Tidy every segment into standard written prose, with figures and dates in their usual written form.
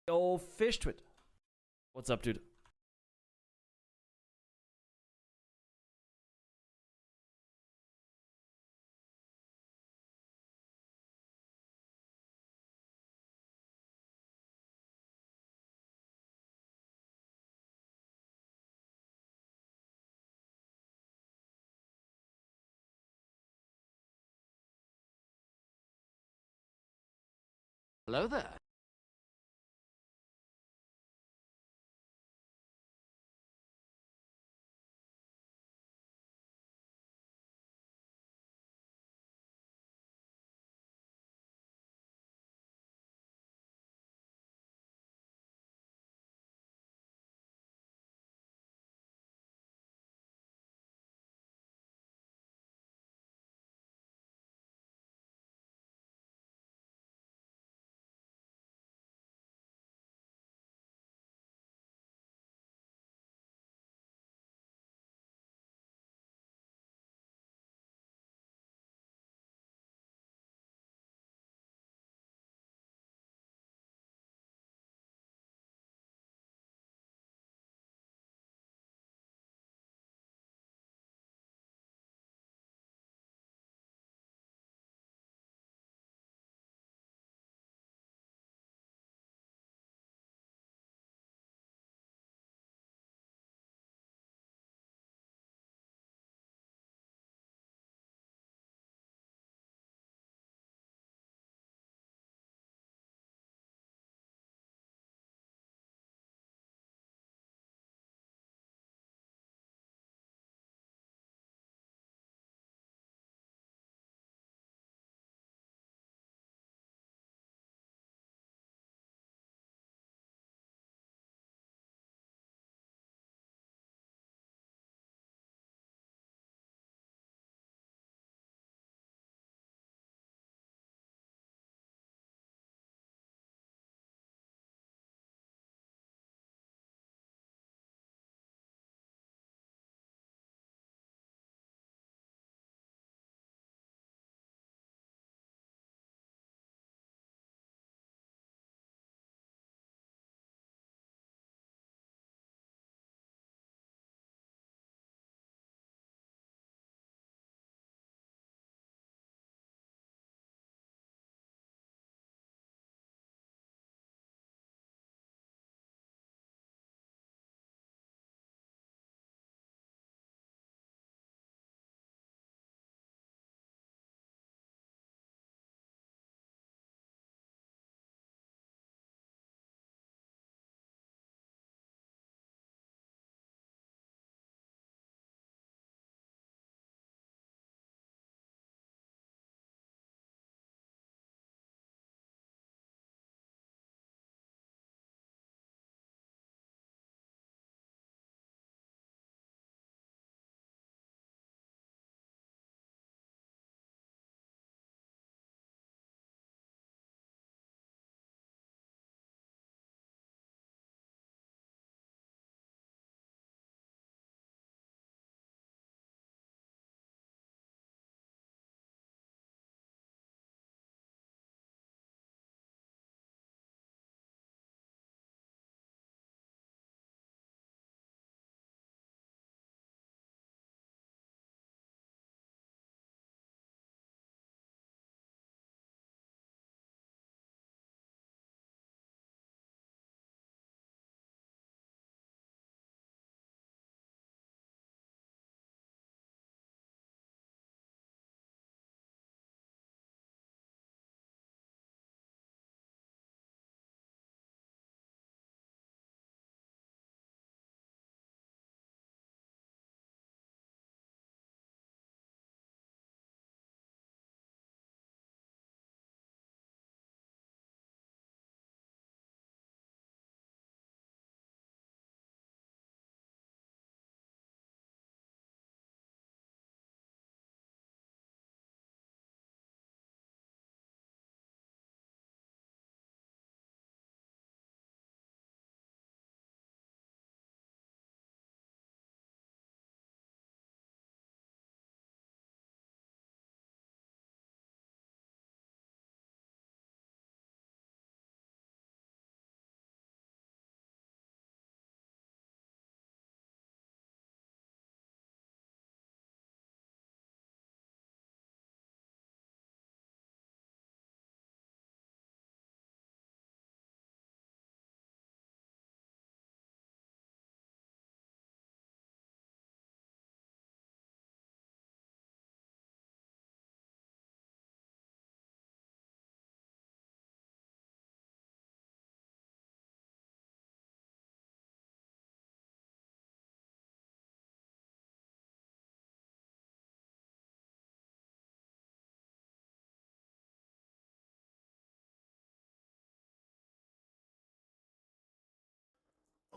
Yo, Fish Twit. What's up, dude? Hello there.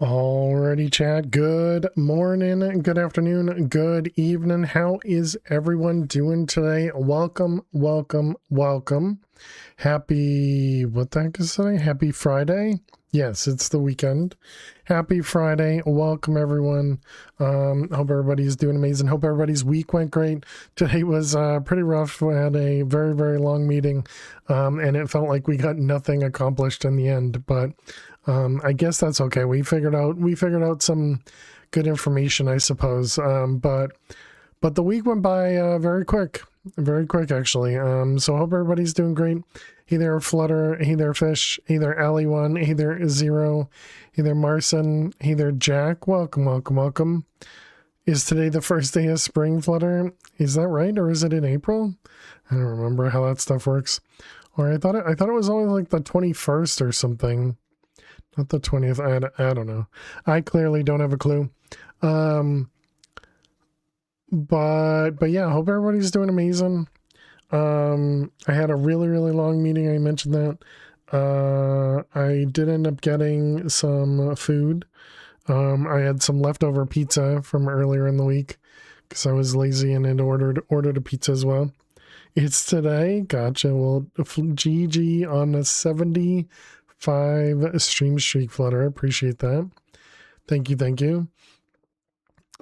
Alrighty, chat. Good morning, good afternoon, good evening. How is everyone doing today? Welcome, welcome, welcome. Happy, what the heck is today? Happy Friday. Yes, it's the weekend. Happy Friday. Welcome, everyone. Hope everybody's doing amazing. Hope everybody's week went great. Today was pretty rough. We had a very, very long meeting, and it felt like we got nothing accomplished in the end, but I guess that's okay. We figured out some good information, I suppose. But the week went by very quick actually. So hope everybody's doing great. Hey there, Flutter. Hey there, Fish. Hey there, Alley1. Hey there, Zero. Hey there, Marson. Hey there, Jack. Welcome, welcome, welcome. Is today the first day of spring, Flutter? Is that right, or is it in April? I don't remember how that stuff works. Or I thought it was always like the 21st or something. Not the 20th. I don't know. I clearly don't have a clue. But yeah, hope everybody's doing amazing. I had a really, really long meeting. I mentioned that. I did end up getting some food. I had some leftover pizza from earlier in the week because I was lazy and had ordered a pizza as well. It's today. Gotcha. Well, GG on a 75 stream streak, Flutter. Appreciate that. Thank you. Thank you.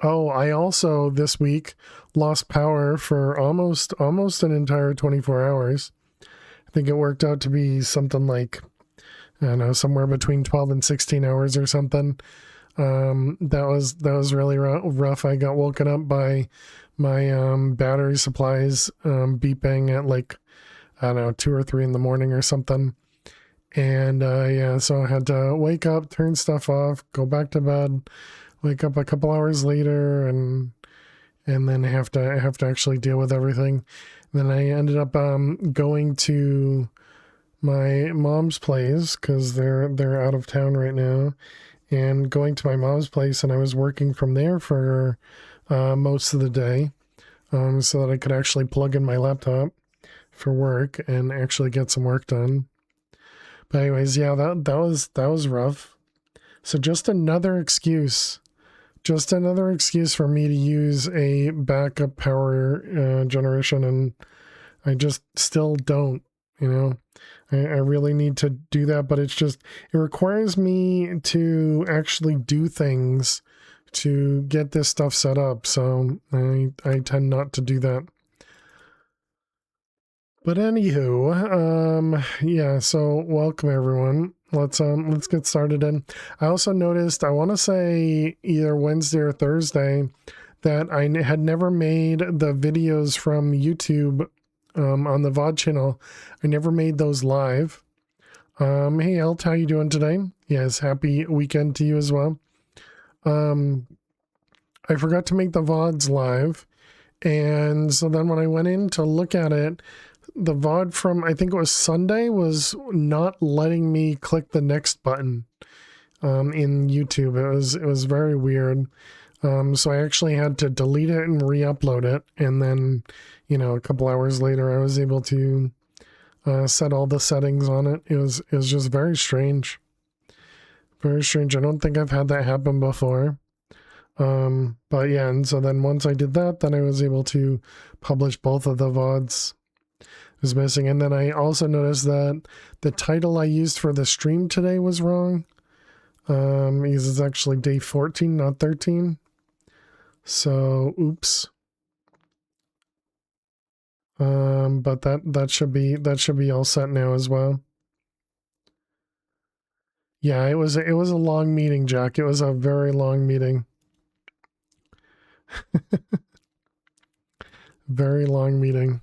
Oh, I also this week lost power for almost an entire 24 hours. I think it worked out to be something like, I don't know, somewhere between 12 and 16 hours or something. That was really rough. I got woken up by my battery supplies beeping at like, I don't know, 2 or 3 in the morning or something. And yeah, so I had to wake up, turn stuff off, go back to bed, wake up a couple hours later, and then have to actually deal with everything. And then I ended up going to my mom's place because they're out of town right now, and going to my mom's place, and I was working from there for most of the day, so that I could actually plug in my laptop for work and actually get some work done. But anyways, yeah, that was rough. So just another excuse for me to use a backup power generation, and I just still don't, I really need to do that, but it requires me to actually do things to get this stuff set up, so I tend not to do that. But anywho, yeah, so welcome everyone. Let's get started. And I also noticed, I want to say either Wednesday or Thursday, that I had never made the videos from YouTube on the VOD channel. I never made those live. Hey Elt, how you doing today? Yes, happy weekend to you as well. I forgot to make the VODs live, and so then when I went in to look at it, the VOD from, I think it was Sunday, was not letting me click the next button in YouTube. It was very weird. So I actually had to delete it and re-upload it. And then, a couple hours later, I was able to set all the settings on it. It was just very strange. Very strange. I don't think I've had that happen before. But yeah, and so then once I did that, then I was able to publish both of the VODs. Was missing. And then I also noticed that the title I used for the stream today was wrong, because it's actually day 14, not 13. So oops. But that should be all set now as well. Yeah, it was a long meeting, Jack. It was a very long meeting. Very long meeting.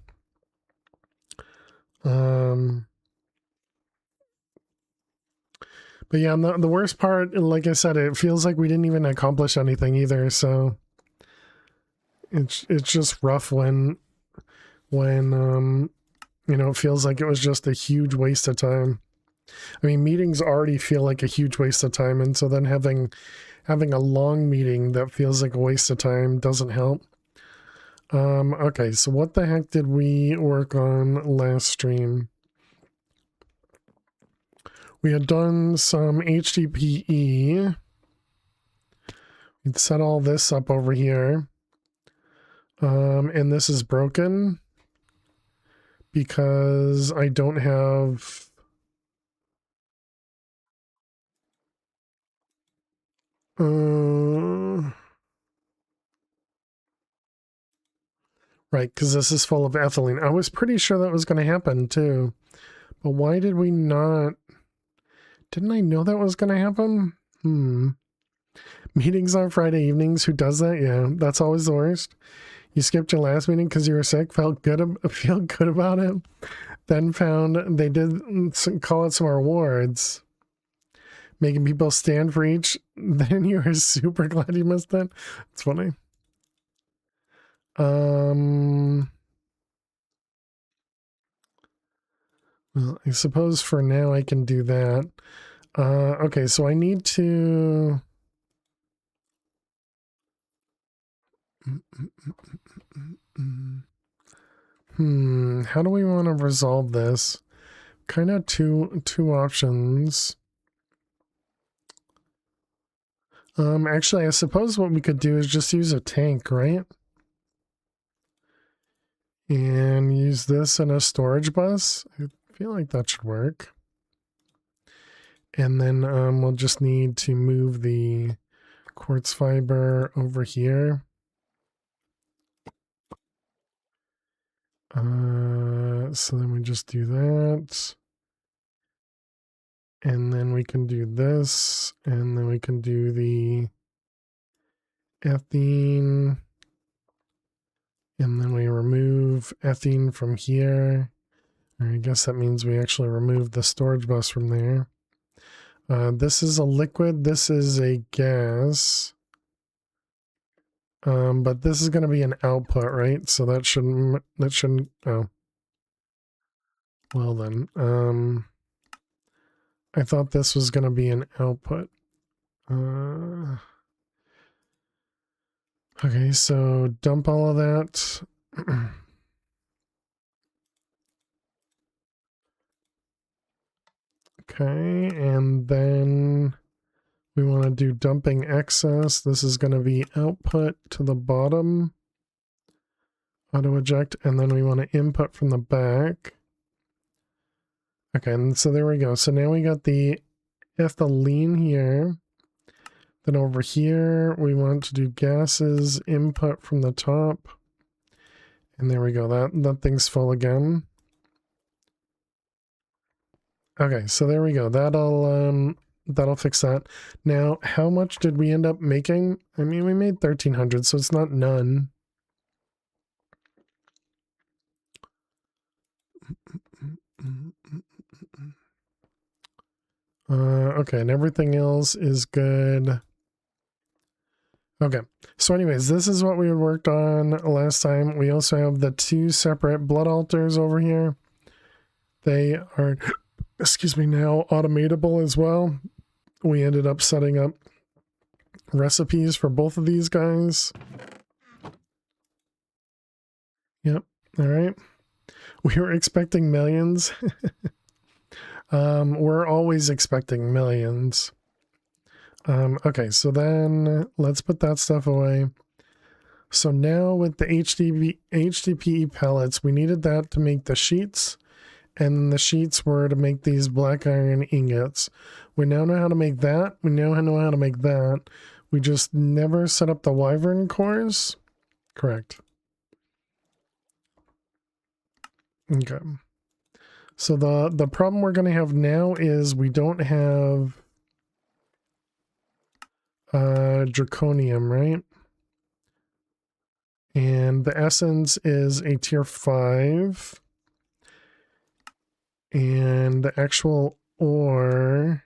But yeah, the worst part, like I said, it feels like we didn't even accomplish anything either. So it's just rough when it feels like it was just a huge waste of time. I mean, meetings already feel like a huge waste of time, and so then having a long meeting that feels like a waste of time doesn't help. Okay, so what the heck did we work on last stream? We had done some HDPE. We'd set all this up over here. And this is broken because I don't have... right, because this is full of ethylene. I was pretty sure that was going to happen too. But why did we not... Didn't I know that was going to happen? Meetings on Friday evenings, who does that? Yeah, that's always the worst. You skipped your last meeting because you were sick, feel good about it, then found they did call it some rewards, making people stand for each, then you were super glad you missed it. It's funny. Well, I suppose for now I can do that. Okay, so I need to... how do we want to resolve this? Kind of two options. Actually, I suppose what we could do is just use a tank, right? And use this in a storage bus. I feel like that should work. And then we'll just need to move the quartz fiber over here. So then we just do that. And then we can do this. And then we can do the ethene. And then we remove ethene from here. Or I guess that means we actually remove the storage bus from there. This is a liquid. This is a gas. But this is going to be an output, right? So that shouldn't, oh. Well then, I thought this was going to be an output. Okay, so dump all of that. Okay, and then we want to do dumping excess. This is going to be output to the bottom. Auto eject, and then we want to input from the back. Okay, and so there we go. So now we got the ethylene here. Then over here, we want to do gases input from the top. And there we go. That thing's full again. Okay, so there we go. That'll fix that. Now, how much did we end up making? I mean, we made 1,300, so it's not none. Okay, and everything else is good. Okay, so anyways, this is what we had worked on last time. We also have the two separate blood altars over here. They are, excuse me, now automatable as well. We ended up setting up recipes for both of these guys. Yep, all right. We were expecting millions. We're always expecting millions. Okay, so then let's put that stuff away. So now with the HDPE pellets, we needed that to make the sheets, and the sheets were to make these black iron ingots. We now know how to make that. We now know how to make that. We just never set up the wyvern cores. Correct. Okay. So the problem we're going to have now is we don't have draconium, right? And the essence is a tier 5. And the actual ore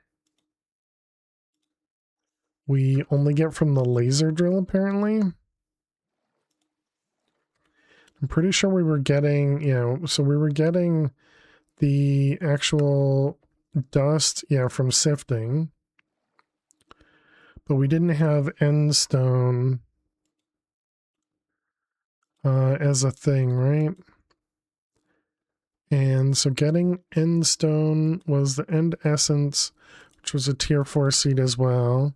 we only get from the laser drill, apparently. I'm pretty sure we were getting, so we were getting the actual dust, from sifting. But we didn't have end stone as a thing, right? And so getting end stone was the end essence, which was a tier 4 seed as well.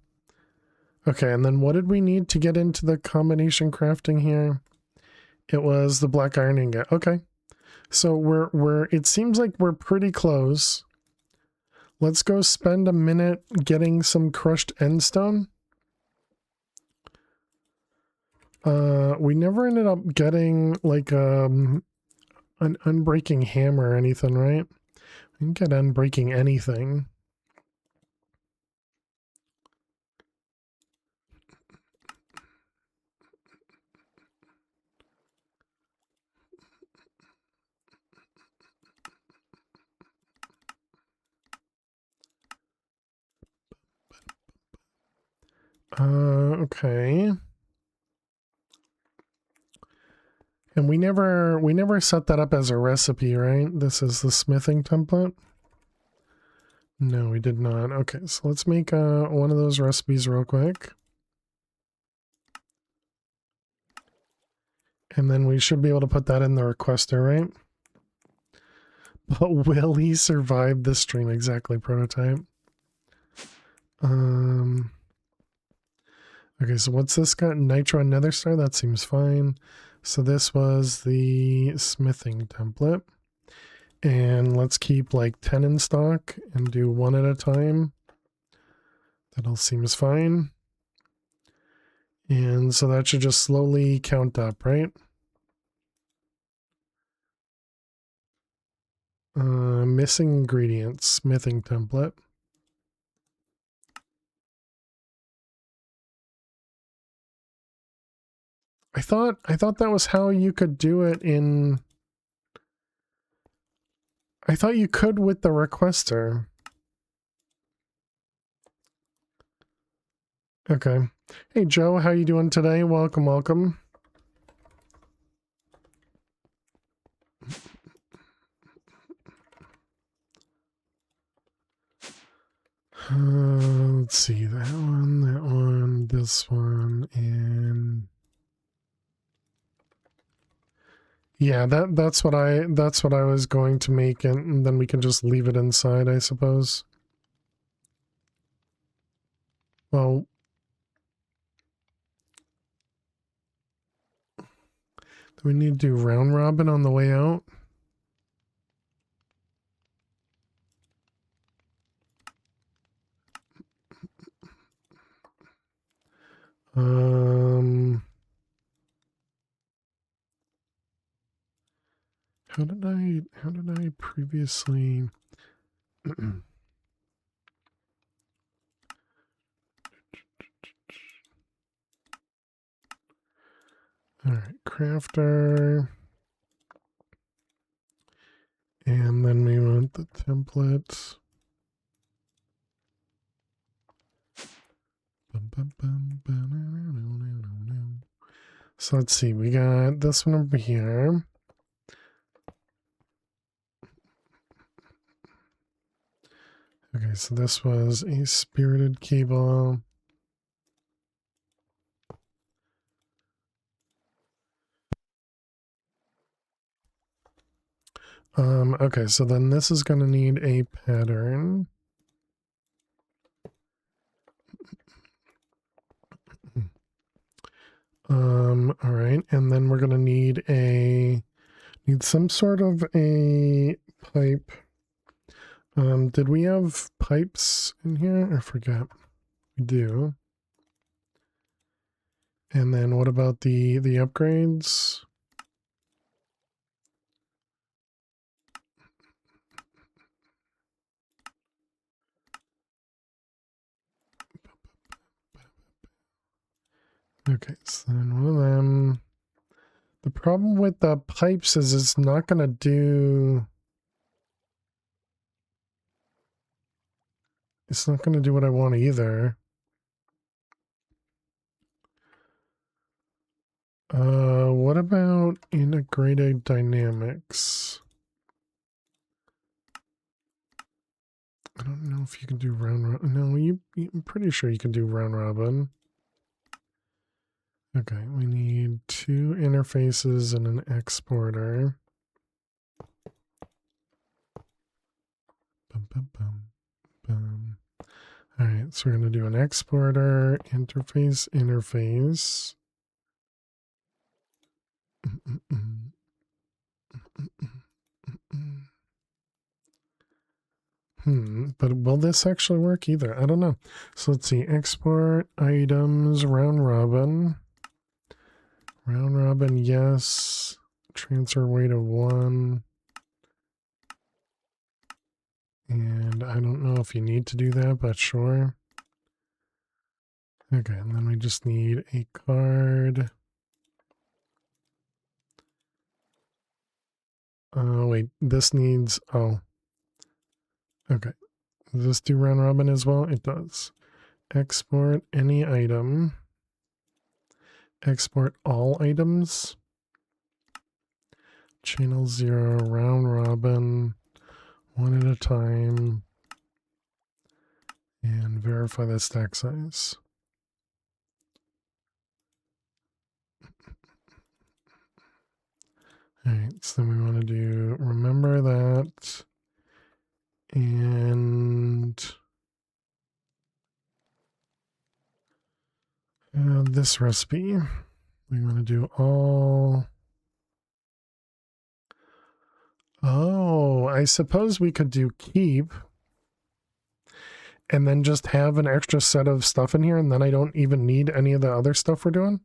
Okay, and then what did we need to get into the combination crafting here? It was the black iron ingot. Okay. So it seems like we're pretty close. Let's go spend a minute getting some crushed endstone. We never ended up getting like an unbreaking hammer or anything, right? We can get unbreaking anything. Okay. And we never set that up as a recipe, right? This is the smithing template. No, we did not. Okay, so let's make one of those recipes real quick. And then we should be able to put that in the requester, right? But will he survive this stream? Exactly, prototype. Okay, so what's this got? Nitro and Nether Star? That seems fine. So this was the smithing template. And let's keep like 10 in stock and do one at a time. That all seems fine. And so that should just slowly count up, right? Missing ingredients, smithing template. I thought that was how you could do it in... I thought you could with the requester. Okay. Hey Joe, how you doing today? Welcome, welcome. Let's see, that one, this one, and yeah, that's what I was going to make, and then we can just leave it inside, I suppose. Well, do we need to do round robin on the way out? How did I previously all right, crafter, and then we want the template. So let's see, we got this one over here. Okay, so this was a spirited cable. Okay, so then this is going to need a pattern. All right, and then we're going to need some sort of a pipe. Did we have pipes in here? I forget. We do. And then what about the upgrades? Okay, so then one of them. The problem with the pipes is it's not going to do... It's not going to do what I want either. What about integrated dynamics? I don't know if you can do round robin. No, I'm pretty sure you can do round robin. Okay, we need 2 interfaces and an exporter. Bum, bum, bum, bum. All right, so we're going to do an exporter, interface. But will this actually work either? I don't know. So let's see, export items, round robin. Round robin, yes. Transfer weight of 1. And I don't know if you need to do that, but sure. Okay, and then we just need a card. Oh, wait, this needs, oh. Okay. Does this do round robin as well? It does. Export any item. Export all items. Channel 0, round robin, 1 at a time. And verify the stack size. Alright, so then we want to do remember that. And this recipe. We want to do all. Oh, I suppose we could do keep. And then just have an extra set of stuff in here, and then I don't even need any of the other stuff we're doing?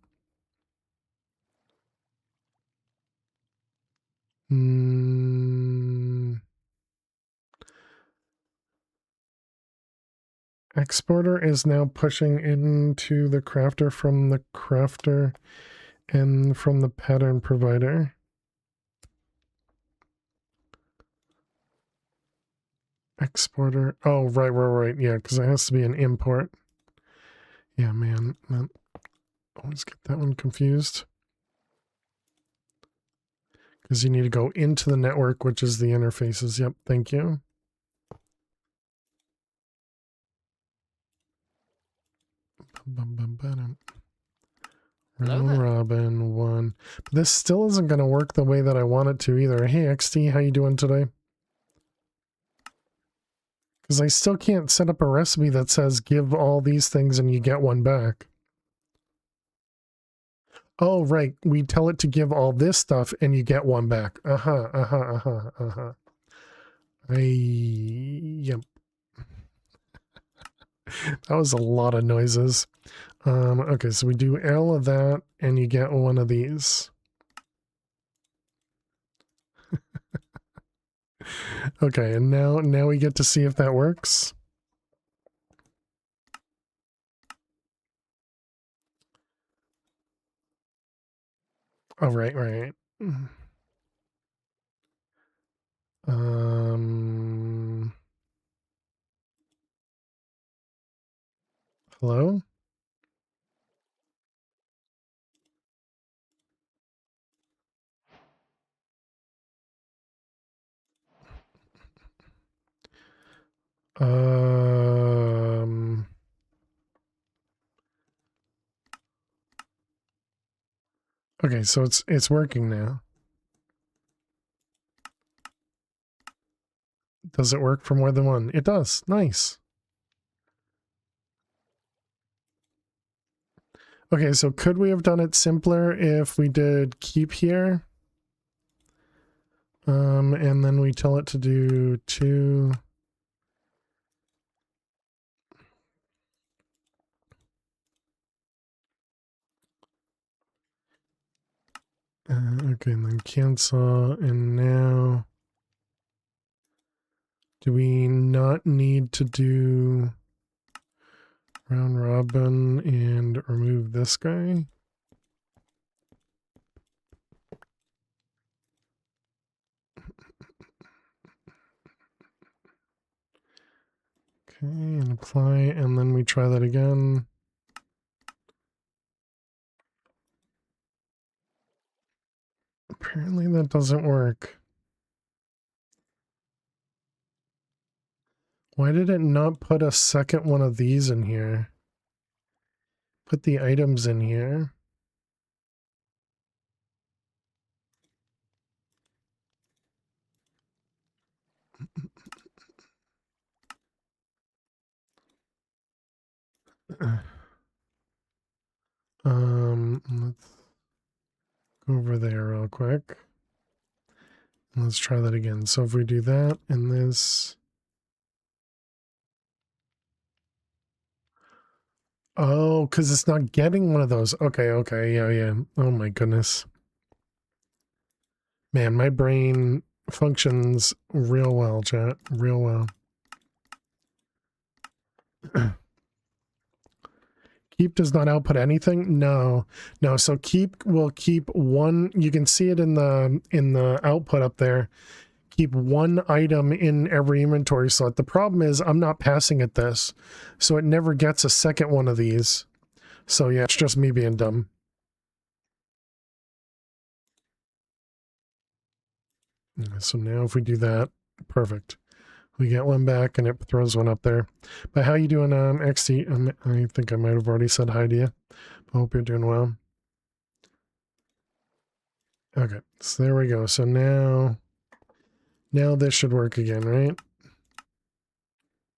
Exporter is now pushing into the crafter from the crafter and from the pattern provider. Exporter. Oh, right. Yeah, because it has to be an import. Yeah, man. I always get that one confused. Because you need to go into the network, which is the interfaces. Yep, thank you. Round robin 1. But this still isn't going to work the way that I want it to either. Hey, XT, how you doing today? Because I still can't set up a recipe that says give all these things and you get one back. Oh, right. We tell it to give all this stuff and you get one back. Yep. That was a lot of noises. Okay, so we do all of that and you get one of these. Okay, and now we get to see if that works. Oh, right. Hello? Okay, so it's working now. Does it work for more than one? It does. Nice. Okay, so could we have done it simpler if we did keep here? And then we tell it to do 2. Okay, and then cancel, and now do we not need to do round robin and remove this guy? Okay, and apply, and then we try that again. Apparently that doesn't work. Why did it not put a second one of these in here? Put the items in here. quick. Let's try that again. So if we do that and this. Oh, because it's not getting one of those. Okay, okay, yeah. Oh my goodness. Man, my brain functions real well, chat. Real well. Keep does not output anything? No. So keep will keep one. You can see it in the output up there. Keep one item in every inventory slot. The problem is I'm not passing it this, so it never gets a second one of these. So yeah, it's just me being dumb. So now if we do that, perfect. We get one back and it throws one up there. But how you doing, XT? I think I might have already said hi to you. I hope you're doing well. Okay, so there we go. So now this should work again, right?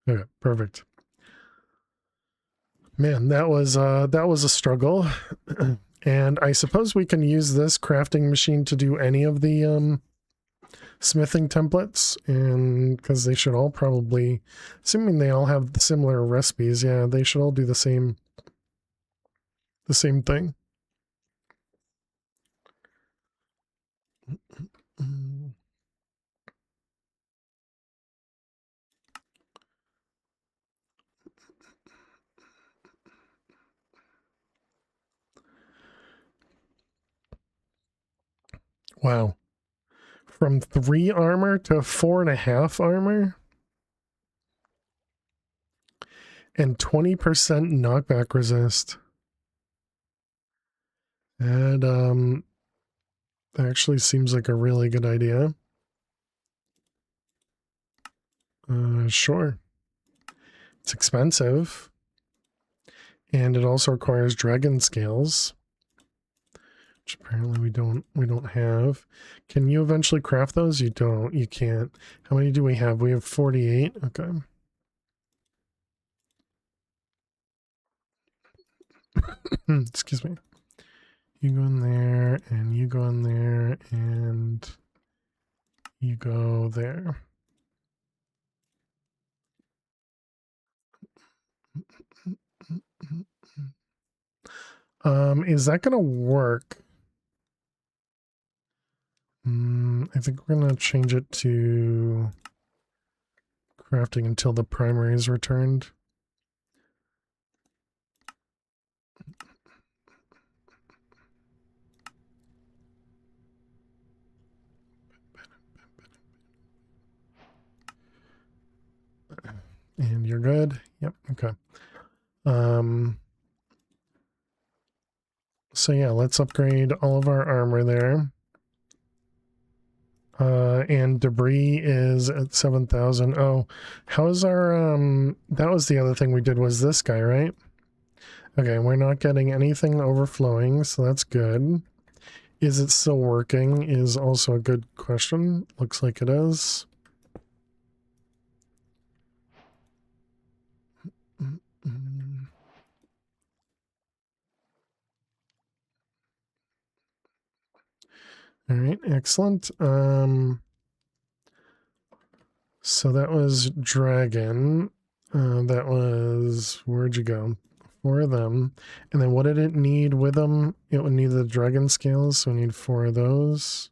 Okay, perfect. Man, that was a struggle. And I suppose we can use this crafting machine to do any of the smithing templates, and because they should all probably, assuming they all have similar recipes, yeah, they should all do the same thing. Wow. From 3 armor to 4.5 armor? And 20% knockback resist. And actually seems like a really good idea. Sure. It's expensive. And it also requires dragon scales, which apparently we don't have. Can you eventually craft those? You don't. You can't. How many do we have? We have 48. Okay. Excuse me. You go in there, and you go in there, and you go there. Is that gonna work? I think we're gonna change it to crafting until the primary is returned. And you're good? Yep, okay. So yeah, let's upgrade all of our armor there. And debris is at 7,000. Oh, how's our, that was the other thing we did, was this guy, right? Okay, we're not getting anything overflowing, so that's good. Is it still working is also a good question. Looks like it is. All right, excellent. So that was dragon. That was, where'd you go? 4 of them. And then what did it need with them? It would need the dragon scales, so we need 4 of those.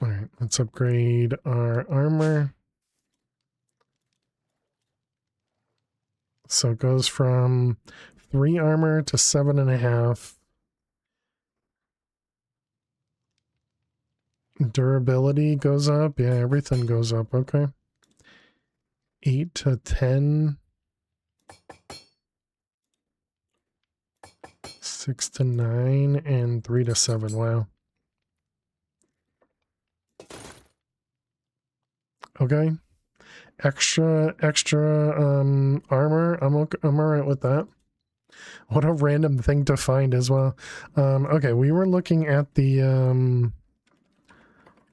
All right, let's upgrade our armor. So it goes from 3 armor to 7.5. Durability goes up. Yeah, everything goes up. Okay. 8 to 10. 6 to 9 and 3 to 7. Wow. Okay. Extra armor. I'm all right with that. What a random thing to find as well. Okay, we were looking at the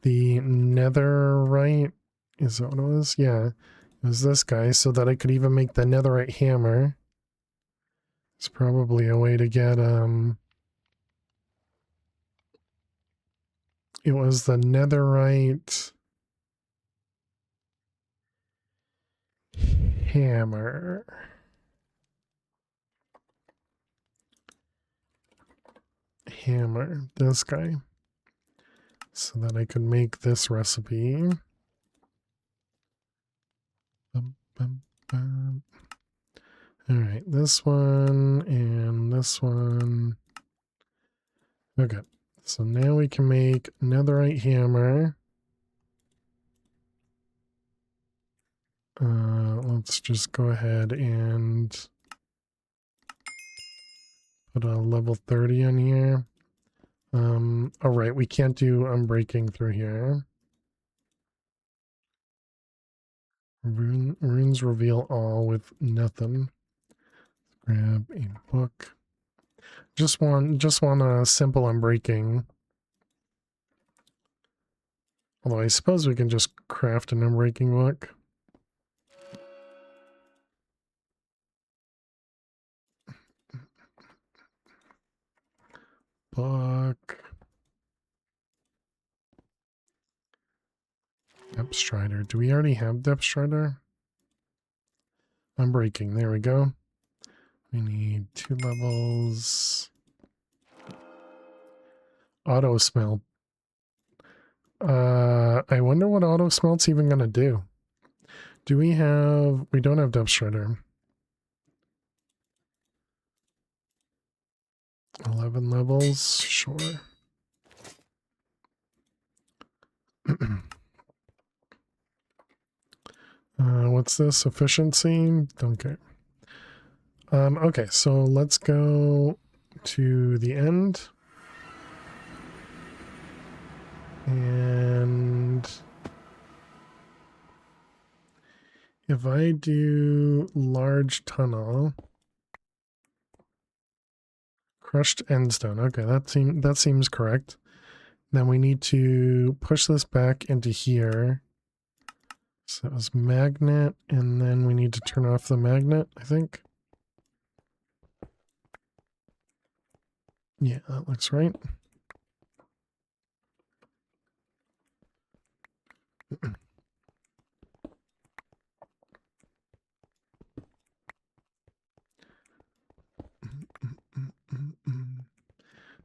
netherite. Is that what it was? Yeah. It was this guy, so that I could even make the netherite hammer. It's probably a way to get It was the netherite hammer. Hammer, this guy. So that I could make this recipe. Bum, bum, bum. All right, this one and this one. Okay, so now we can make netherite hammer. Let's just go ahead and put a level 30 in here. All right, we can't do unbreaking through here. Runes reveal all with nothing. Grab a book. Just want a simple unbreaking. Although I suppose we can just craft an unbreaking book. Book. Depth Strider. Do we already have Depth Strider? Unbreaking. There we go. We need 2 levels. Auto smelt. I wonder what auto smelt's even gonna do. Do we have... We don't have Depth Strider. 11 levels? Sure. What's this? Efficiency? Don't care. Okay, so let's go to the end. And if I do large tunnel, crushed endstone. Okay, that seems correct. Then we need to push this back into here. So it was magnet, and then we need to turn off the magnet, I think. Yeah, that looks right.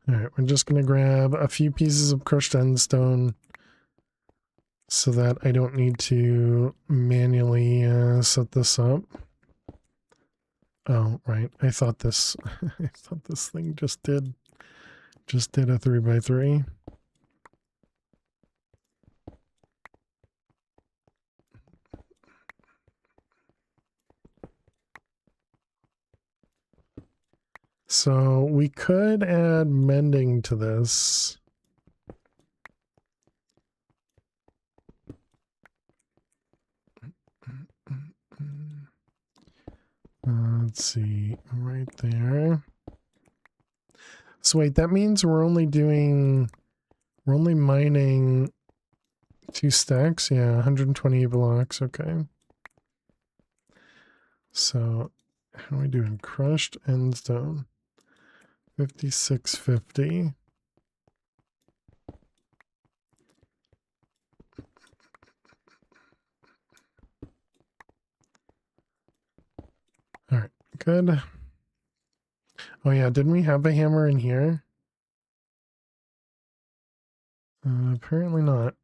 All right, we're just going to grab a few pieces of crushed endstone so that I don't need to manually set this up. Oh, right. I thought this I thought this thing just did a 3x3. So we could add mending to this. Let's see, right there. So wait, that means we're only mining 2 stacks. Yeah, 120 blocks. Okay. So how are we doing? Crushed endstone. 5650. All right, good. Oh yeah, didn't we have a hammer in here? Apparently not.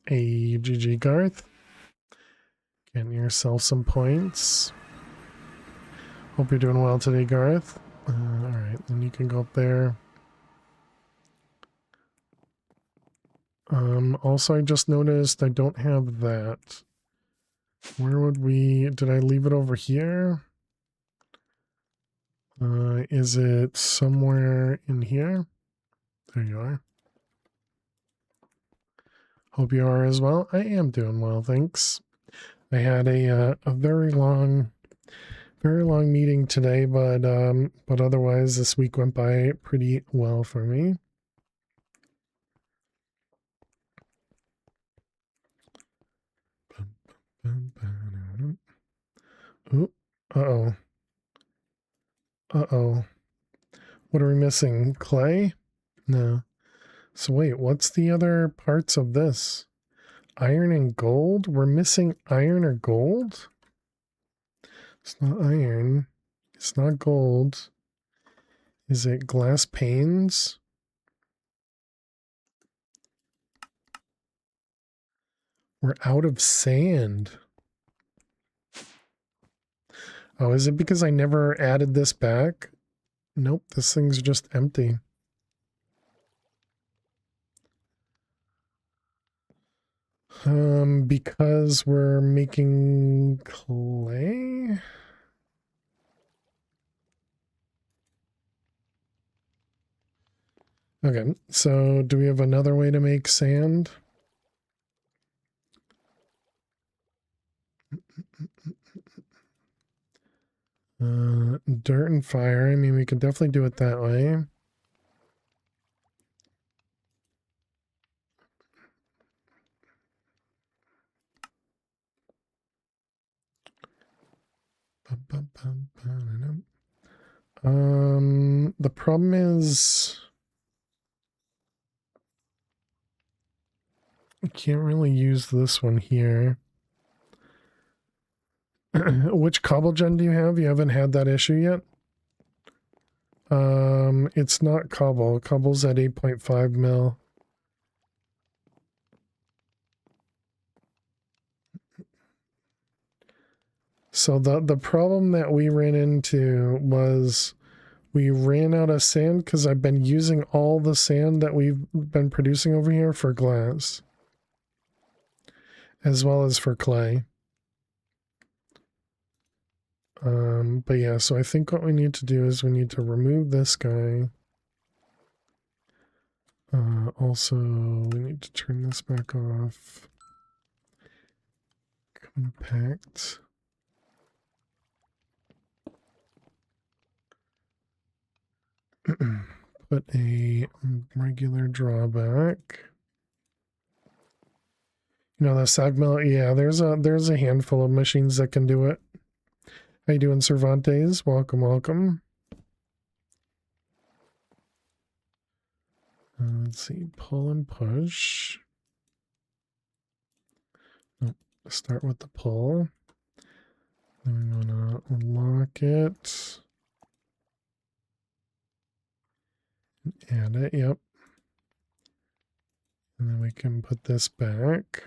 Hey, GG Garth. Getting yourself some points. Hope you're doing well today, Garth. Alright, then you can go up there. Also, I just noticed I don't have that. Where would we... Did I leave it over here? Is it somewhere in here? There you are. Hope you are as well. I am doing well, thanks. I had a very long meeting today, but otherwise this week went by pretty well for me. Ooh, uh-oh. Uh-oh. What are we missing? Clay? No. So wait, what's the other parts of this? Iron and gold? We're missing iron or gold? It's not iron. It's not gold. Is it glass panes? We're out of sand. Oh, is it because I never added this back? Nope, this thing's just empty. Because we're making clay? Okay, so do we have another way to make sand? Dirt and fire. I mean, we could definitely do it that way. The problem is I can't really use this one here. Which cobble gen do you have? You haven't had that issue yet? It's not cobble. Cobble's at 8.5 mil. So the problem that we ran into was we ran out of sand because I've been using all the sand that we've been producing over here for glass, as well as for clay. But yeah, so I think what we need to do is we need to remove this guy. Also, we need to turn this back off. Compact. Put a regular drawback. You know, the sag mill, yeah, there's a handful of machines that can do it. How you doing, Cervantes? Welcome, welcome. Let's see, pull and push. Nope, start with the pull. Then we want to lock it. Add it, yep. And then we can put this back.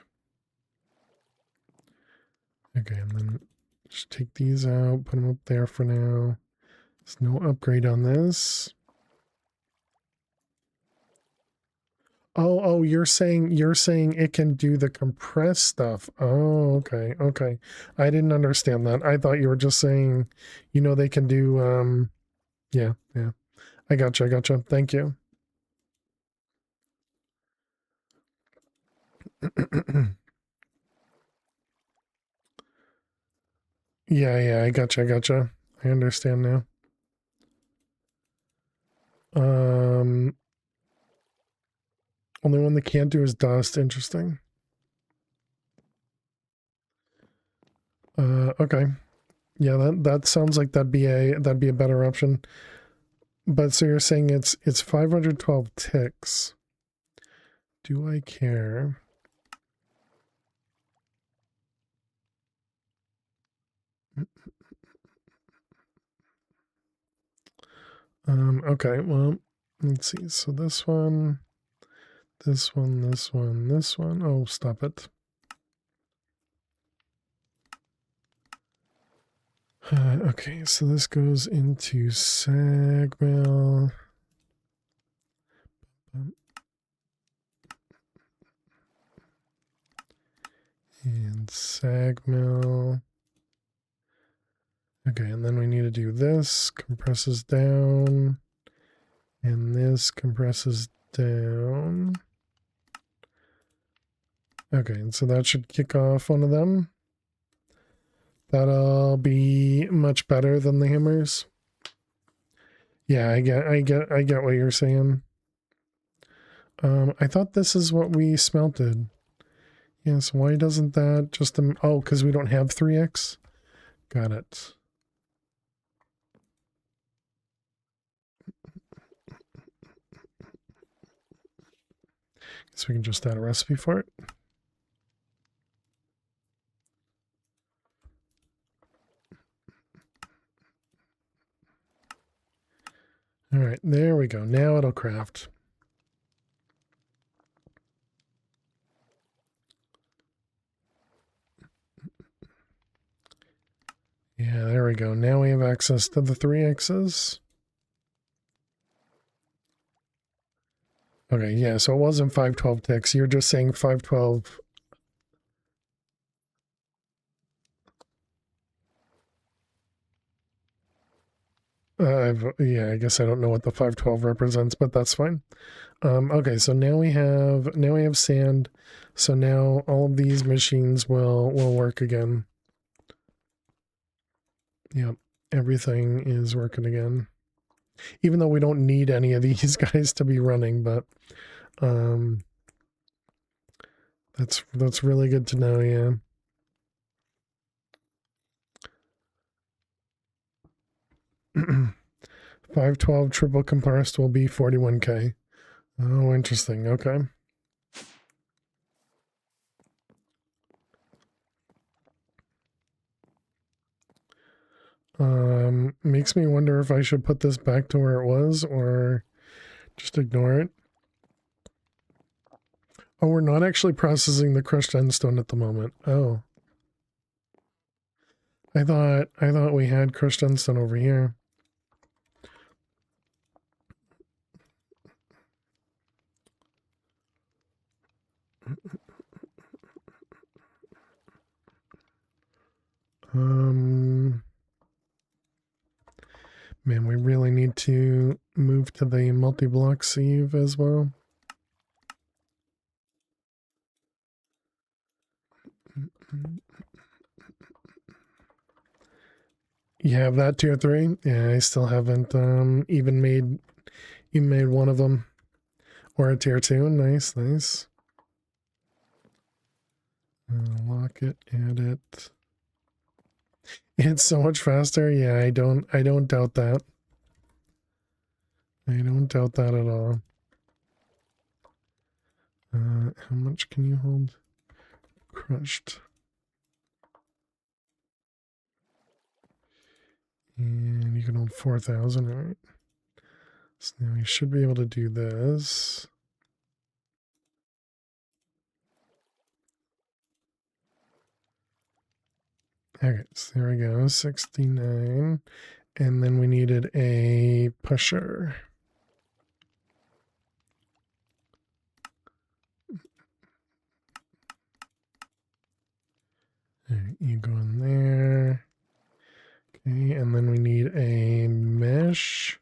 Okay, and then just take these out, put them up there for now. There's no upgrade on this. Oh, you're saying it can do the compress stuff. Oh, okay, okay. I didn't understand that. I thought you were just saying, you know, they can do yeah. I gotcha. Thank you. Yeah, I gotcha. I understand now. Only one that can't do is dust. Interesting. Okay. Yeah, that sounds like that'd be a better option. But so you're saying it's 512 ticks. Do I care? Okay, well, let's see. So this one. Oh, stop it. Okay, so this goes into sag mill. And sag mill. Okay, and then we need to do this. Compresses down. And this compresses down. Okay, and so that should kick off one of them. That'll be much better than the hammers. Yeah, I get what you're saying. I thought this is what we smelted. Yes, why doesn't that just oh, because we don't have 3x? Got it. So we can just add a recipe for it. All right, there we go. Now it'll craft. Yeah, there we go. Now we have access to the 3x's. Okay, yeah, so it wasn't 512 ticks. You're just saying 512. Yeah, I guess I don't know what the 512 represents, but that's fine. Okay, so now we have sand. So now all of these machines will work again. Yep, everything is working again. Even though we don't need any of these guys to be running, but that's really good to know, yeah. $512 triple compressed will be 41k. Oh, interesting. Okay. Makes me wonder if I should put this back to where it was or just ignore it. Oh, we're not actually processing the crushed endstone at the moment. Oh. I thought we had crushed endstone over here. Man, we really need to move to the multi-block sieve as well. You have that tier 3? Yeah, I still haven't even made one of them. Or a tier 2. Nice, nice. Lock it, add it. It's so much faster. Yeah, I don't doubt that. I don't doubt that at all. How much can you hold? Crushed. And you can hold 4,000, all right. So now you should be able to do this. Okay, so there we go, 69. And then we needed a pusher. All right, you go in there. Okay, and then we need a mesh.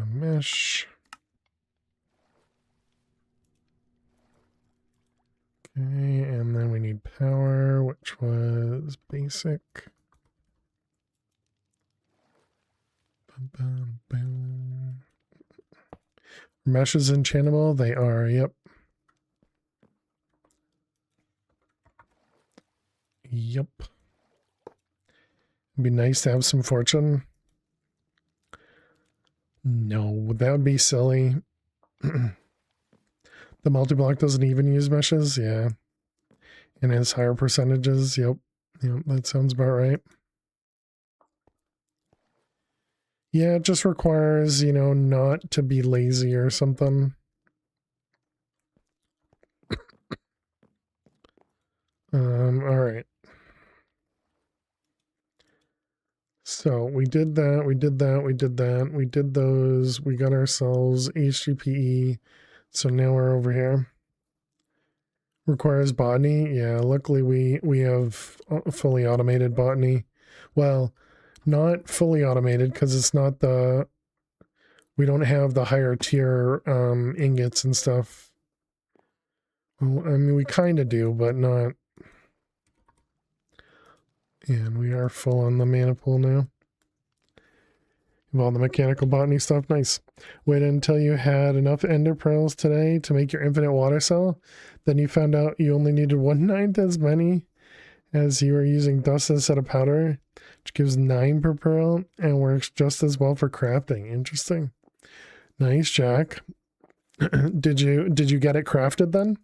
Mesh. Okay, and then we need power, which was basic. Mesh is enchantable? They are, yep. Yep. It'd be nice to have some fortune. No, that would be silly. The multi-block doesn't even use meshes, yeah. And has higher percentages, yep. Yep, that sounds about right. Yeah, it just requires, you know, not to be lazy or something. All right. So we did that, we did that, we did that, we did those, we got ourselves HGPE. So now we're over here. Requires botany. Yeah, luckily we have fully automated botany. Well, not fully automated because it's not the, we don't have the higher tier ingots and stuff. Well, I mean, we kind of do, but not. And we are full on the mana pool now. of all the mechanical botany stuff. Nice. Waited until you had enough ender pearls today to make your infinite water cell. Then you found out you only needed 1/9 as many as you were using dust instead of powder, which gives 9 per pearl and works just as well for crafting. Interesting. Nice, Jack. Did you get it crafted then?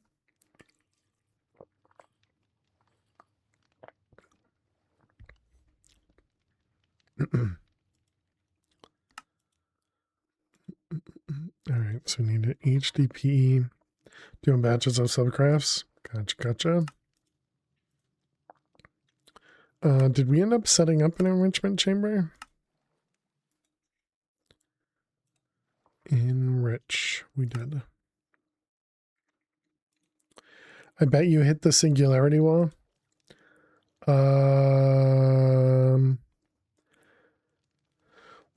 All right, so we need an HDPE. Doing batches of subcrafts. Gotcha. Did we end up setting up an enrichment chamber? Enrich. We did. I bet you hit the singularity wall.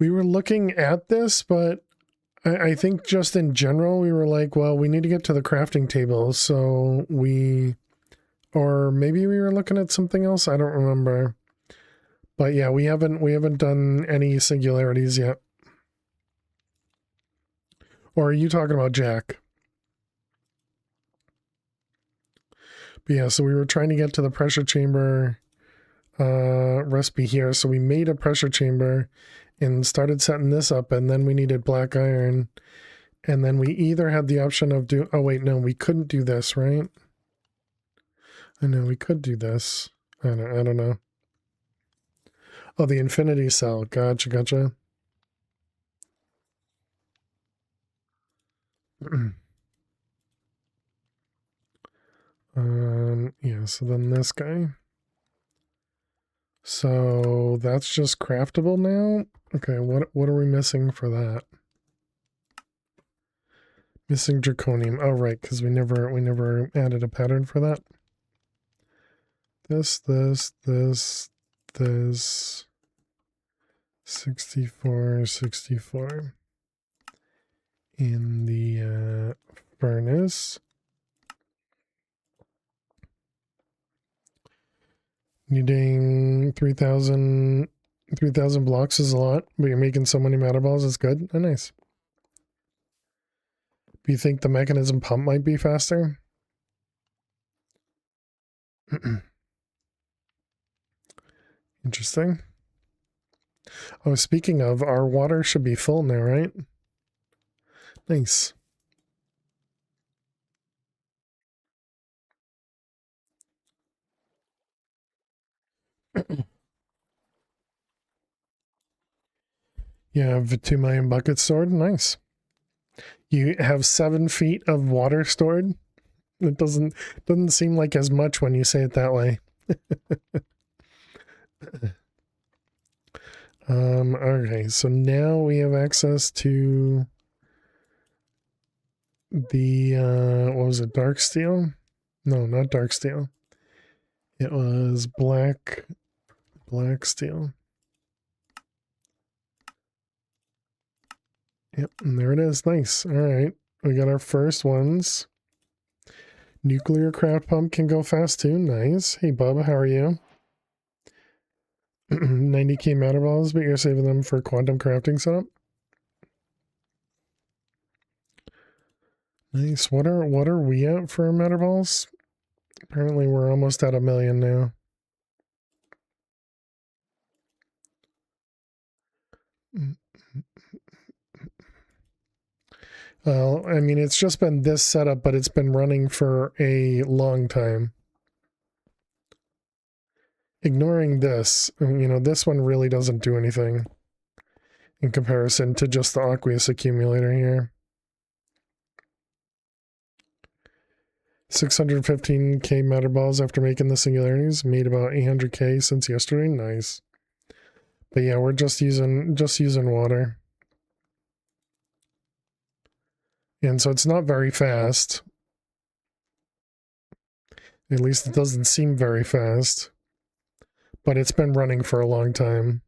We were looking at this, but I think just in general, we were like, well, we need to get to the crafting table. So or maybe we were looking at something else. I don't remember. But yeah, we haven't done any singularities yet. Or are you talking about Jack? But yeah, so we were trying to get to the pressure chamber recipe here. So we made a pressure chamber and started setting this up, and then we needed black iron. And then we either had the option of oh wait, no, we couldn't do this, right? I know we could do this. I don't know. Oh, the infinity cell. Gotcha. Yeah, so then this guy. So that's just craftable now. Okay, what are we missing for that? Missing draconium. Oh right, because we never added a pattern for that. This 64 in the furnace. Needing 3,000 blocks is a lot, but you're making so many matter balls. It's good. Oh, nice. Do you think the mechanism pump might be faster? Interesting. Oh, speaking of, our water should be full now, right? Nice. You have 2 million buckets stored. Nice. You have 7 feet of water stored. It doesn't seem like as much when you say it that way. Okay, so now we have access to the what was it, dark steel? No, not dark steel. It was black steel. Yep, and there it is. Nice. All right, we got our first ones. Nuclear craft pump can go fast too. Nice. Hey, Bub, how are you? 90k matter balls, but you're saving them for quantum crafting setup. Nice. What are we at for matter balls? Apparently, we're almost at 1 million now. Well, I mean, it's just been this setup, but it's been running for a long time. Ignoring this, you know, this one really doesn't do anything in comparison to just the aqueous accumulator here. 615k matter balls after making the singularities. Made about 800k since yesterday. Nice. But yeah, we're just using water. And so it's not very fast. At least it doesn't seem very fast. But it's been running for a long time.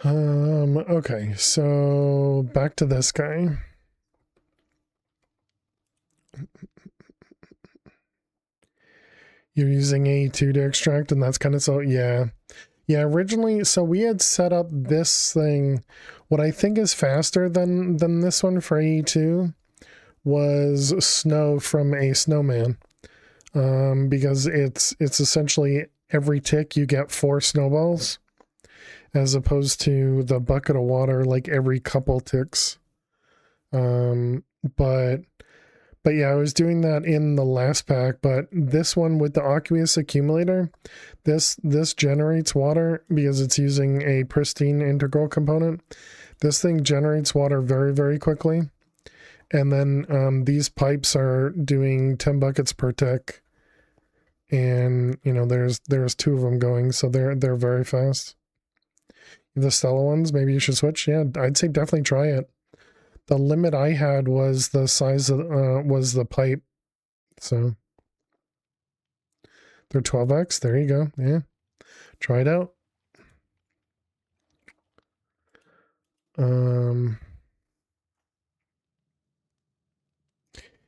Okay, so back to this guy. You're using A2 to extract, and that's kind of so, yeah. Yeah, originally, so we had set up this thing. What I think is faster than this one for A2 was snow from a snowman. Because it's essentially every tick you get 4 snowballs, as opposed to the bucket of water like every couple ticks. But yeah, I was doing that in the last pack, but this one with the aqueous accumulator, this generates water because it's using a pristine integral component. This thing generates water very, very quickly. And then these pipes are doing 10 buckets per tick. And you know, there's 2 of them going, so they're very fast. The Stella ones, maybe you should switch. Yeah, I'd say definitely try it. The limit I had was the size of was the pipe, so they're 12x. There you go. Yeah, try it out.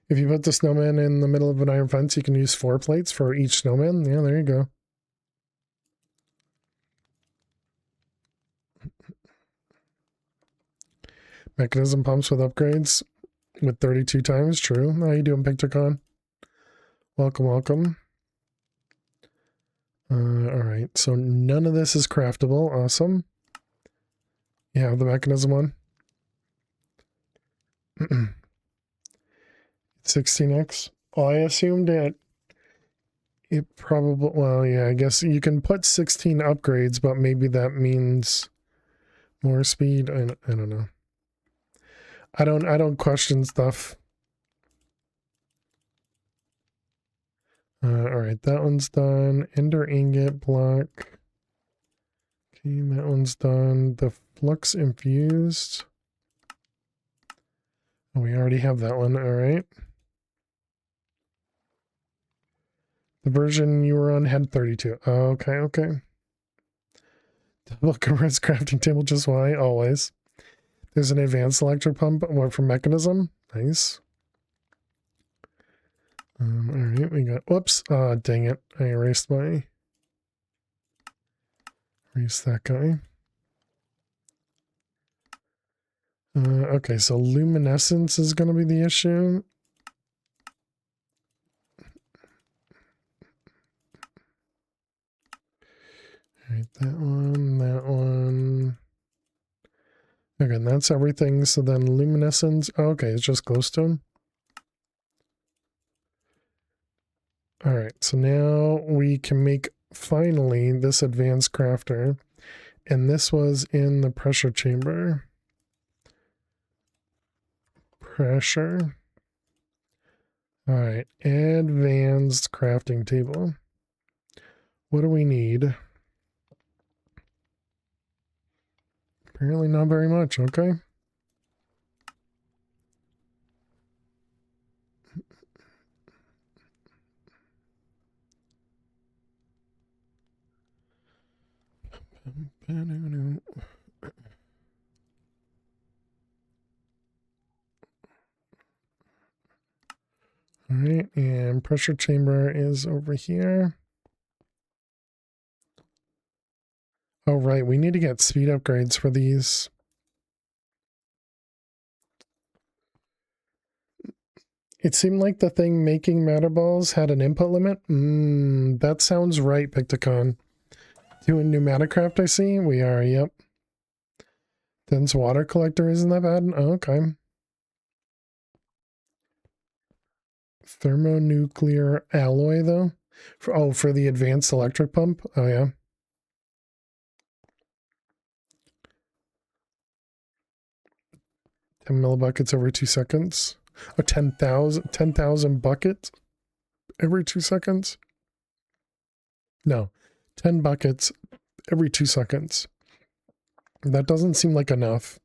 If you put the snowman in the middle of an iron fence, you can use 4 plates for each snowman. Yeah, there you go. Mechanism pumps with upgrades with 32 times. True. How you doing, Pictocon? Welcome, welcome. All right. So none of this is craftable. Awesome. You have the mechanism one. 16x. Oh, I assumed it probably, well, yeah, I guess you can put 16 upgrades, but maybe that means more speed. I don't know. I don't question stuff. All right, that one's done. Ender ingot block. Okay, that one's done. The flux infused. Oh, we already have that one. All right. The version you were on had 32. Okay, okay. Double compressed crafting table, just why? Always. There's an advanced electric pump. What, for mechanism? Nice. All right, we got, whoops. Dang it. I erased that guy. Okay, so luminescence is going to be the issue. All right, that one, that one. Okay, and that's everything. So then luminescence. Oh, okay, it's just glowstone. All right, so now we can make finally this advanced crafter. And this was in the pressure chamber. Pressure. All right, advanced crafting table. What do we need? Apparently not very much, okay. All right, and pressure chamber is over here. Oh, right, we need to get speed upgrades for these. It seemed like the thing making matter balls had an input limit. That sounds right, Pictocon. Doing pneumaticraft, I see. We are, yep. Dense water collector isn't that bad. Oh, okay. Thermonuclear alloy, though. For the advanced electric pump. Oh, yeah. 10 millibuckets every 2 seconds. Oh, 10,000 buckets every 2 seconds. No, 10 buckets every 2 seconds. That doesn't seem like enough.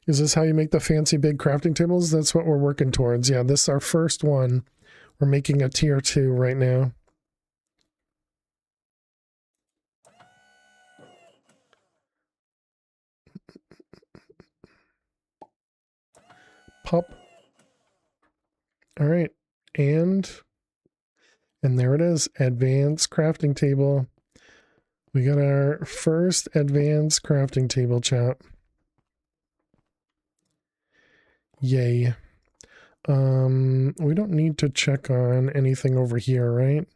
Is this how you make the fancy big crafting tables? That's what we're working towards. Yeah, this is our first one. We're making a tier 2 right now. Pop. All right. And And there it is, advanced crafting table. We got our first advanced crafting table, chat. Yay. We don't need to check on anything over here, right?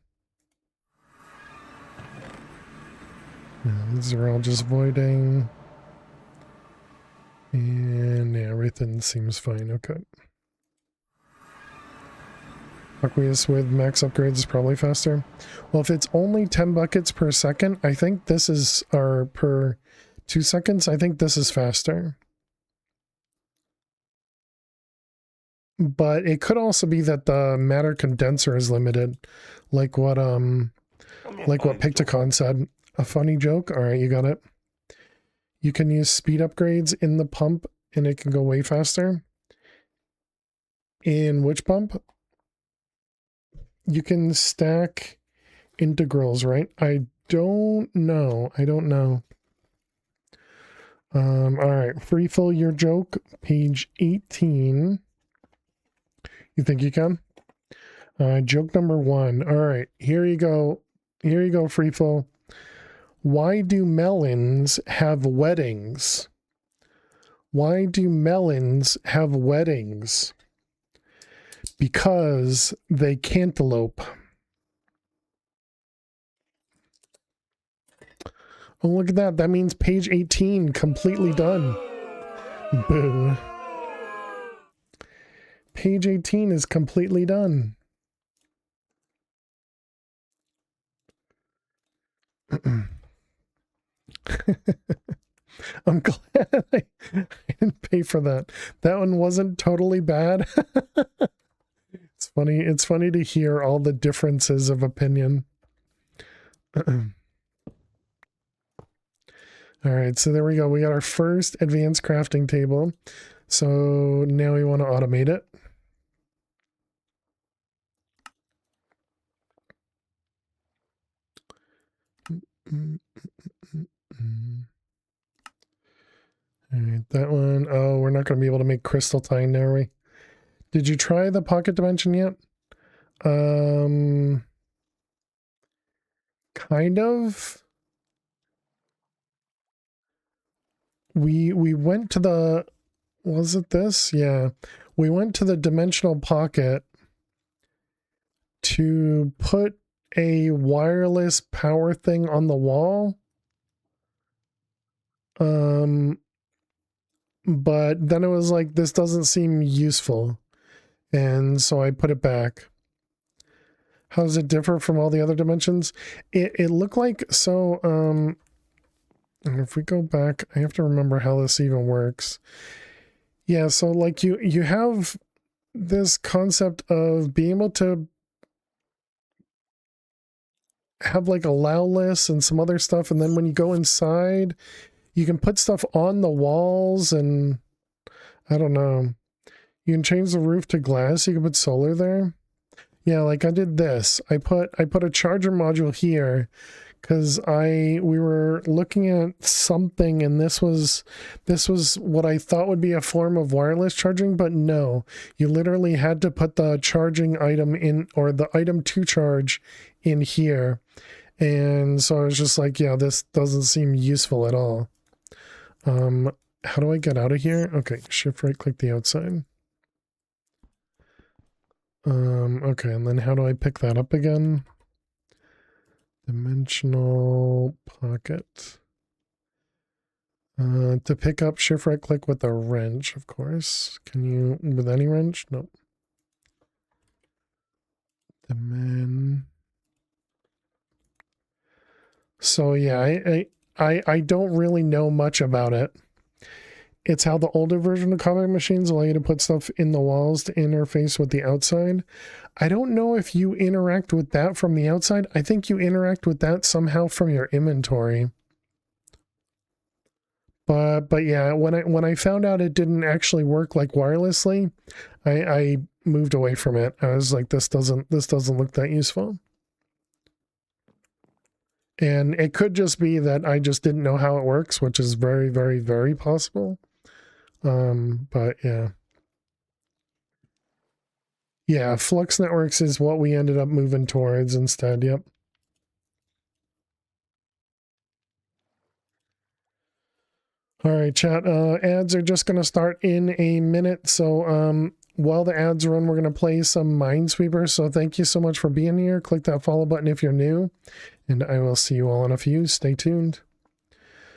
No, these are all just voiding. And yeah, everything seems fine. Okay. Aqueous with max upgrades is probably faster. Well, if it's only 10 buckets per second, I think this is, or per 2 seconds, I think this is faster. But it could also be that the matter condenser is limited, like what Picticon said. A funny joke. All right, you got it. You can use speed upgrades in the pump, and it can go way faster. In which pump? You can stack integrals, right? I don't know. All right, free fill your joke, page 18. You think you can? Joke number 1. All right, here you go. Here you go, free fill. Why do melons have weddings? Why do melons have weddings? Because they cantaloupe. Oh, look at that. That means page 18 completely done. Boo. Page 18 is completely done. I'm glad I didn't pay for that. That one wasn't totally bad. It's funny to hear all the differences of opinion. All right, so there we go. We got our first advanced crafting table. So now we want to automate it. All right, that one. Oh, we're not going to be able to make crystal tine now, are we? Did you try the pocket dimension yet? Kind of. We went to the, was it this? Yeah. We went to the dimensional pocket to put a wireless power thing on the wall. But then it was like, this doesn't seem useful. And so I put it back. How does it differ from all the other dimensions? It looked like, so, and if we go back, I have to remember how this even works. Yeah, so like you have this concept of being able to have like allow lists and some other stuff, and then when you go inside, you can put stuff on the walls, and I don't know. You can change the roof to glass. You can put solar there. Yeah, like I did this. I put a charger module here because we were looking at something, and this was what I thought would be a form of wireless charging, but no, you literally had to put the charging item in, or the item to charge in here. And so I was just like, yeah, this doesn't seem useful at all. How do I get out of here? Okay, shift right click the outside. Okay, and then how do I pick that up again? Dimensional pocket. To pick up, shift right click with a wrench, of course. Can you, with any wrench? Nope. So yeah, I don't really know much about it. It's how the older version of comic machines allow you to put stuff in the walls to interface with the outside. I don't know if you interact with that from the outside. I think you interact with that somehow from your inventory. But yeah, when I found out it didn't actually work like wirelessly, I moved away from it. I was like, this doesn't look that useful. And it could just be that I just didn't know how it works, which is very, very, very possible. But yeah. Yeah, Flux Networks is what we ended up moving towards instead. Yep. All right, chat. Ads are just going to start in a minute. So while the ads run, we're going to play some Minesweeper. So thank you so much for being here. Click that follow button if you're new. And I will see you all in a few. Stay tuned.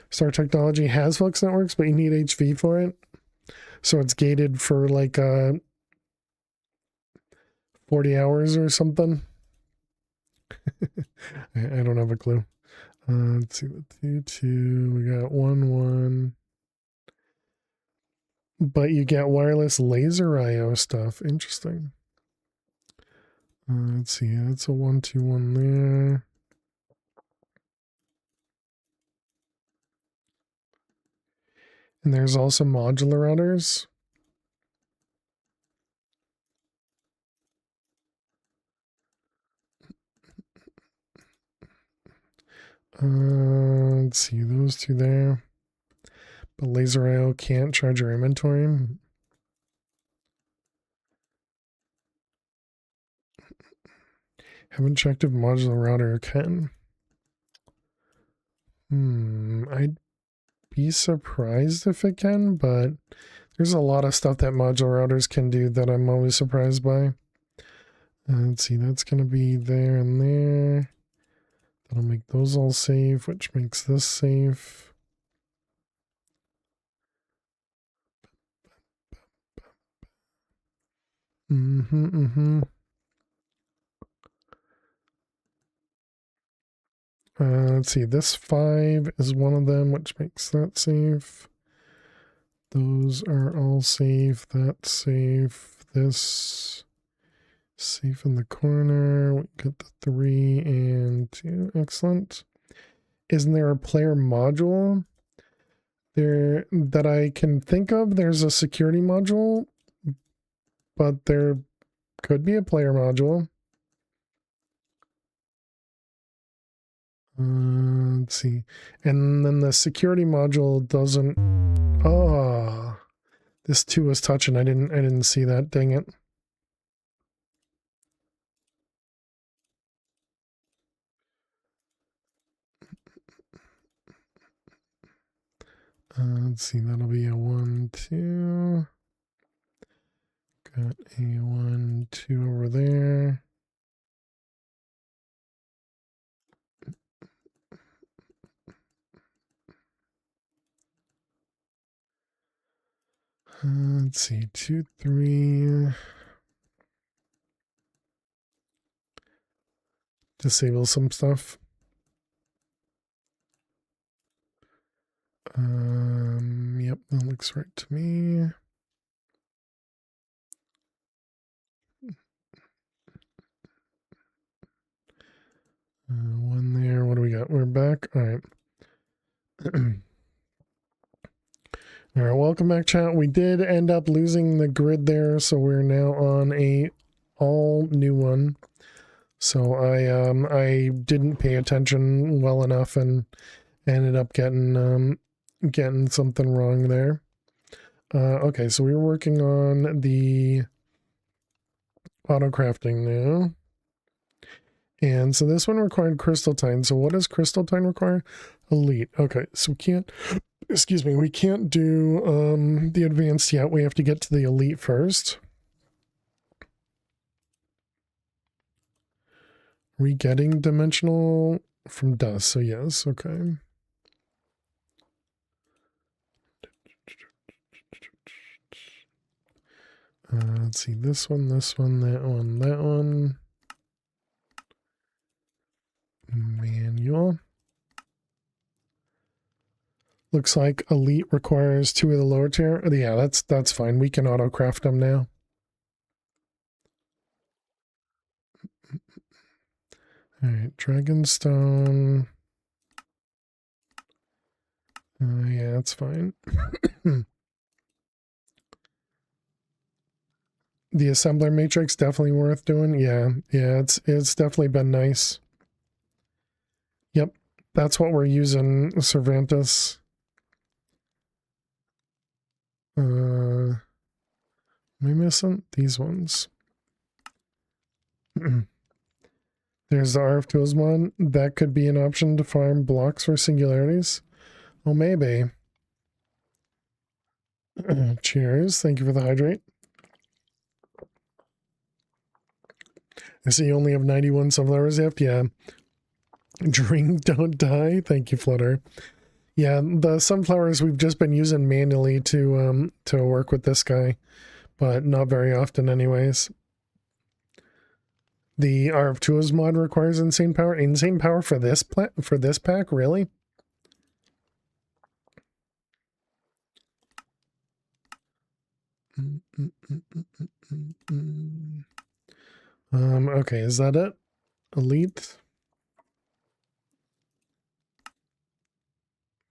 Star Technology has Flux Networks, but you need HV for it. So it's gated for like 40 hours or something. I don't have a clue. Let's see, 2, we got 1. But you get wireless laser IO stuff. Interesting. Let's see, that's a 121 there. And there's also modular routers. Let's see, those two there. But laser IO can't charge your inventory. Haven't checked if modular router can. I'd be surprised if it can, but there's a lot of stuff that modular routers can do that I'm always surprised by. Let's see, that's going to be there and there. That'll make those all safe, which makes this safe. Let's see, this 5 is one of them, which makes that safe. Those are all safe. That's safe. This safe in the corner. We got the 3 and 2. Excellent. Isn't there a player module there that I can think of? There's a security module, but there could be a player module. Let's see. And then the security module doesn't. Oh, this 2 was touching. I didn't see that. Dang it. Let's see. That'll be a 1, 2. Got a 1, 2 over there. Let's see, 2, 3. Disable some stuff. Yep, that looks right to me. One there. What do we got? We're back. All right. All right, welcome back, chat. We did end up losing the grid there, so we're now on a all new one. So I didn't pay attention well enough and ended up getting something wrong there. Okay, so we were working on the auto crafting now. And so this one required crystalline. So what does crystalline require? Elite. Okay, so we can't, excuse me, we can't do the advanced yet. We have to get to the elite first. Are we getting dimensional from dust? So yes, okay. Let's see, this one, that one, that one. Manual. Looks like elite requires 2 of the lower tier. Yeah, that's fine. We can auto craft them now. All right, Dragonstone. Yeah, that's fine. The assembler matrix definitely worth doing. Yeah, it's definitely been nice. Yep, that's what we're using, Cervantes. Am I missing these ones? There's the RF Tools mod. That could be an option to farm blocks for singularities. Well, maybe. Cheers. Thank you for the hydrate. I see you only have 91 sunflowers left. Yeah. Drink, don't die. Thank you, Flutter. Yeah, the sunflowers we've just been using manually to work with this guy, but not very often anyways. The RF Tools mod requires insane power. Insane power for this pack, really? Okay, is that it? Elite?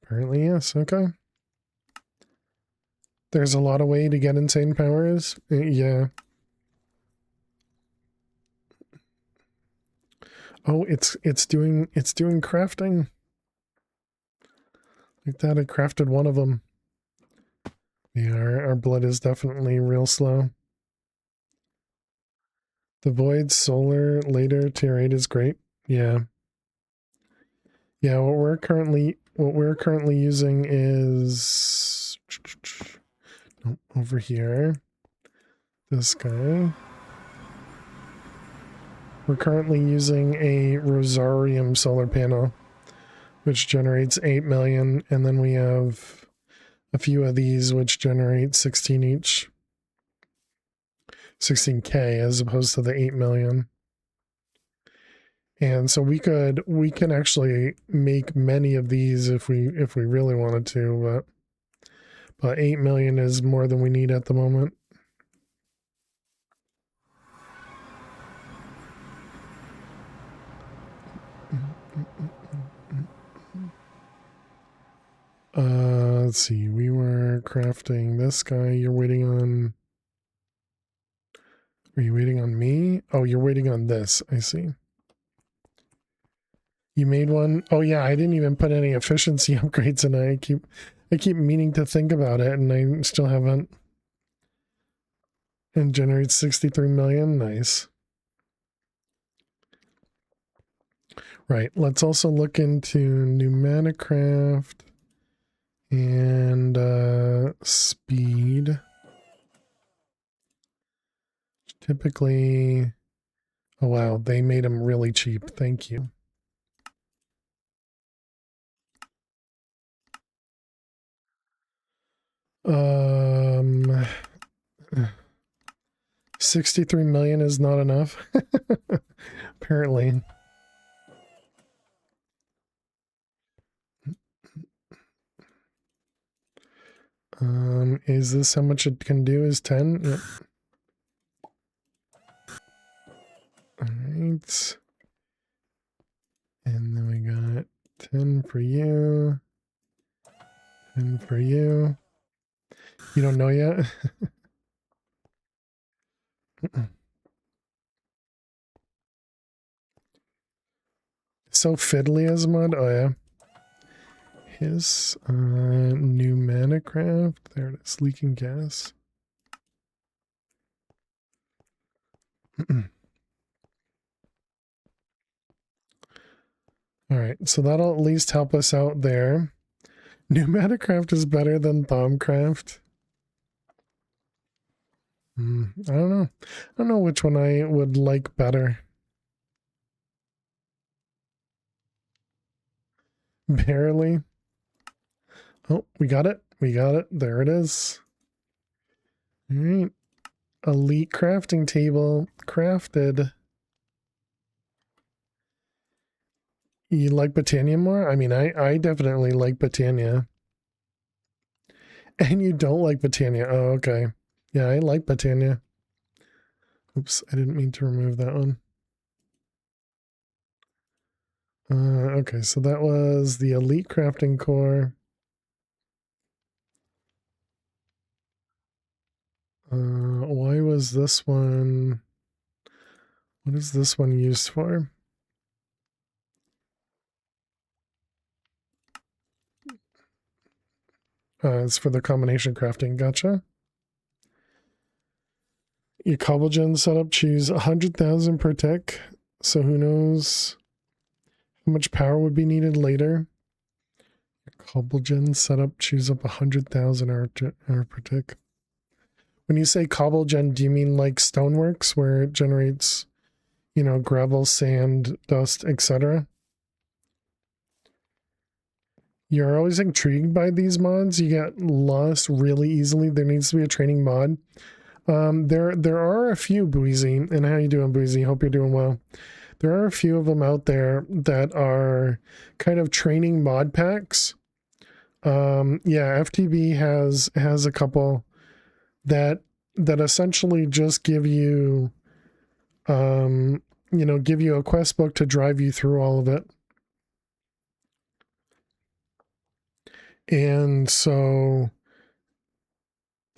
Apparently, yes. Okay. There's a lot of way to get insane powers. Yeah. Oh, it's doing crafting. Like that, I crafted one of them. Yeah, our blood is definitely real slow. The Void Solar later tier 8 is great. Yeah. Yeah, what we're currently using is over here. This guy. We're currently using a Rosarium solar panel, which generates 8 million, and then we have a few of these which generate 16 each. 16k as opposed to the 8 million. And so we can actually make many of these if we really wanted to, but 8 million is more than we need at the moment. Let's see. We were crafting this guy. You're waiting on... Are you waiting on me? Oh, you're waiting on this. I see. You made one? Oh yeah, I didn't even put any efficiency upgrades in it. I keep meaning to think about it, and I still haven't. And generates 63 million. Nice. Right. Let's also look into pneumatic craft and speed. Typically, oh wow, they made them really cheap. Thank you. 63 million is not enough. Apparently. Is this how much it can do? Is 10? Yep. Alright. And then we got 10 for you. 10 for you. You don't know yet? So fiddly as mud. Oh yeah. His pneumatic craft. There it is. Leaking gas. Alright, so that'll at least help us out there. Pneumatic craft is better than Thaumcraft. I don't know. I don't know which one I would like better. Barely. Oh, we got it. We got it. There it is. All right. Elite crafting table crafted. You like Botania more? I mean, I definitely like Botania. And you don't like Botania. Oh, okay. Yeah, I like Botania. Oops, I didn't mean to remove that one. Okay, so that was the Elite Crafting Core. Why was this one... What is this one used for? It's for the combination crafting. Gotcha. Your cobble gen setup, choose 100,000 per tick. So who knows how much power would be needed later. Your cobble gen setup, choose up 100,000 hour per tick. When you say cobble gen, do you mean like Stoneworks where it generates, you know, gravel, sand, dust, etc.? You're always intrigued by these mods. You get lost really easily. There needs to be a training mod. There are a few, Boozy, and how you doing, Boozy? Hope you're doing well. There are a few of them out there that are kind of training mod packs. Yeah, FTB has a couple that essentially just give you, you know, give you a quest book to drive you through all of it. And so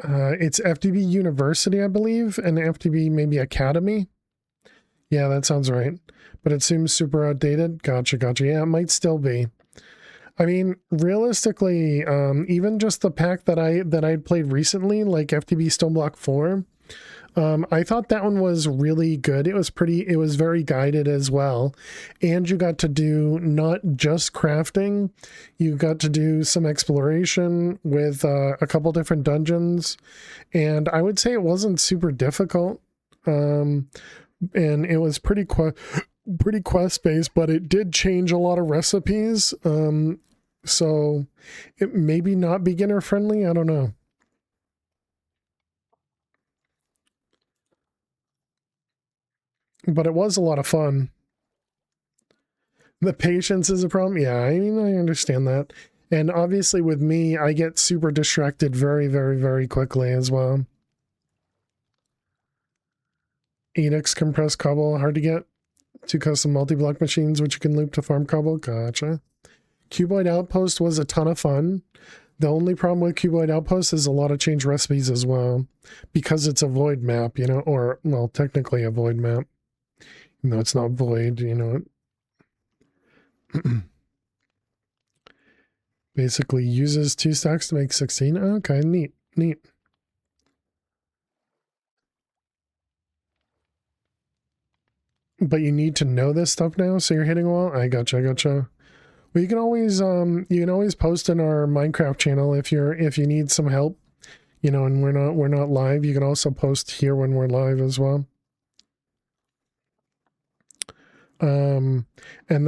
it's FTB University, I believe, and FTB maybe Academy. Yeah, that sounds right. But it seems super outdated. Gotcha. Yeah, it might still be. I mean, realistically, even just the pack that I played recently, like FTB Stoneblock 4, I thought that one was really good. It was very guided as well. And you got to do not just crafting, you got to do some exploration with a couple different dungeons. And I would say it wasn't super difficult. And it was pretty quest based, but it did change a lot of recipes. So it maybe not beginner friendly. I don't know. But it was a lot of fun. The patience is a problem. Yeah, I mean, I understand that. And obviously with me, I get super distracted very, very, very quickly as well. Edix compressed cobble, hard to get. 2 custom multi-block machines, which you can loop to farm cobble. Gotcha. Cuboid Outpost was a ton of fun. The only problem with Cuboid Outpost is a lot of change recipes as well. Because it's a void map, you know, or, well, technically a void map. Even though it's not void, you know. Basically uses 2 stacks to make 16. Okay, neat. But you need to know this stuff now, so you're hitting a wall? I gotcha. Well, you can always post in our Minecraft channel if you need some help, you know, and we're not live. You can also post here when we're live as well. And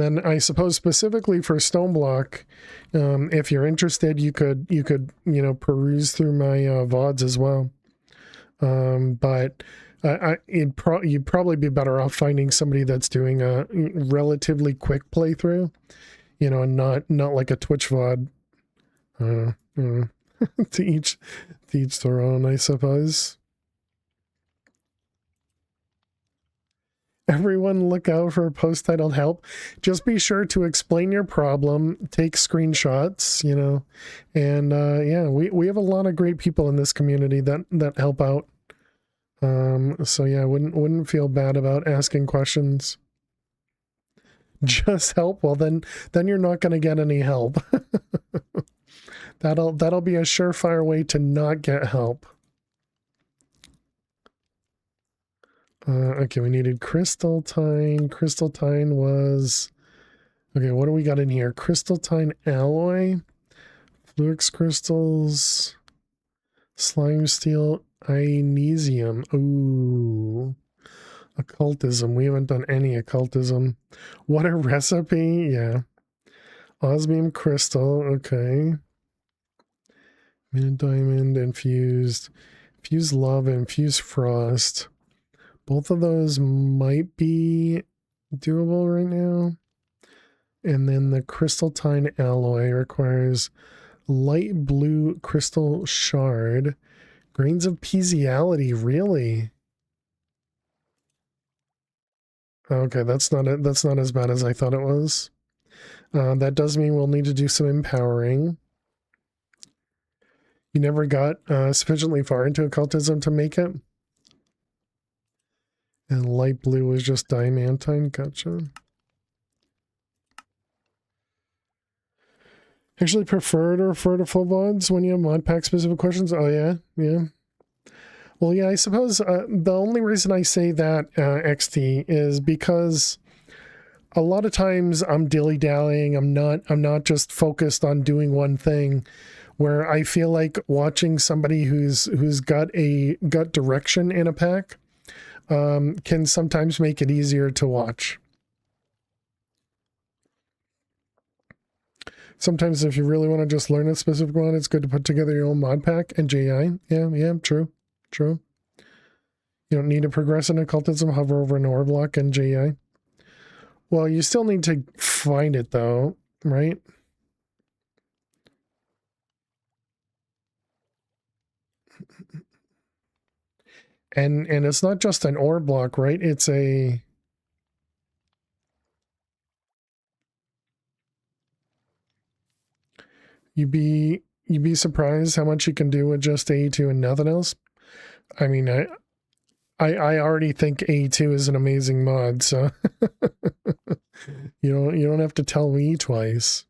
then I suppose specifically for Stoneblock, if you're interested, you could, you know, peruse through my VODs as well. But you'd probably be better off finding somebody that's doing a relatively quick playthrough, you know, and not like a Twitch VOD. To each their own, I suppose. Everyone look out for post-titled help. Just be sure to explain your problem, take screenshots, you know, and yeah, we have a lot of great people in this community that help out. So yeah, wouldn't feel bad about asking questions. Just help. Well, then you're not going to get any help. That'll be a surefire way to not get help. Okay, we needed crystaltine. Crystaltine was... Okay, what do we got in here? Crystaltine alloy, fluix crystals, slime steel, Ionium. Ooh. Occultism. We haven't done any occultism. What a recipe. Yeah. Osmium crystal. Okay. Minute diamond, infused. Infused lava, infused frost. Both of those might be doable right now. And then the crystaltine alloy requires light blue crystal shard. Grains of pieziality, really? Okay, that's not as bad as I thought it was. That does mean we'll need to do some empowering. You never got sufficiently far into occultism to make it? And light blue was just diamantine. Gotcha. Actually prefer to refer to full VODs when you have mod pack specific questions. Oh yeah. Well, yeah, I suppose the only reason I say that, XT, is because a lot of times I'm dilly-dallying. I'm not just focused on doing one thing, where I feel like watching somebody who's got direction in a pack can sometimes make it easier to watch. Sometimes if you really want to just learn a specific one, it's good to put together your own mod pack and JI. Yeah, true. You don't need to progress in occultism, hover over an ore block and JI. Well, you still need to find it though, right? And it's not just an ore block, right? It's a... You'd be surprised how much you can do with just A2 and nothing else. I mean, I already think A2 is an amazing mod, so you don't have to tell me twice.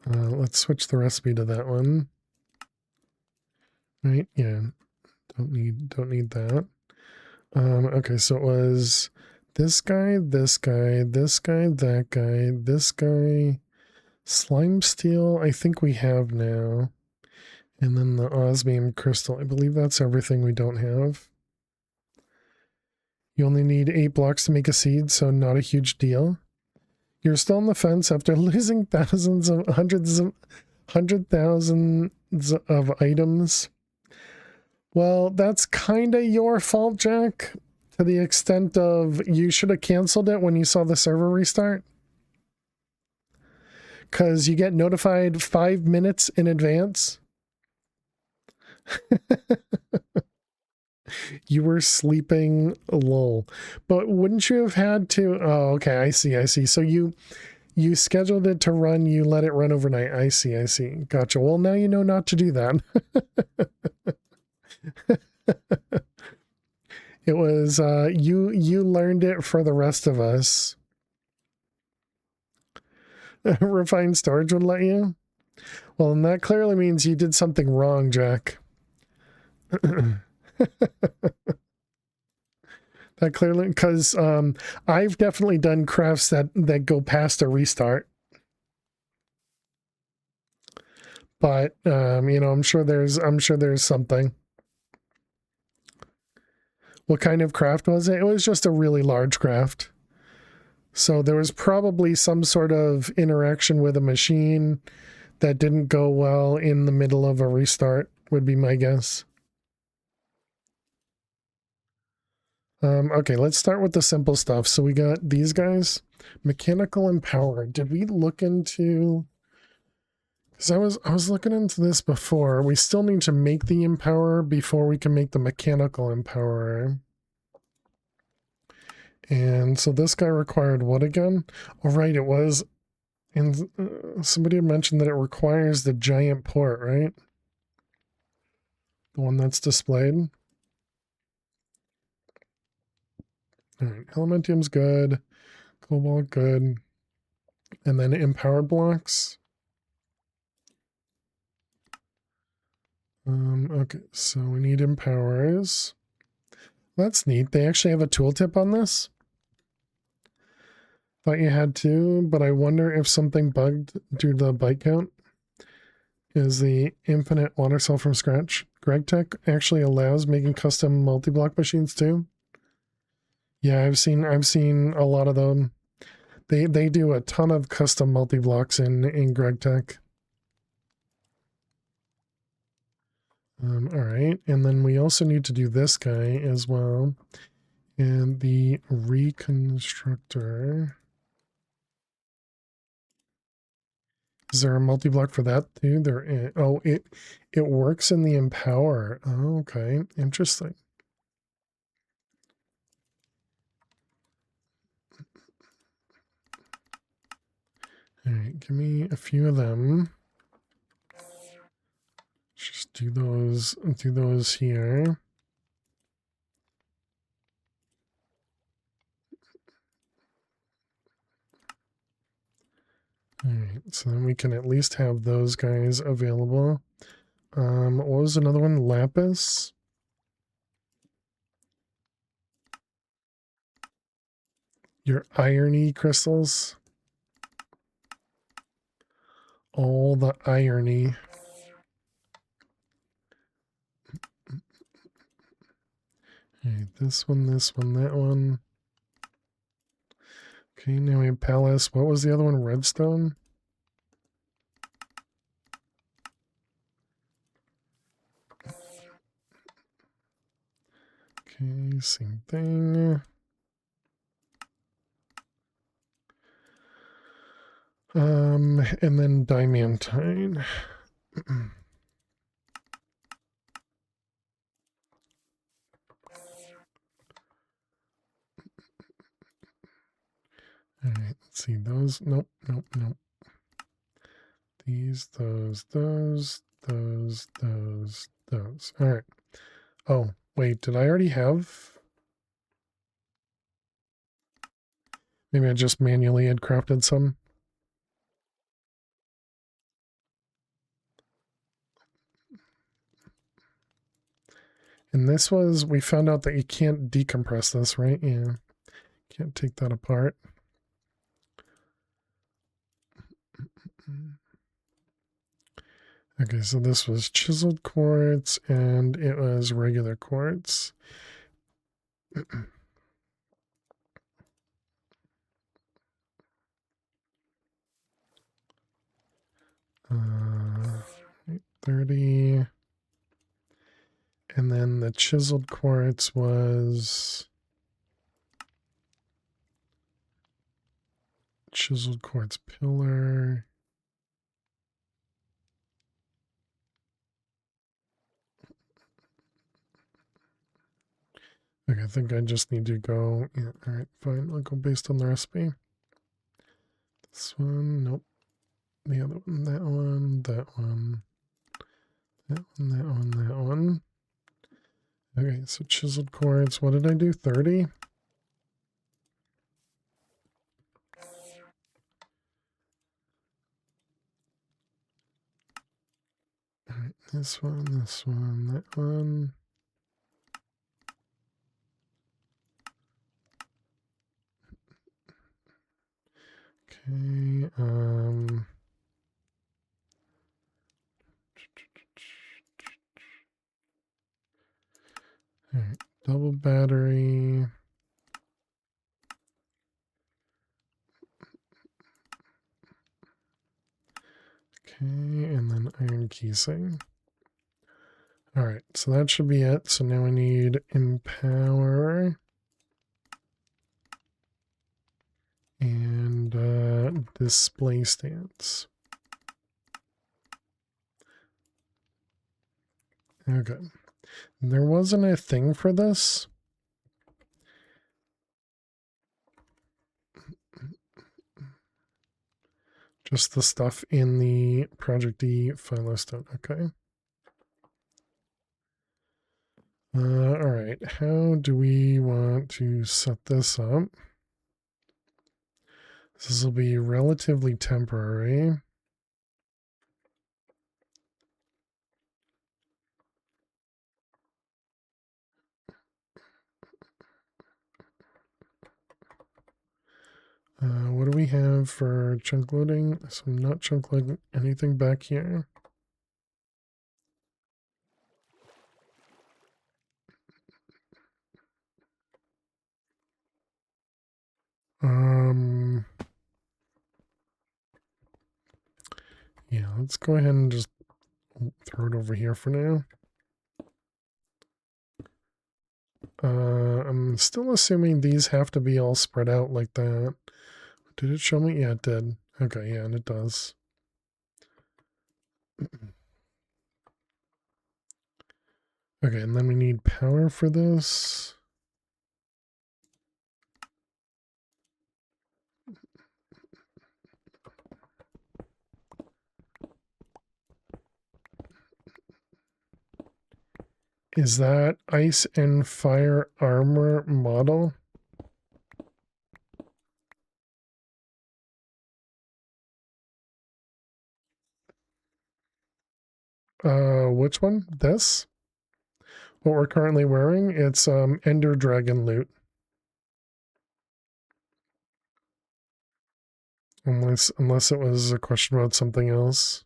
Let's switch the recipe to that one. Right? Yeah. Don't need that. Okay, so it was this guy, this guy, this guy, that guy, this guy, slime steel, I think we have now. And then the osmium crystal. I believe that's everything we don't have. You only need 8 blocks to make a seed, so not a huge deal. You're still on the fence after losing hundred thousands of items. Well, that's kind of your fault, Jack, to the extent of you should have canceled it when you saw the server restart. Because you get notified 5 minutes in advance. You were sleeping, lol. But wouldn't you have had to... Oh, okay, I see. So you scheduled it to run, you let it run overnight. I see. Gotcha. Well, now you know not to do that. It was, you learned it for the rest of us. Refined storage would let you? Well, and that clearly means you did something wrong, Jack. That clearly, because I've definitely done crafts that go past a restart. But I'm sure there's something. What kind of craft was it? It was just a really large craft. So there was probably some sort of interaction with a machine that didn't go well in the middle of a restart, would be my guess. Okay, let's start with the simple stuff. So we got these guys. Mechanical and power. Did we look into... Because I was looking into this before. We still need to make the empower before we can make the mechanical empower. And so this guy required what again? Oh, right, it was... And somebody had mentioned that it requires the giant port, right? The one that's displayed. All right, Elementium's good. Cobalt, good. And then empowered blocks. Okay, so we need empowers. That's neat. They actually have a tooltip on this. Thought you had to, but I wonder if something bugged due to the byte count. Is the infinite water cell from scratch. GregTech actually allows making custom multi-block machines too. Yeah, I've seen a lot of them. They do a ton of custom multi-blocks in GregTech. All right, and then we also need to do this guy as well. And the reconstructor. Is there a multi-block for that too? There is. Oh, it works in the empower. Oh, okay, interesting. All right, give me a few of them. Just do those here. All right, so then we can at least have those guys available. What was another one? Lapis. Your irony crystals. All the irony. Alright, this one, that one. Okay, now we have Palace. What was the other one? Redstone? Okay, same thing. And then Diamantine. All right, let's see those. Nope. These, those. All right. Oh, wait, did I already have? Maybe I just manually had crafted some. And this was, we found out that you can't decompress this, right? Yeah. Can't take that apart. Okay, so this was chiseled quartz and it was regular quartz. uh, 30. And then the chiseled quartz was chiseled quartz pillar. Okay, I think I just need to go. Yeah, all right, fine. I'll go based on the recipe. This one, nope. The other one, that one, that one, that one, that one, that one. Okay, so chiseled quartz. What did I do? 30? All right, this one, that one. Okay, all right, double battery. Okay, and then iron casing. All right, so that should be it. So now we need empower and display stance. Okay. There wasn't a thing for this. Just the stuff in the Project E file list. Okay. All right. How do we want to set this up? This will be relatively temporary. What do we have for chunk loading? So I'm not chunk loading anything back here. Yeah, let's go ahead and just throw it over here for now. I'm still assuming these have to be all spread out like that. Did it show me? Yeah, it did. Okay, yeah, and it does. Okay, and then we need power for this. Is that ice and fire armor model? which one? This? What we're currently wearing? It's Ender Dragon loot. Unless it was a question about something else.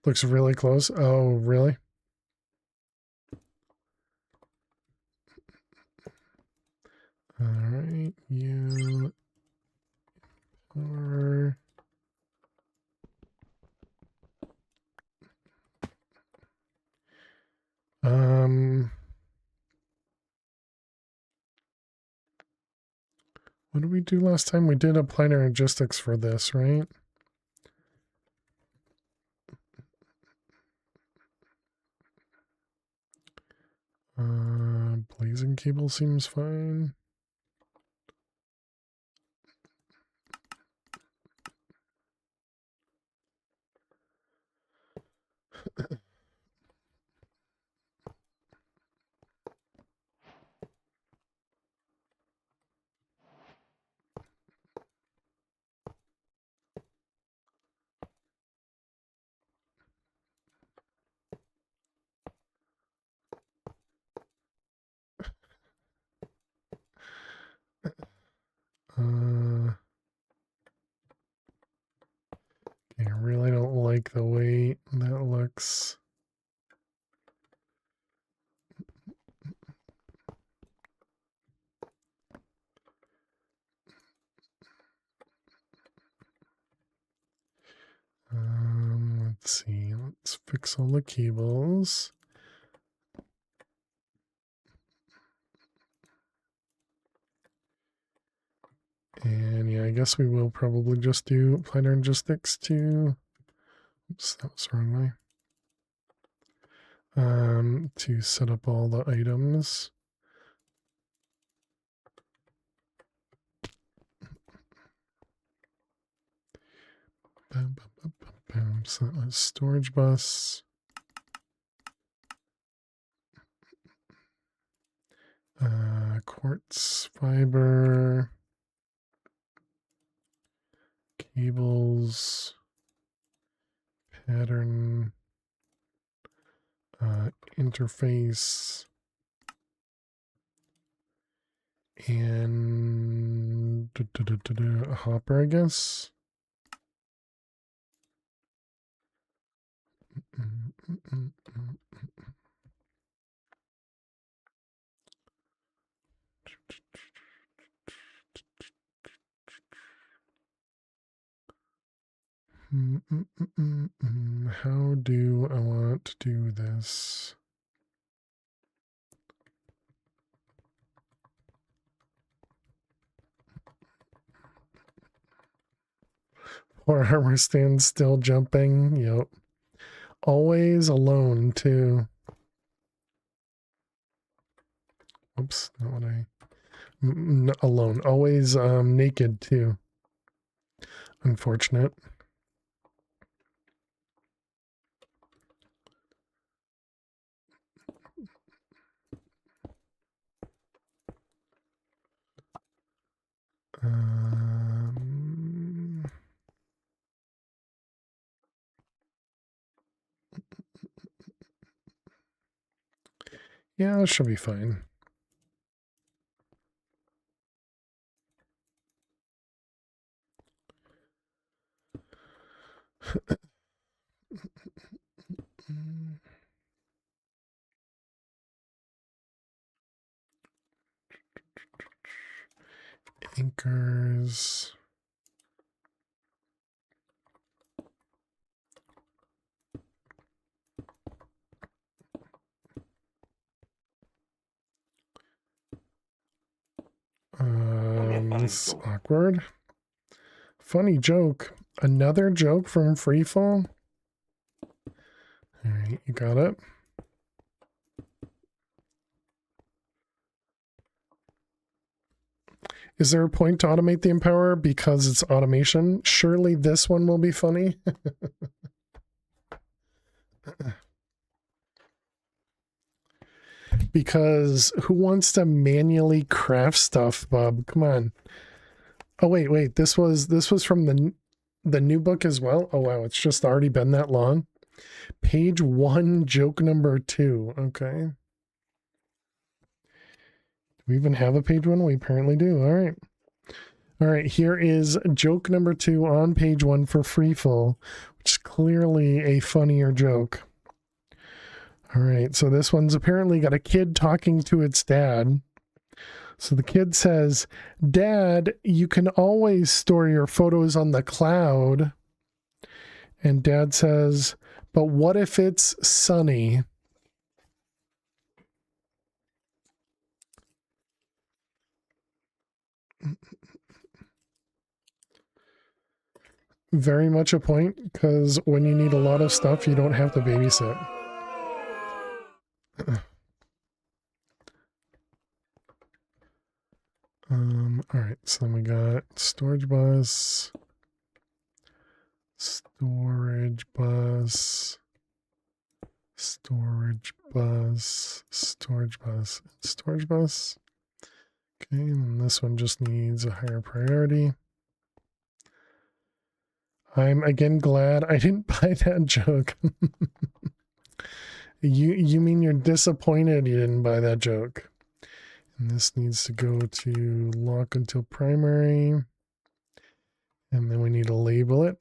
Looks really close. Oh, really? All right, you are. What did we do last time? We did a planar logistics for this, right? Blazing cable seems fine. I really don't like the way that looks. Let's see. Let's fix all the cables. And yeah, I guess we will probably just do planar logistics to. Oops, that was the wrong way. To set up all the items. So that was storage bus. Quartz fiber. Cables. Pattern. Interface. And a hopper, I guess. How do I want to do this? Poor armor stand still jumping. Yep. Always alone too. Oops, not what I. Alone. Always naked too. Unfortunate. Yeah, that should be fine. Anchors. This is awkward. Funny joke. Another joke from Freefall? Alright, you got it. Is there a point to automate the Empower because it's automation? Surely this one will be funny. Because who wants to manually craft stuff, Bob? Come on. Oh wait, this was from the the new book as well? Oh wow, it's just already been that long. Page 1, joke number 2. Okay. Do we even have a page 1? We apparently do. All right. All right, here is joke number 2 on page 1 for Freeful, which is clearly a funnier joke. All right, so this one's apparently got a kid talking to its dad. So the kid says, "Dad, you can always store your photos on the cloud." And Dad says, "But what if it's sunny?" Very much a point, because when you need a lot of stuff, you don't have to babysit. All right, so then we got storage bus, storage bus, storage bus, storage bus, storage bus. Okay, and this one just needs a higher priority. I'm again glad I didn't buy that joke. You mean you're disappointed you didn't buy that joke? And this needs to go to lock until primary. And then we need to label it.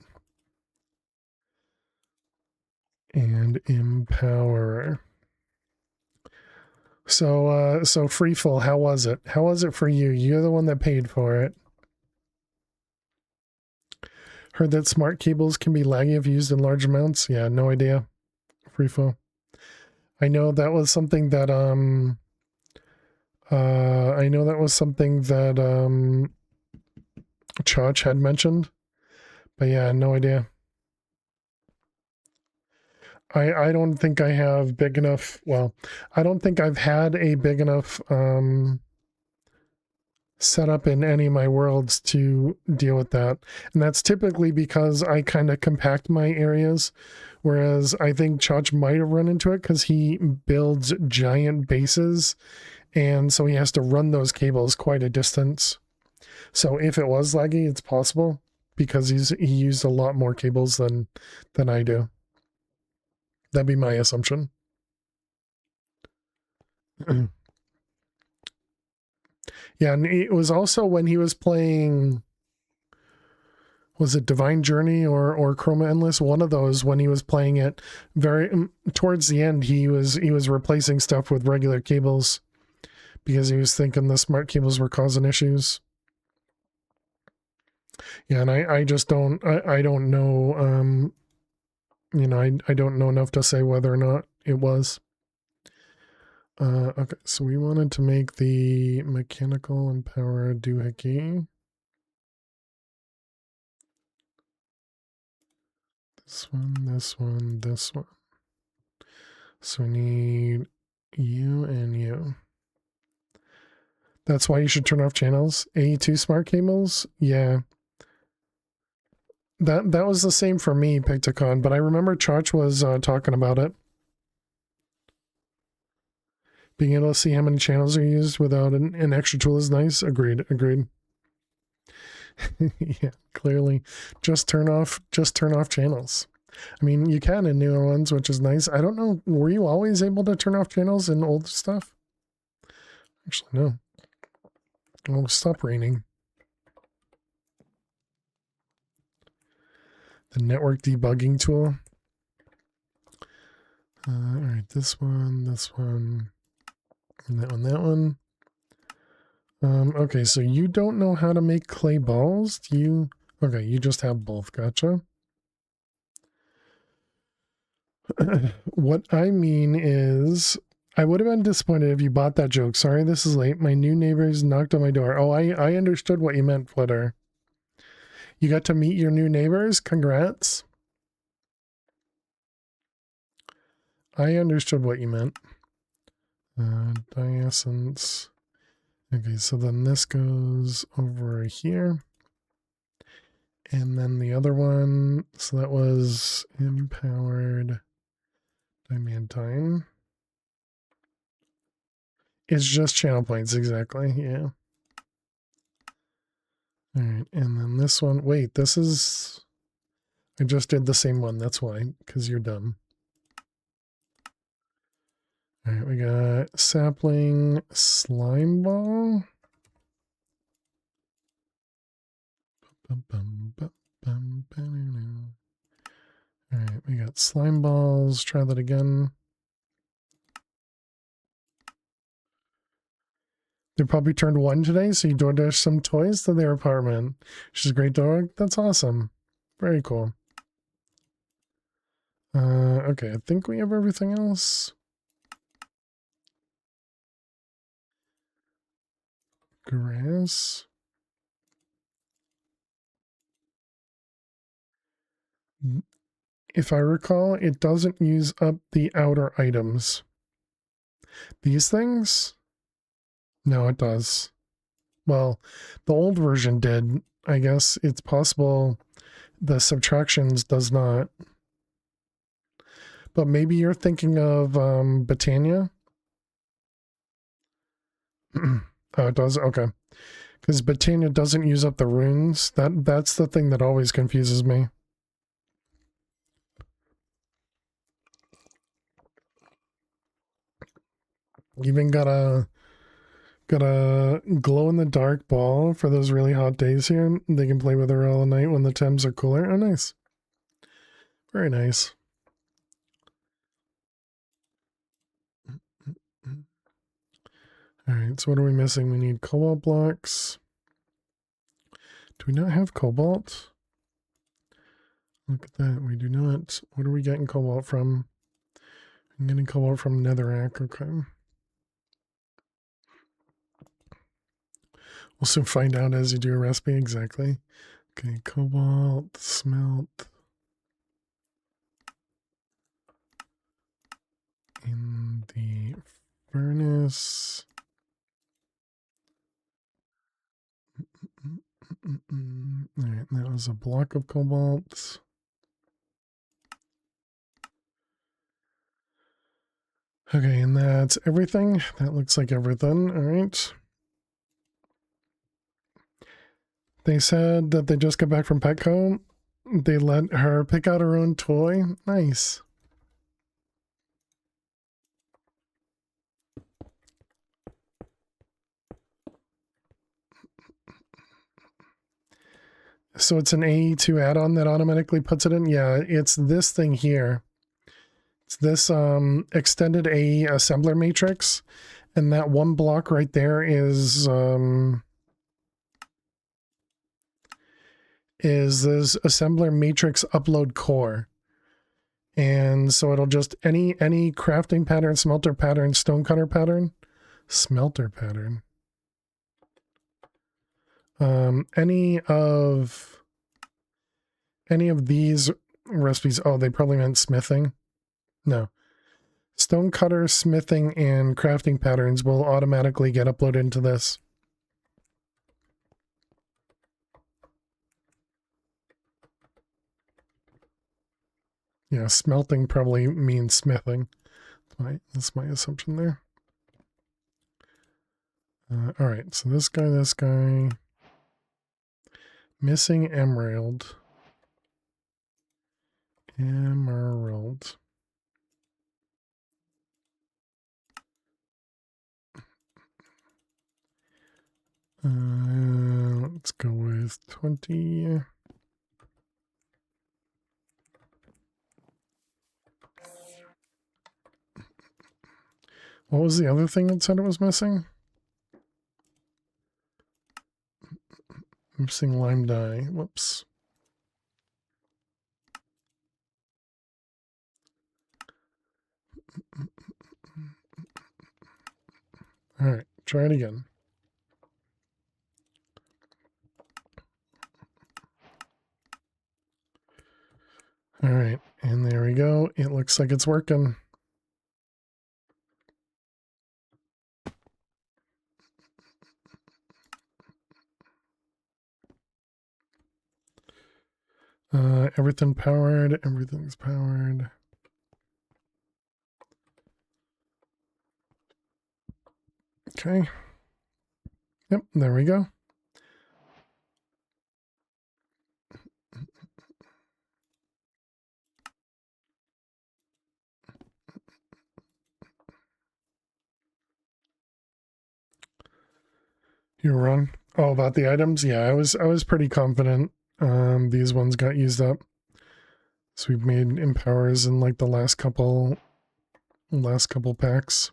And empower. So Freeful, how was it? How was it for you? You're the one that paid for it. Heard that smart cables can be laggy if used in large amounts. Yeah, no idea. Freeful. I know that was something that Chach had mentioned. But yeah, no idea. I don't think I have big enough, well, I don't think I've had a big enough setup in any of my worlds to deal with that. And that's typically because I kind of compact my areas, whereas I think Chach might have run into it because he builds giant bases, and so he has to run those cables quite a distance. So if it was laggy, it's possible because he used a lot more cables than I do. That'd be my assumption. Yeah, and it was also when he was playing, was it Divine Journey or Chroma Endless? One of those, when he was playing it very towards the end, he was replacing stuff with regular cables because he was thinking the smart cables were causing issues. Yeah, and I just don't know, you know, I don't know enough to say whether or not it was. Okay, so we wanted to make the mechanical and power doohickey. This one, this one, this one. So we need you and you. That's why you should turn off channels. AE2 smart cables? Yeah. That was the same for me, Picticon, but I remember Chach was talking about it. Being able to see how many channels are used without an extra tool is nice. Agreed. Yeah, clearly. Just turn off channels. I mean, you can in newer ones, which is nice. I don't know, were you always able to turn off channels in old stuff? Actually, no. Oh, stop raining. The network debugging tool. All right, this one, and that one. Okay, so you don't know how to make clay balls? Okay, you just have both, gotcha. What I mean is, I would have been disappointed if you bought that joke. Sorry, this is late. My new neighbors knocked on my door. Oh, I understood what you meant, Flitter. You got to meet your new neighbors? Congrats. I understood what you meant. Diessence. Okay, so then this goes over here. And then the other one, so that was empowered diamantine. It's just channel points, exactly, yeah. All right, and then this one, wait, this is I just did the same one. That's why, because you're dumb. All right, we got sapling, slime ball. All right, we got slime balls. Try that again. They probably turned 1 today, so you DoorDash some toys to their apartment. She's a great dog. That's awesome. Very cool. Okay, I think we have everything else. Grass. If I recall, it doesn't use up the outer items. These things? No, it does. Well, the old version did. I guess it's possible the subtractions does not. But maybe you're thinking of Botania? Oh, it does? Okay. Because Botania doesn't use up the runes. That's the thing that always confuses me. Even got a glow in the dark ball for those really hot days here. They can play with her all night when the temps are cooler. Oh, nice. Very nice. All right, so what are we missing? We need cobalt blocks. Do we not have cobalt? Look at that. We do not. What are we getting cobalt from? I'm getting cobalt from netherrack. Okay. We'll soon find out as you do a recipe. Exactly. Okay, cobalt, smelt. In the furnace. All right, that was a block of cobalt. Okay, and that's everything. That looks like everything. All right. They said that they just got back from Petco. They let her pick out her own toy. Nice. So it's an AE2 add-on that automatically puts it in? Yeah, it's this thing here. It's this extended AE assembler matrix. And that one block right there is this assembler matrix upload core. And so it'll just any crafting pattern, smelter pattern, stonecutter pattern, smelter pattern. Any of these recipes. Oh, they probably meant smithing. No. Stonecutter, smithing, and crafting patterns will automatically get uploaded into this. Yeah, smelting probably means smithing. That's my assumption there. All right, so this guy. Missing emerald. Emerald. Let's go with 20. What was the other thing that said it was missing? Missing lime dye. Whoops. All right, try it again. All right, and there we go. It looks like it's working. Everything powered. Everything's powered. Okay. Yep, there we go. You were on? Oh, about the items? Yeah, I was pretty confident these ones got used up. So we've made empowers in like the last couple packs.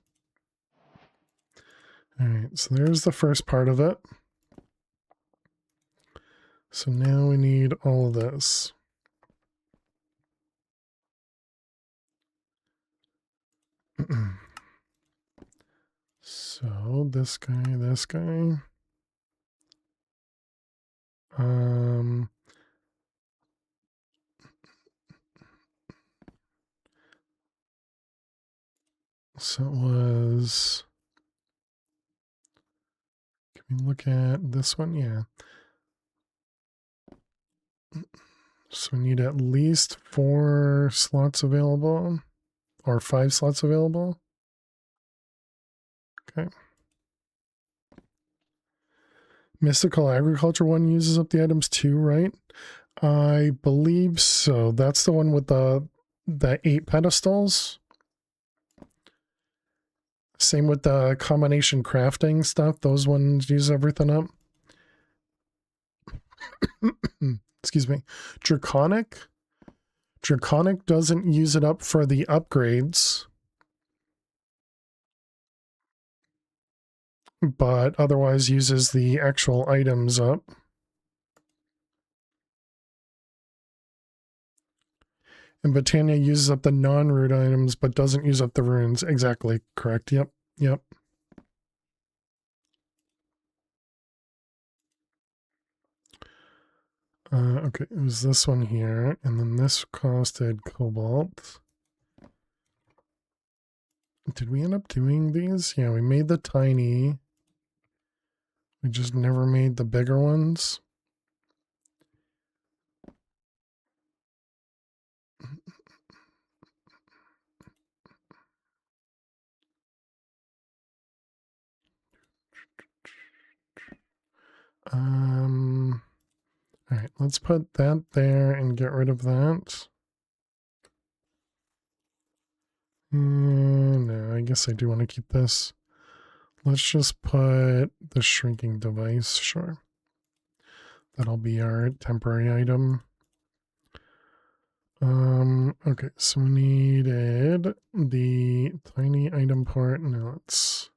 Alright, so there's the first part of it. So now we need all of this. So this guy. So it was, can we look at this one? Yeah. So we need at least 4 slots available, or 5 slots available. Okay. Mystical Agriculture one uses up the items too, right? I believe so. That's the one with the 8 pedestals. Same with the combination crafting stuff. Those ones use everything up. Excuse me. Draconic doesn't use it up for the upgrades, but otherwise uses the actual items up. And Botania uses up the non-root items, but doesn't use up the runes. Exactly. Correct. Yep. Yep. Okay, it was this one here, and then this costed cobalt. Did we end up doing these? Yeah, we made the tiny. We just never made the bigger ones. All right, let's put that there and get rid of that. No, I guess I do want to keep this. Let's just put the shrinking device, sure. That'll be our temporary item. Okay, so we needed the tiny item port. Now let's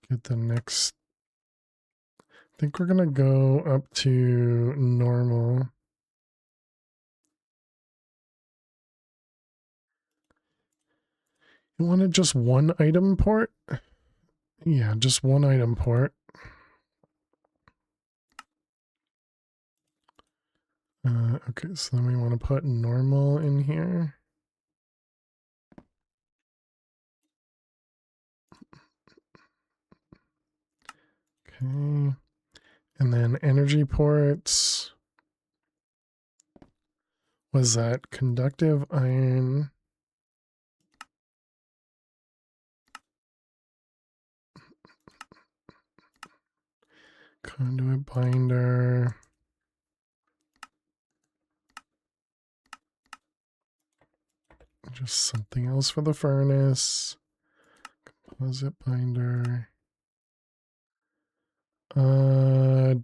get the next. I think we're gonna go up to normal. You wanted just one item port? Yeah, just one item port. Okay, so then we want to put normal in here. Okay. And then energy ports. Was that conductive iron? Conduit binder. Just something else for the furnace. Composite binder.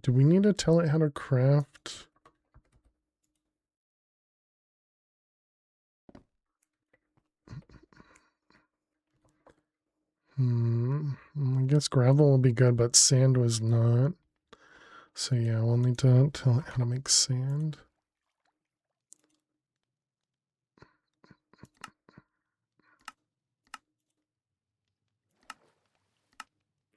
Do we need to tell it how to craft? I guess gravel will be good, but sand was not. So yeah, we'll need to tell it how to make sand.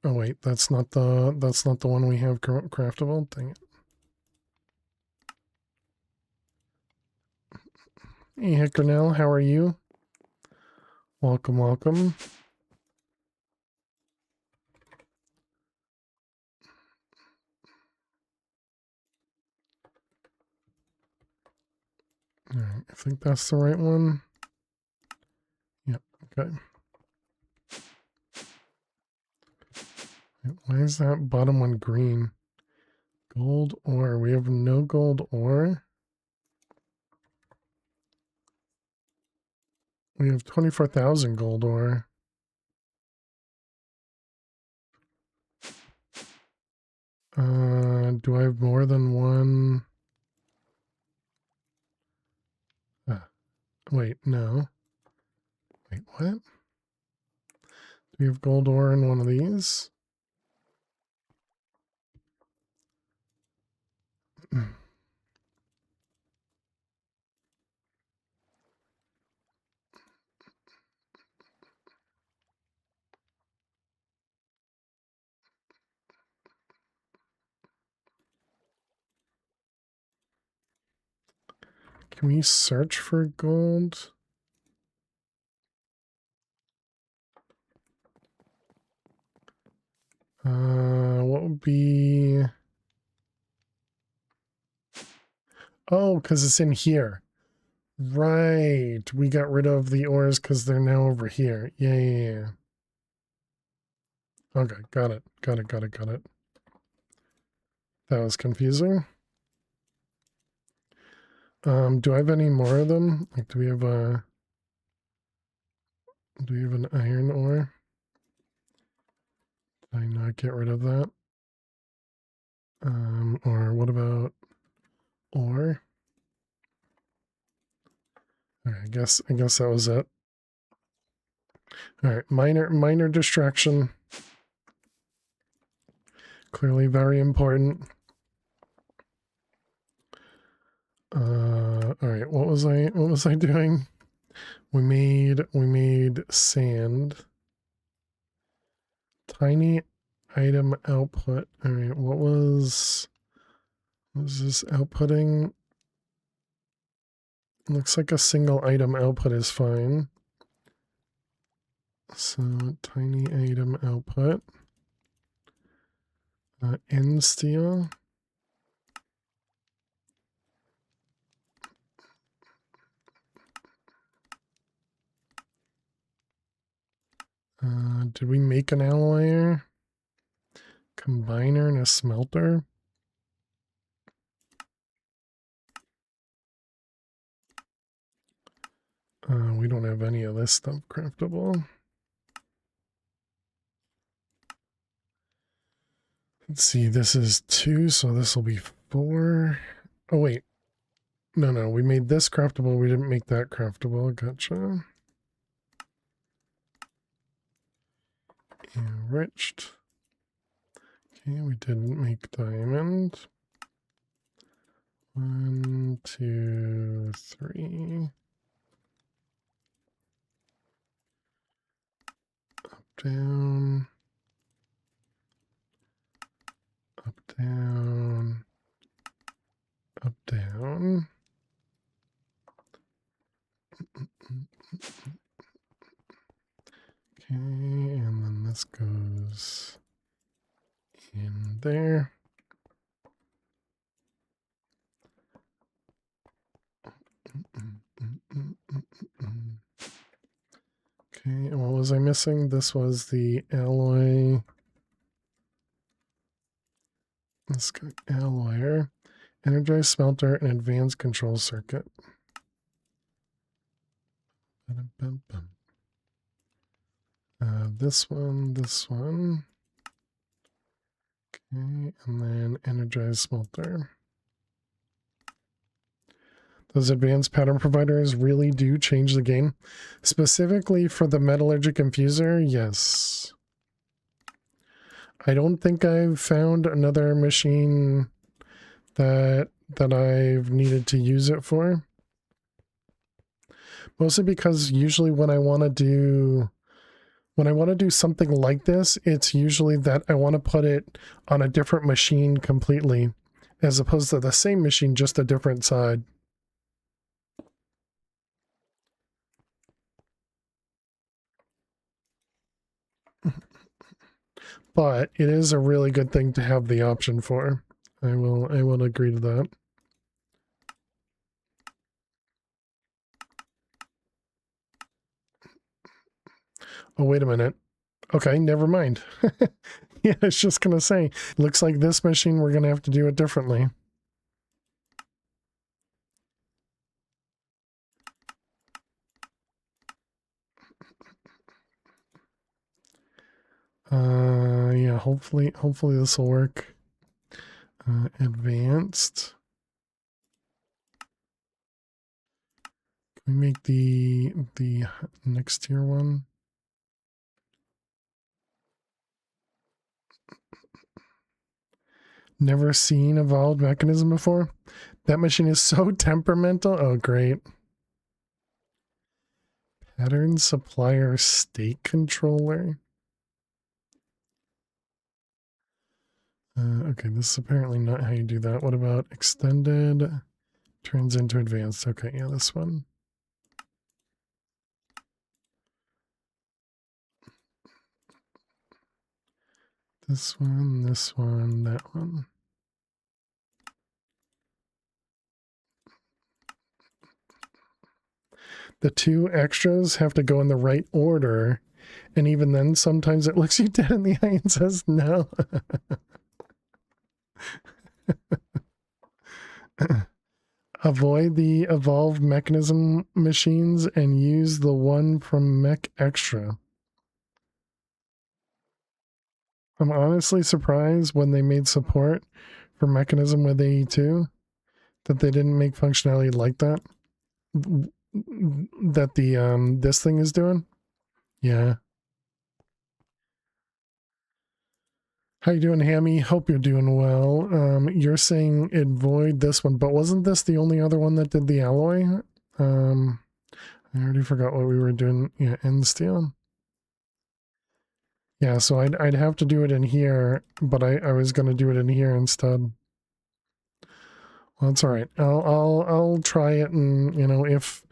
Oh wait, that's not the one we have craftable. Dang it. Hey Hectornell, how are you? Welcome, welcome. Alright, I think that's the right one. Yep, okay. Why is that bottom one green? Gold ore. We have no gold ore. We have 24,000 gold ore. Do I have more than one? Wait, no. Wait, what? Do we have gold ore in one of these? Can we search for gold? What would be... Oh, because it's in here. Right. We got rid of the ores because they're now over here. Yeah. Okay, got it. Got it. That was confusing. Do I have any more of them? Like, do we have an iron ore? Did I not get rid of that? Or what about ore? Okay, I guess that was it. All right, minor distraction. Clearly very important. All right, what was I doing? We made sand. Tiny item output. All right, what was this outputting? Looks like a single item output is fine. So tiny item output. End steel. Did we make an alloyer? Combiner and a smelter? We don't have any of this stuff craftable. Let's see, this is 2, so this will be 4. Oh, wait. No, we made this craftable. We didn't make that craftable. Gotcha. Enriched. Okay, we didn't make diamond. 1, 2, 3. Up, down. Up, down. Up, down. Okay, and then this goes in there. Okay, and what was I missing? This was the alloy. Let's go alloyer, energized smelter, and advanced control circuit. This one. Okay, and then energized smelter. Those advanced pattern providers really do change the game. Specifically for the metallurgic infuser, yes. I don't think I've found another machine that I've needed to use it for. Mostly because usually when I want to do something like this, it's usually that I want to put it on a different machine completely, as opposed to the same machine, just a different side. But it is a really good thing to have the option for. I will agree to that. Oh, wait a minute. Okay, never mind. Yeah, I was just gonna say, looks like this machine we're gonna have to do it differently. Yeah, hopefully this will work. Advanced. Can we make the next tier one? Never seen evolved mechanism before. That machine is so temperamental. Oh, great. Pattern supplier state controller. Okay, this is apparently not how you do that. What about extended? Turns into advanced. Okay, yeah, this one. This one, that one. The two extras have to go in the right order. And even then, sometimes it looks you dead in the eye and says no. Avoid the evolved mechanism machines and use the one from Mech Extra. I'm honestly surprised when they made support for mechanism with AE2 that they didn't make functionality like that. That the this thing is doing. Yeah. How you doing, Hammy? Hope you're doing well. You're saying avoid this one, but wasn't this the only other one that did the alloy? I already forgot what we were doing. Yeah, end steel. Yeah, so I'd have to do it in here, but I was gonna do it in here instead. Well, that's all right. I'll try it, and you know, if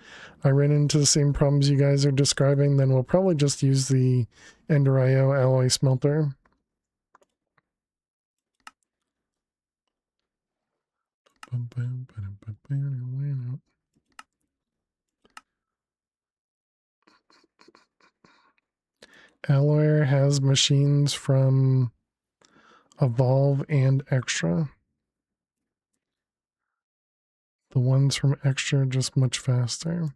I run into the same problems you guys are describing, then we'll probably just use the Ender IO alloy smelter. Alloyer has machines from Evolve and Extra. The ones from Extra are just much faster.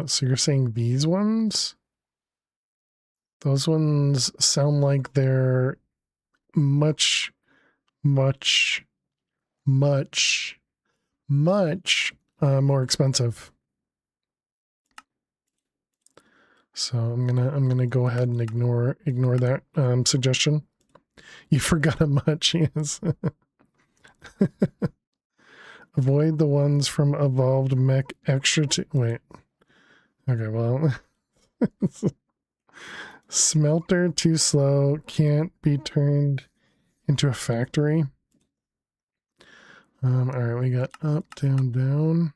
So you're saying these ones? Those ones sound like they're much more expensive. So I'm gonna go ahead and ignore that suggestion. You forgot a much, yes. Avoid the ones from evolved mech extra. Wait. Okay, well. Smelter too slow, can't be turned into a factory. All right, we got up, down, down.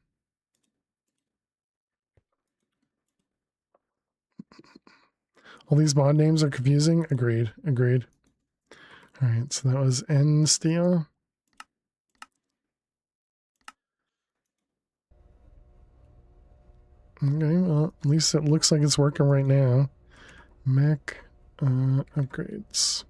All these mod names are confusing. Agreed. All right, so that was N steel. Okay, well, at least it looks like it's working right now. Mech upgrades.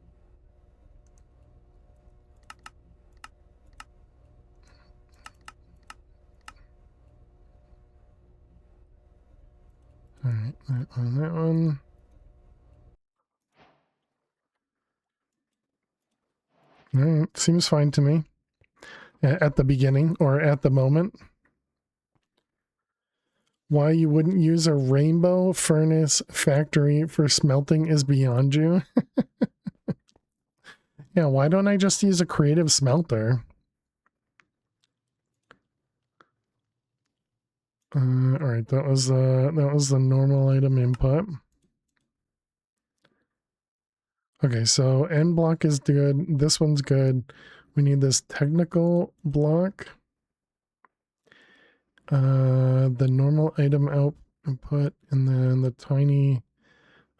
All right, that one. All right, seems fine to me. At the beginning or at the moment. Why you wouldn't use a rainbow furnace factory for smelting is beyond you. Yeah, why don't I just use a creative smelter? All right, that was the normal item input. Okay, so end block is good. This one's good. We need this technical block. The normal item output, and then the tiny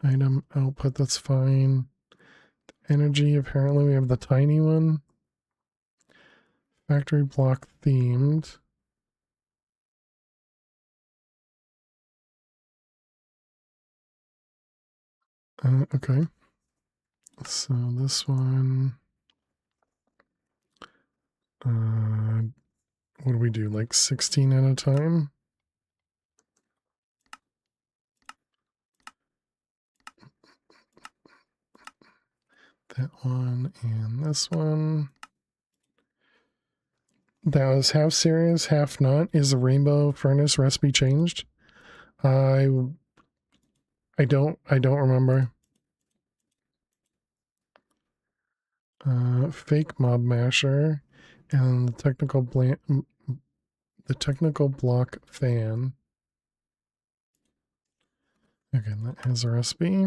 item output. That's fine. Energy. Apparently, we have the tiny one. Factory block themed. Okay. So this one, what do we do? Like 16 at a time? That one and this one. That was half serious, half not. Is the rainbow furnace recipe changed? I don't remember. Fake mob masher and the technical block fan. Okay, that has a recipe.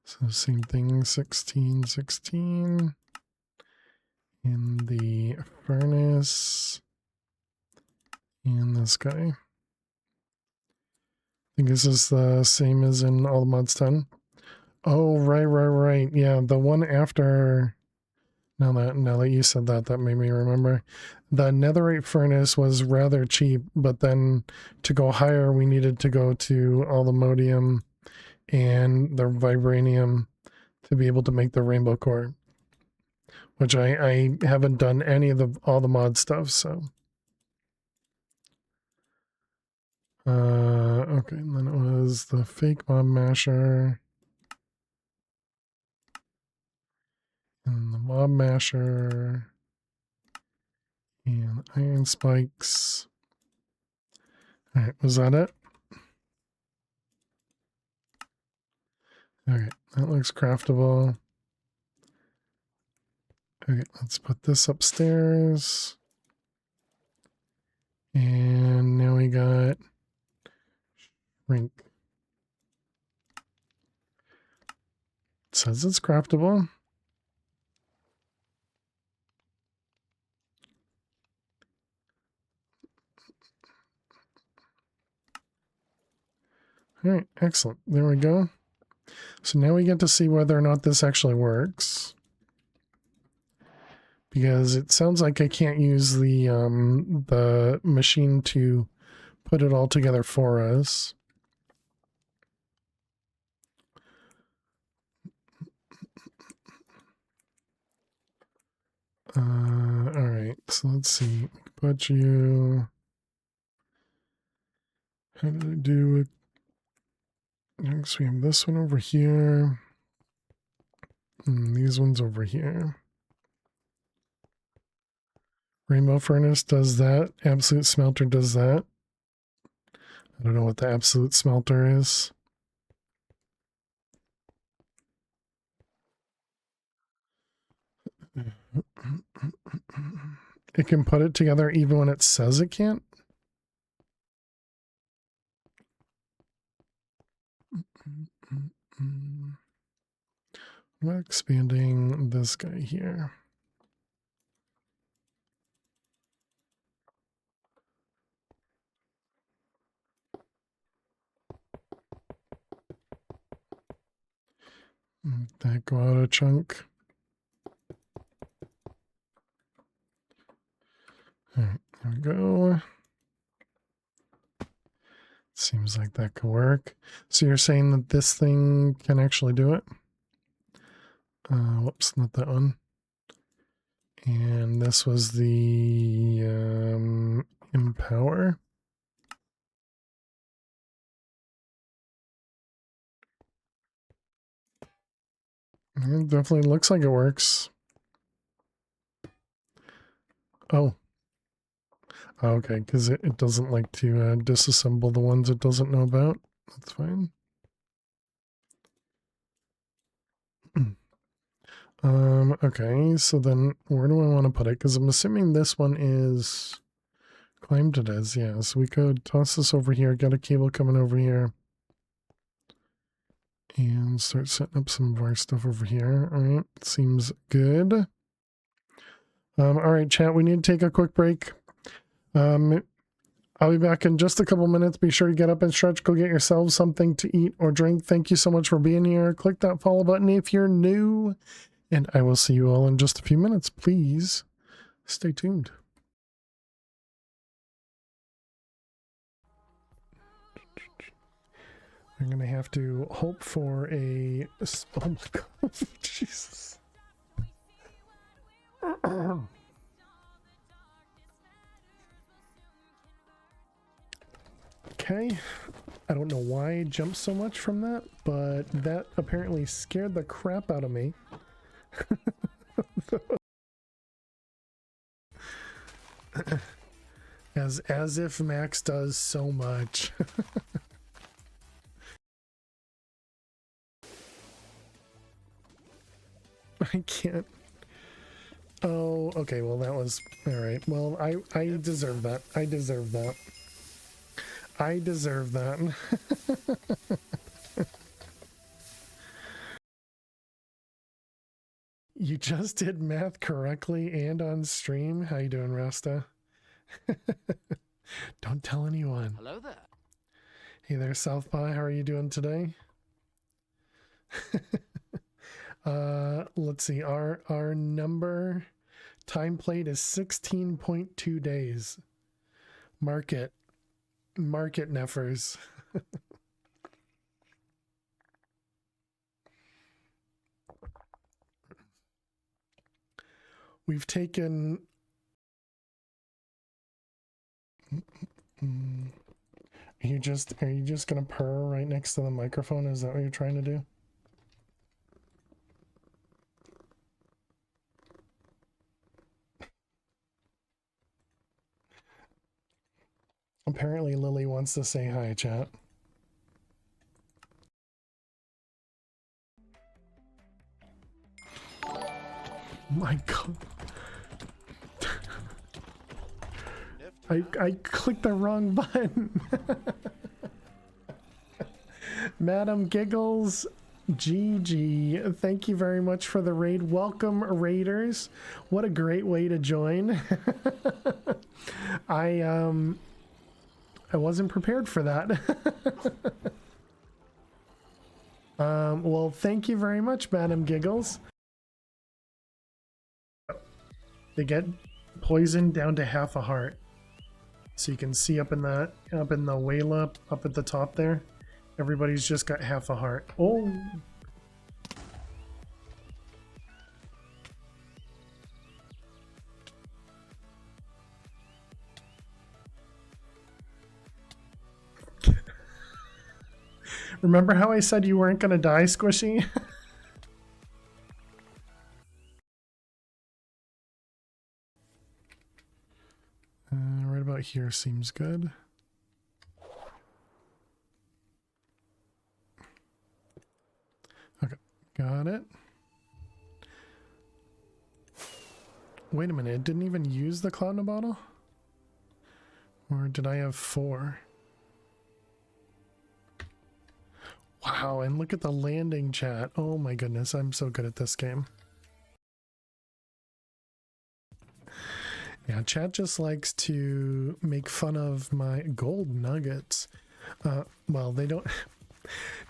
So same thing, 1616 in the furnace and this guy. I think this is the same as in all the mods 10. Oh, right. Yeah, the one after. Now that you said that, that made me remember. The netherite furnace was rather cheap, but then to go higher, we needed to go to all the modium and the vibranium to be able to make the rainbow core, which I haven't done any of all the mod stuff. So, okay, and then it was the fake mob masher and the mob masher and iron spikes. All right, was that it? Okay, that looks craftable. Okay, let's put this upstairs. And now we got shrink. It says it's craftable. All right, excellent. There we go. So now we get to see whether or not this actually works. Because it sounds like I can't use the machine to put it all together for us. All right, so let's see. Put you. How did I do it? Next, we have this one over here. And these ones over here. Rainbow furnace does that. Absolute smelter does that. I don't know what the absolute smelter is. It can put it together even when it says it can't. I'm expanding this guy here. Make that go out a chunk. All right, there we go. Seems like that could work. So you're saying that this thing can actually do it? Whoops, not that one. And this was the empower. It definitely looks like it works. Oh. Okay, because it doesn't like to disassemble the ones it doesn't know about. That's fine. Okay, so then where do I want to put it? Because I'm assuming this one is claimed it as, yeah. So we could toss this over here, get a cable coming over here. And start setting up some of our stuff over here. All right, seems good. All right, chat, we need to take a quick break. I'll be back in just a couple minutes. Be sure to get up and stretch. Go get yourselves something to eat or drink. Thank you so much for being here. Click that follow button if you're new. And I will see you all in just a few minutes. Please stay tuned. I'm going to have to hope for a... Oh my God. Jesus. Okay. I don't know why I jumped so much from that, but that apparently scared the crap out of me. As if Max does so much. I can't. Oh, okay, well that was alright. Well, I deserve that. I deserve that. I deserve that. You just did math correctly and on stream. How you doing, Rasta? Don't tell anyone. Hello there. Hey there, Southpaw. How are you doing today? Let's see. Our number time played is 16.2 days. Mark it, Neffers. We've taken. Are you just gonna purr right next to the microphone? Is that what you're trying to do? Apparently Lily wants to say hi, chat. My God. I clicked the wrong button. Madam Giggles, GG, thank you very much for the raid. Welcome, raiders. What a great way to join. I wasn't prepared for that. Well, thank you very much, Madam Giggles. They get poisoned down to half a heart. So you can see up in the whale up at the top there. Everybody's just got half a heart. Oh. Remember how I said you weren't gonna die, Squishy? Right about here seems good. Okay, got it. Wait a minute, it didn't even use the cloud in a bottle? Or did I have 4? Wow, and look at the landing, chat. Oh my goodness, I'm so good at this game. Yeah, chat just likes to make fun of my gold nuggets. Well, they don't...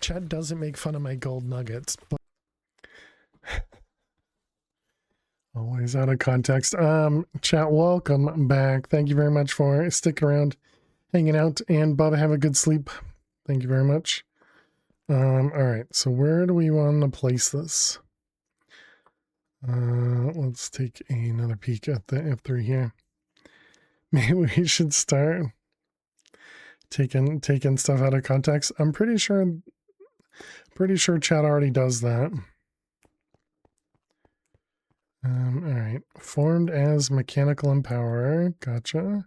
Chat doesn't make fun of my gold nuggets, but... Always out of context. Chat, welcome back. Thank you very much for sticking around, hanging out, and Bubba, have a good sleep. Thank you very much. Alright, so where do we want to place this? Let's take another peek at the F3 here. Maybe we should start taking stuff out of context. I'm pretty sure chat already does that. Alright. Formed as mechanical empower. Gotcha.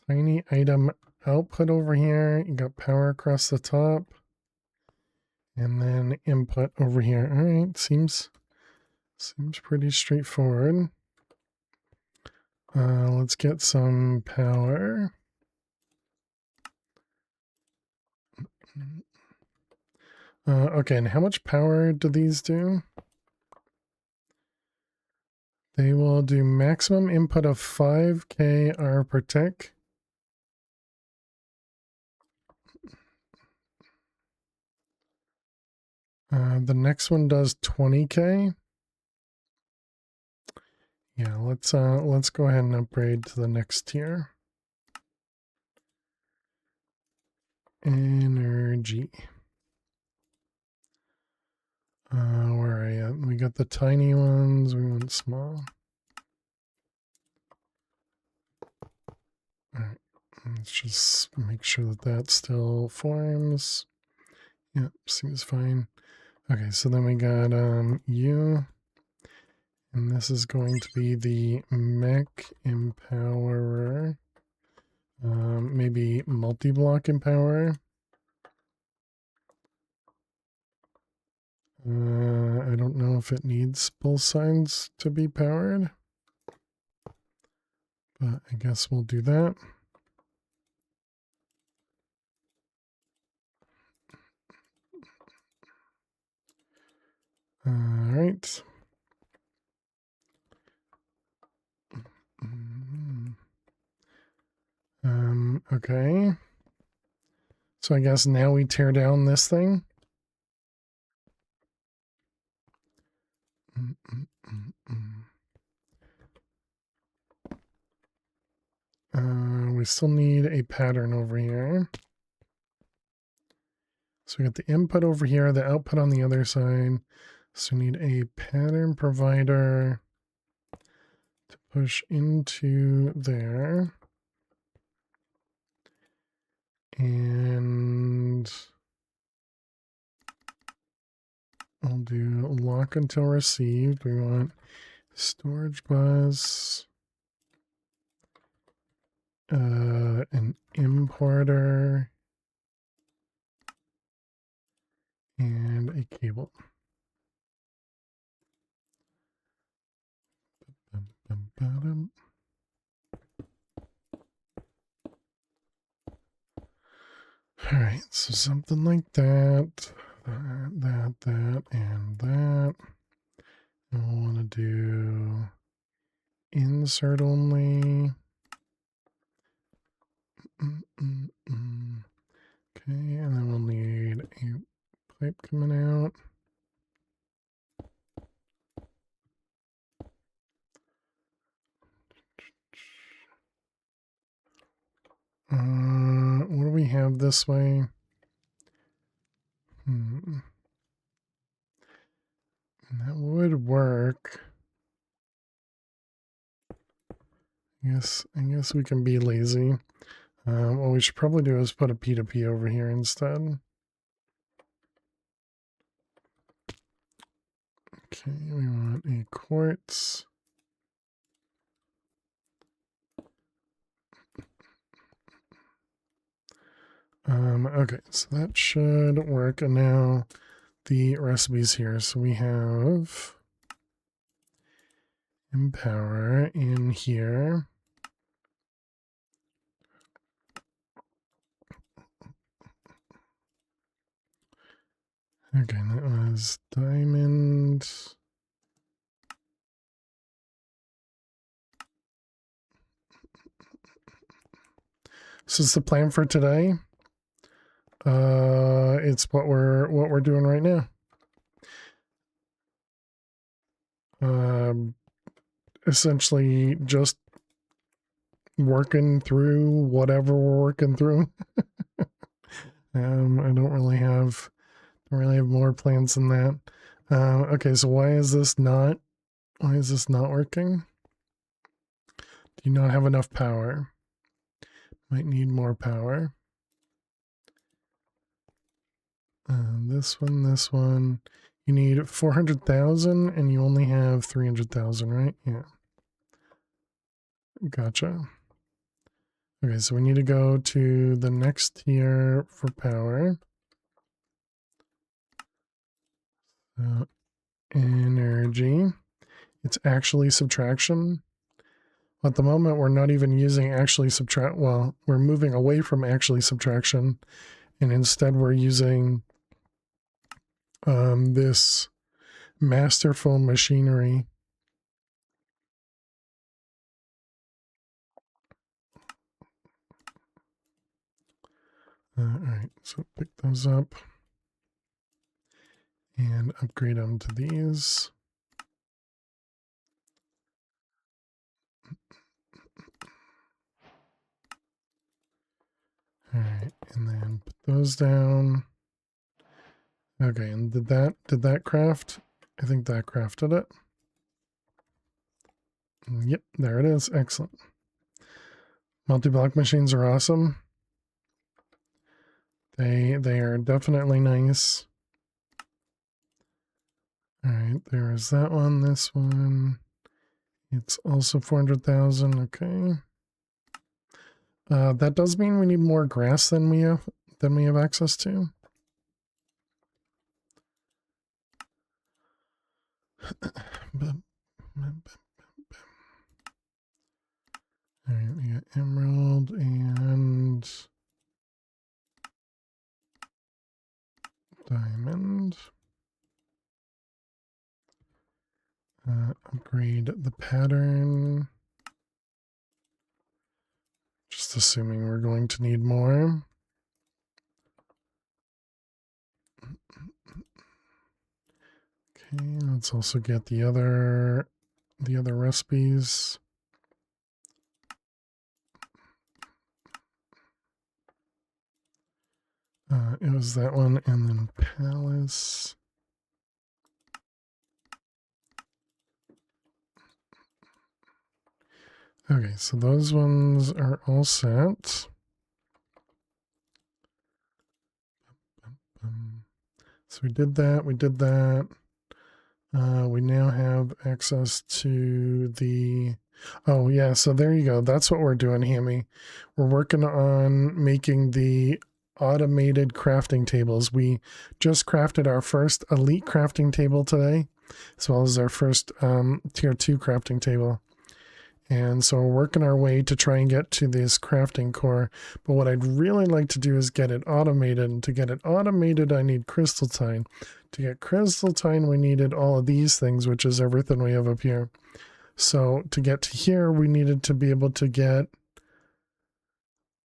Tiny item output over here. You got power across the top. And then input over here. Alright, seems pretty straightforward. Let's get some power. Okay, and how much power do these do? They will do maximum input of 5k R per tick. The next one does 20k. Yeah, let's go ahead and upgrade to the next tier. Energy. Where are you? We got the tiny ones. We want small. All right. Let's just make sure that still forms. Yep, seems fine. Okay, so then we got you. And this is going to be the mech empowerer. Maybe multi-block empowerer. I don't know if it needs both sides to be powered, but I guess we'll do that. All right. Okay. So I guess now we tear down this thing. We still need a pattern over here. So we got the input over here, the output on the other side. So we need a pattern provider to push into there. And I'll do lock until received. We want storage bus, an importer, and a cable. All right, so something like that, that, and that. And we'll want to do insert only. Okay, and then we'll need a pipe coming out. What do we have this way? That would work. I guess we can be lazy. What we should probably do is put a P2P over here instead. Okay, we want a quartz. Okay, so that should work. And now the recipes here. So we have empower in here. Okay, that was diamond. So it's the plan for today. It's what we're doing right now. Essentially just working through whatever we're working through. I don't really have more plans than that. Okay, so why is this not working? Do you not have enough power? Might need more power. This one. You need 400,000 and you only have 300,000, right? Yeah. Gotcha. Okay, so we need to go to the next tier for power. Energy. It's actually subtraction. At the moment, we're not even using actually subtract. Well, we're moving away from actually subtraction, and instead we're using this masterful machinery. All right, so pick those up and upgrade them to these. All right, and then put those down. Okay, and did that craft? I think that crafted it. Yep, there it is. Excellent. Multi-block machines are awesome. They are definitely nice. All right, there is that one. This one, it's also 400,000. Okay. That does mean we need more grass than we have access to. All right, we got emerald and diamond. Upgrade the pattern. Just assuming we're going to need more. Okay, let's also get the other recipes. It was that one, and then palace. Okay, so those ones are all set. So we did that. We now have access to the... Oh, yeah, so there you go. That's what we're doing, Hammy. We're working on making the automated crafting tables. We just crafted our first elite crafting table today, as well as our first tier 2 crafting table. And so we're working our way to try and get to this crafting core. But what I'd really like to do is get it automated. And to get it automated, I need crystalline. To get crystalline, we needed all of these things, which is everything we have up here. So to get to here, we needed to be able to get...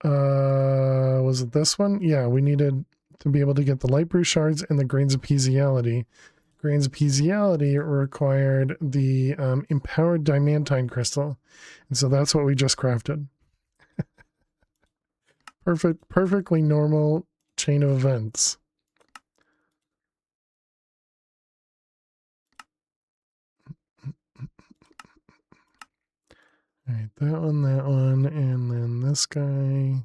was it this one? Yeah, we needed to be able to get the light brew shards and the grains of physiality. Grains of physiality required the empowered diamantine crystal. And so that's what we just crafted. Perfectly normal chain of events. All right, that one, and then this guy.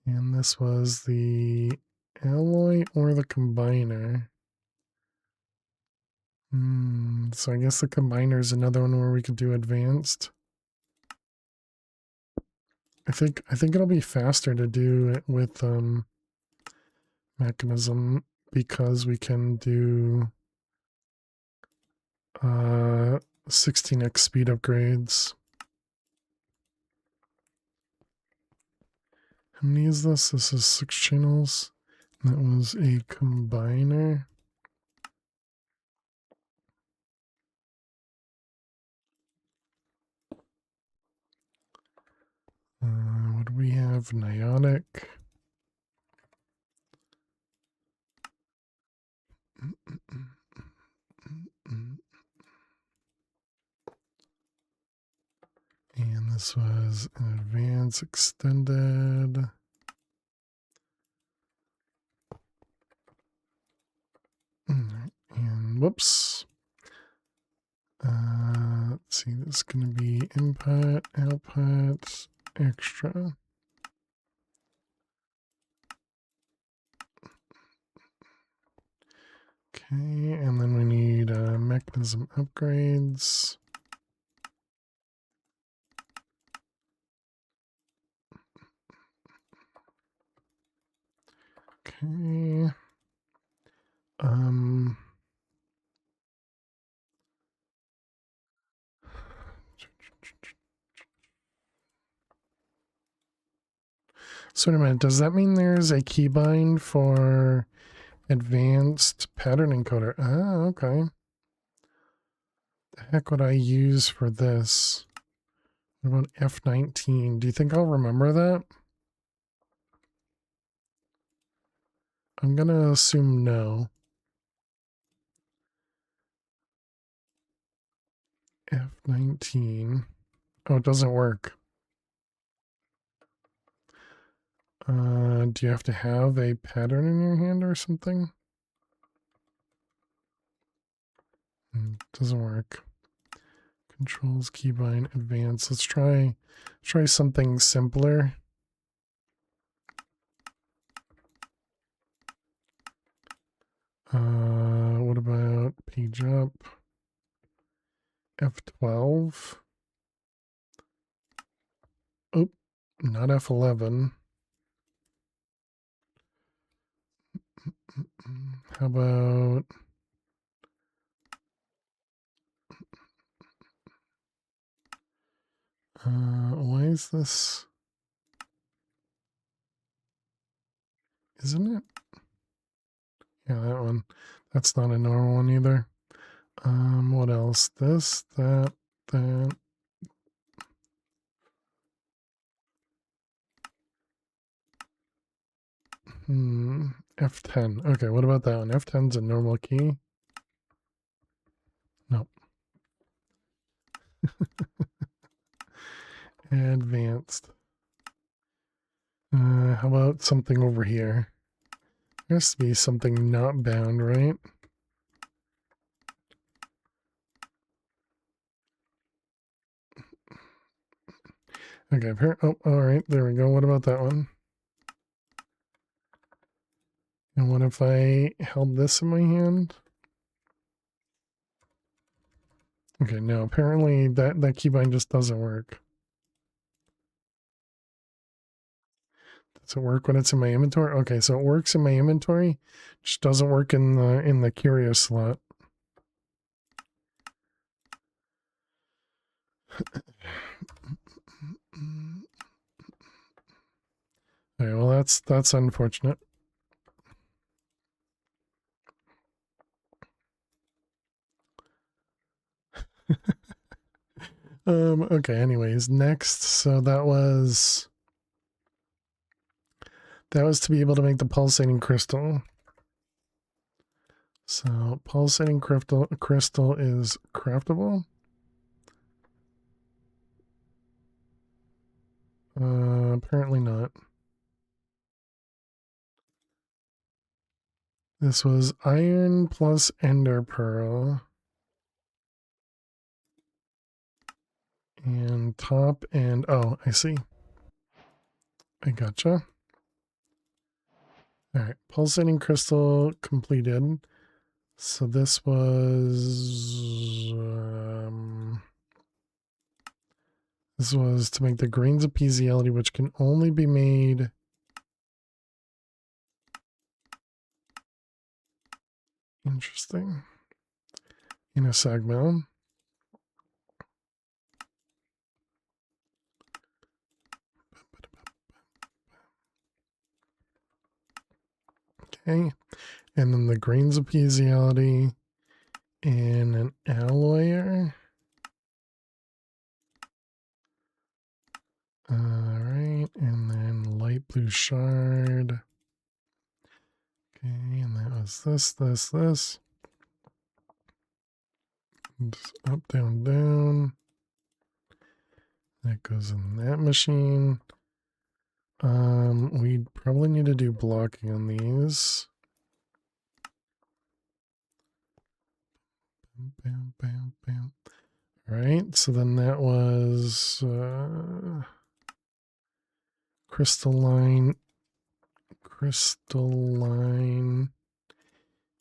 And this was the alloy or the combiner. So I guess the combiner is another one where we could do advanced. I think it'll be faster to do it with mechanism because we can do 16x speed upgrades. How many is this? This is 6 channels. That was a combiner. What do we have? Niotic. And this was an advanced extended. And whoops. Let's see, this is going to be input, output, extra. Okay, and then we need mechanism upgrades. Okay. So wait a minute, does that mean there's a keybind for advanced pattern encoder? Ah, okay. The heck would I use for this? What about F19? Do you think I'll remember that? I'm gonna assume no. F19. Oh, it doesn't work. Do you have to have a pattern in your hand or something? Doesn't work. Controls, keybind, advanced. Let's try something simpler. What about voltage up. F12. Oh, not F11. How about why is this? Isn't it? Yeah, that one. That's not a normal one either. What else? This, that, that. F10. Okay, what about that one? F10's a normal key. Nope. Advanced. How about something over here? There has to be something not bound, right? Okay, oh, all right, there we go. What about that one? And what if I held this in my hand? Okay, no, apparently that keybind just doesn't work. Does it work when it's in my inventory? Okay, so it works in my inventory, just doesn't work in the curio slot. Okay, well that's unfortunate. Okay, anyways, next, so that was to be able to make the pulsating crystal. So pulsating crystal is craftable. Apparently not. This was iron plus ender pearl. And top and, oh, I see. I gotcha. All right, pulsating crystal completed. So this was, to make the grains of pieziality, which can only be made interesting in a sagmel. Okay, and then the grains of pieziality in an alloyer. All right, and then light blue shard. Okay, and that was this. Just up, down, down. That goes in that machine. We probably need to do blocking on these. Bam, bam, bam. All right, so then that was crystalline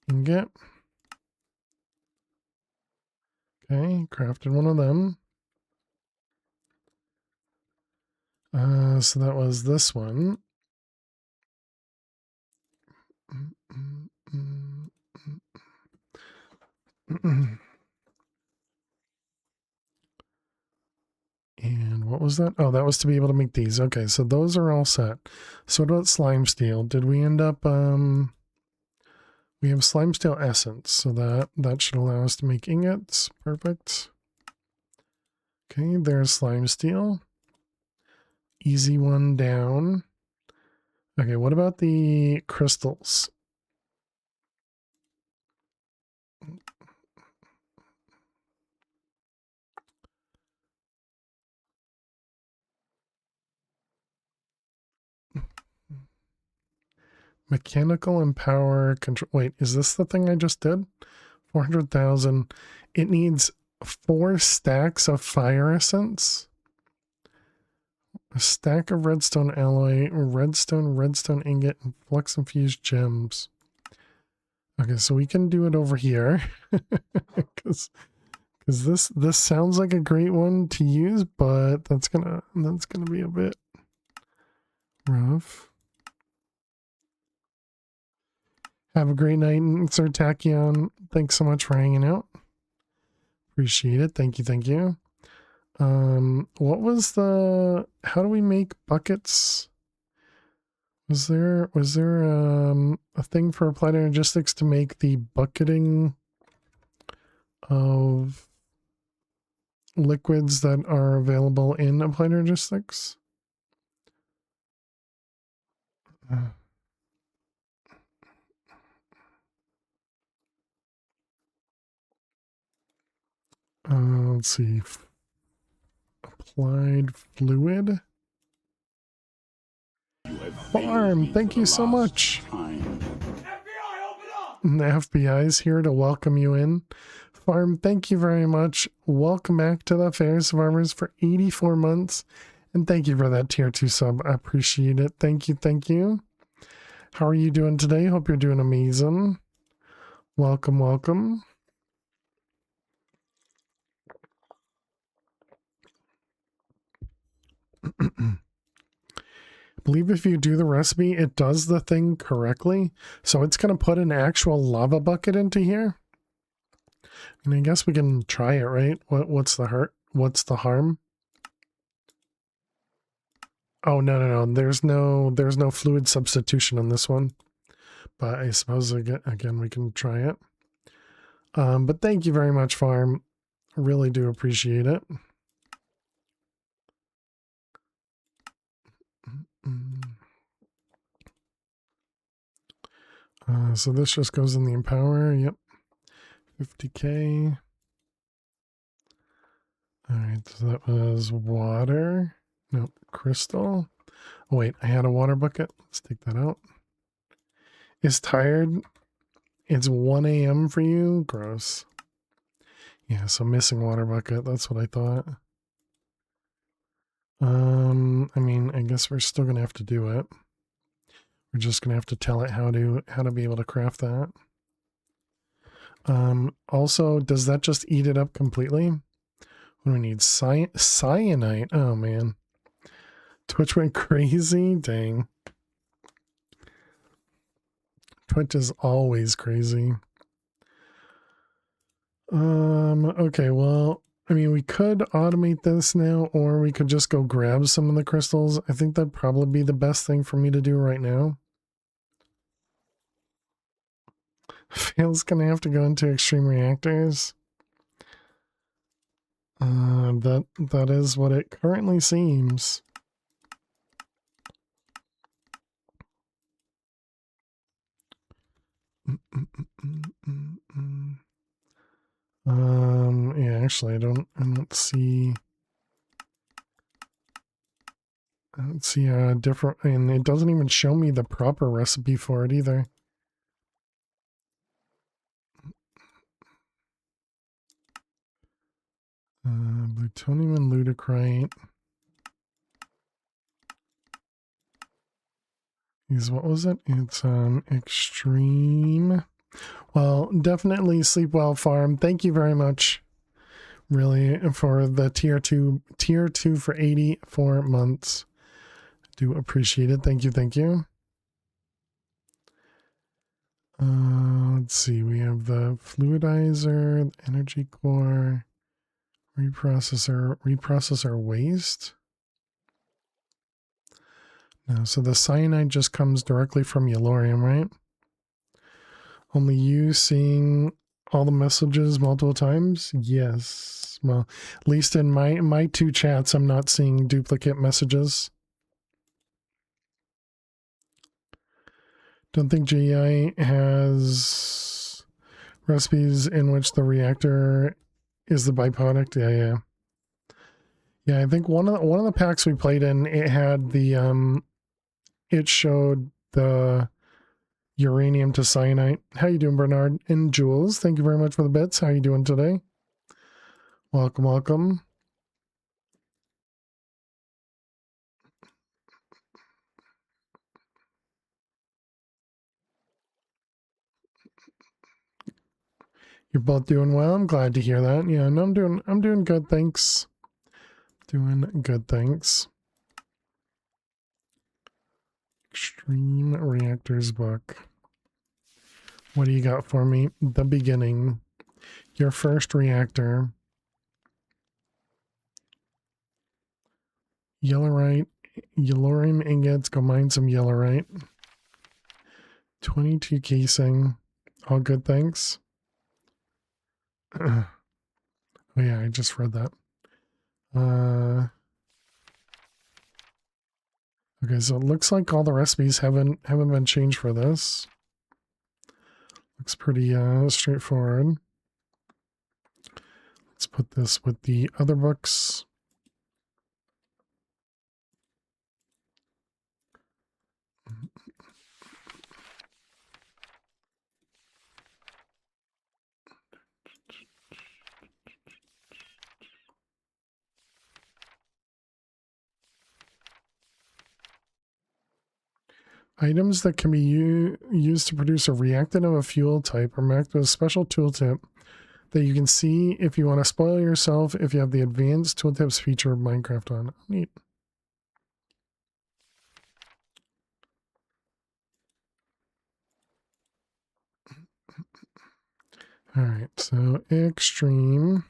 ingot. Okay, crafted one of them. So that was this one. And what was that? Oh, that was to be able to make these. Okay, so those are all set. So what about slime steel? Did we end up we have slime steel essence, so that should allow us to make ingots. Perfect. Okay, there's slime steel. Easy one down. Okay, what about the crystals? Mechanical and power control. Wait, is this the thing I just did? 400,000. It needs 4 stacks of fire essence. A stack of redstone alloy, redstone ingot, and flux infused gems. Okay, so we can do it over here. Because this sounds like a great one to use, but that's gonna be a bit rough. Have a great night, Sir Tachyon. Thanks so much for hanging out. Appreciate it. Thank you, thank you. What was how do we make buckets? Was there a thing for applied energistics to make the bucketing of liquids that are available in applied energistics? Let's see. Applied fluid. Farm, thank you so much. The FBI is here to welcome you in. Farm, thank you very much. Welcome back to the Fair Survivors for 84 months. And thank you for that tier 2 sub. I appreciate it. Thank you, thank you. How are you doing today? Hope you're doing amazing. Welcome, welcome. I believe if you do the recipe, it does the thing correctly. So it's going to put an actual lava bucket into here. And I guess we can try it, right? What's the hurt? What's the harm? Oh, no. There's no fluid substitution on this one. But I suppose again we can try it. But thank you very much, Farm. Really do appreciate it. So this just goes in the Empower. Yep. 50k. Alright, so that was water. Nope, crystal. Oh wait, I had a water bucket. Let's take that out. Is tired? It's 1 a.m. for you? Gross. Yeah, so missing water bucket. That's what I thought. I mean, I guess we're still gonna have to do it. We're just gonna have to tell it how to be able to craft that. Also, does that just eat it up completely? What do we need? Cyanite. Oh man. Twitch went crazy. Dang. Twitch is always crazy. Okay, well, I mean, we could automate this now, or we could just go grab some of the crystals. I think that'd probably be the best thing for me to do right now. Fail's gonna have to go into extreme reactors. That is what it currently seems. Yeah, actually, I don't see a different, and it doesn't even show me the proper recipe for it either. Plutonium and lutecrite. What was it? It's extreme. Well, definitely sleep well, Farm. Thank you very much, really, for the tier two for 84 months. Do appreciate it. Thank you, thank you. Let's see. We have the fluidizer, energy core, reprocessor waste. No, so the cyanide just comes directly from Yellorium, right? Only you seeing all the messages multiple times? Yes. Well, at least in my two chats, I'm not seeing duplicate messages. Don't think GEI has recipes in which the reactor is the byproduct. Yeah. Yeah, I think one of the packs we played in, it had the it showed the uranium to cyanide. How you doing, Bernard? And Jules, thank you very much for the bits. How you doing today? Welcome, welcome. You're both doing well. I'm glad to hear that. Yeah, no, I'm doing good, thanks. Doing good, thanks. Extreme Reactors book. What do you got for me? The beginning. Your first reactor. Yellorite. Yellorium ingots. Go mine some yellorite. 22 casing. All good, thanks. Oh yeah, I just read that. Okay, so it looks like all the recipes haven't been changed for this. Looks pretty straightforward. Let's put this with the other books. Items that can be used to produce a reactant of a fuel type are marked with a special tooltip that you can see if you want to spoil yourself if you have the advanced tooltips feature of Minecraft on. Neat. Alright, so extreme.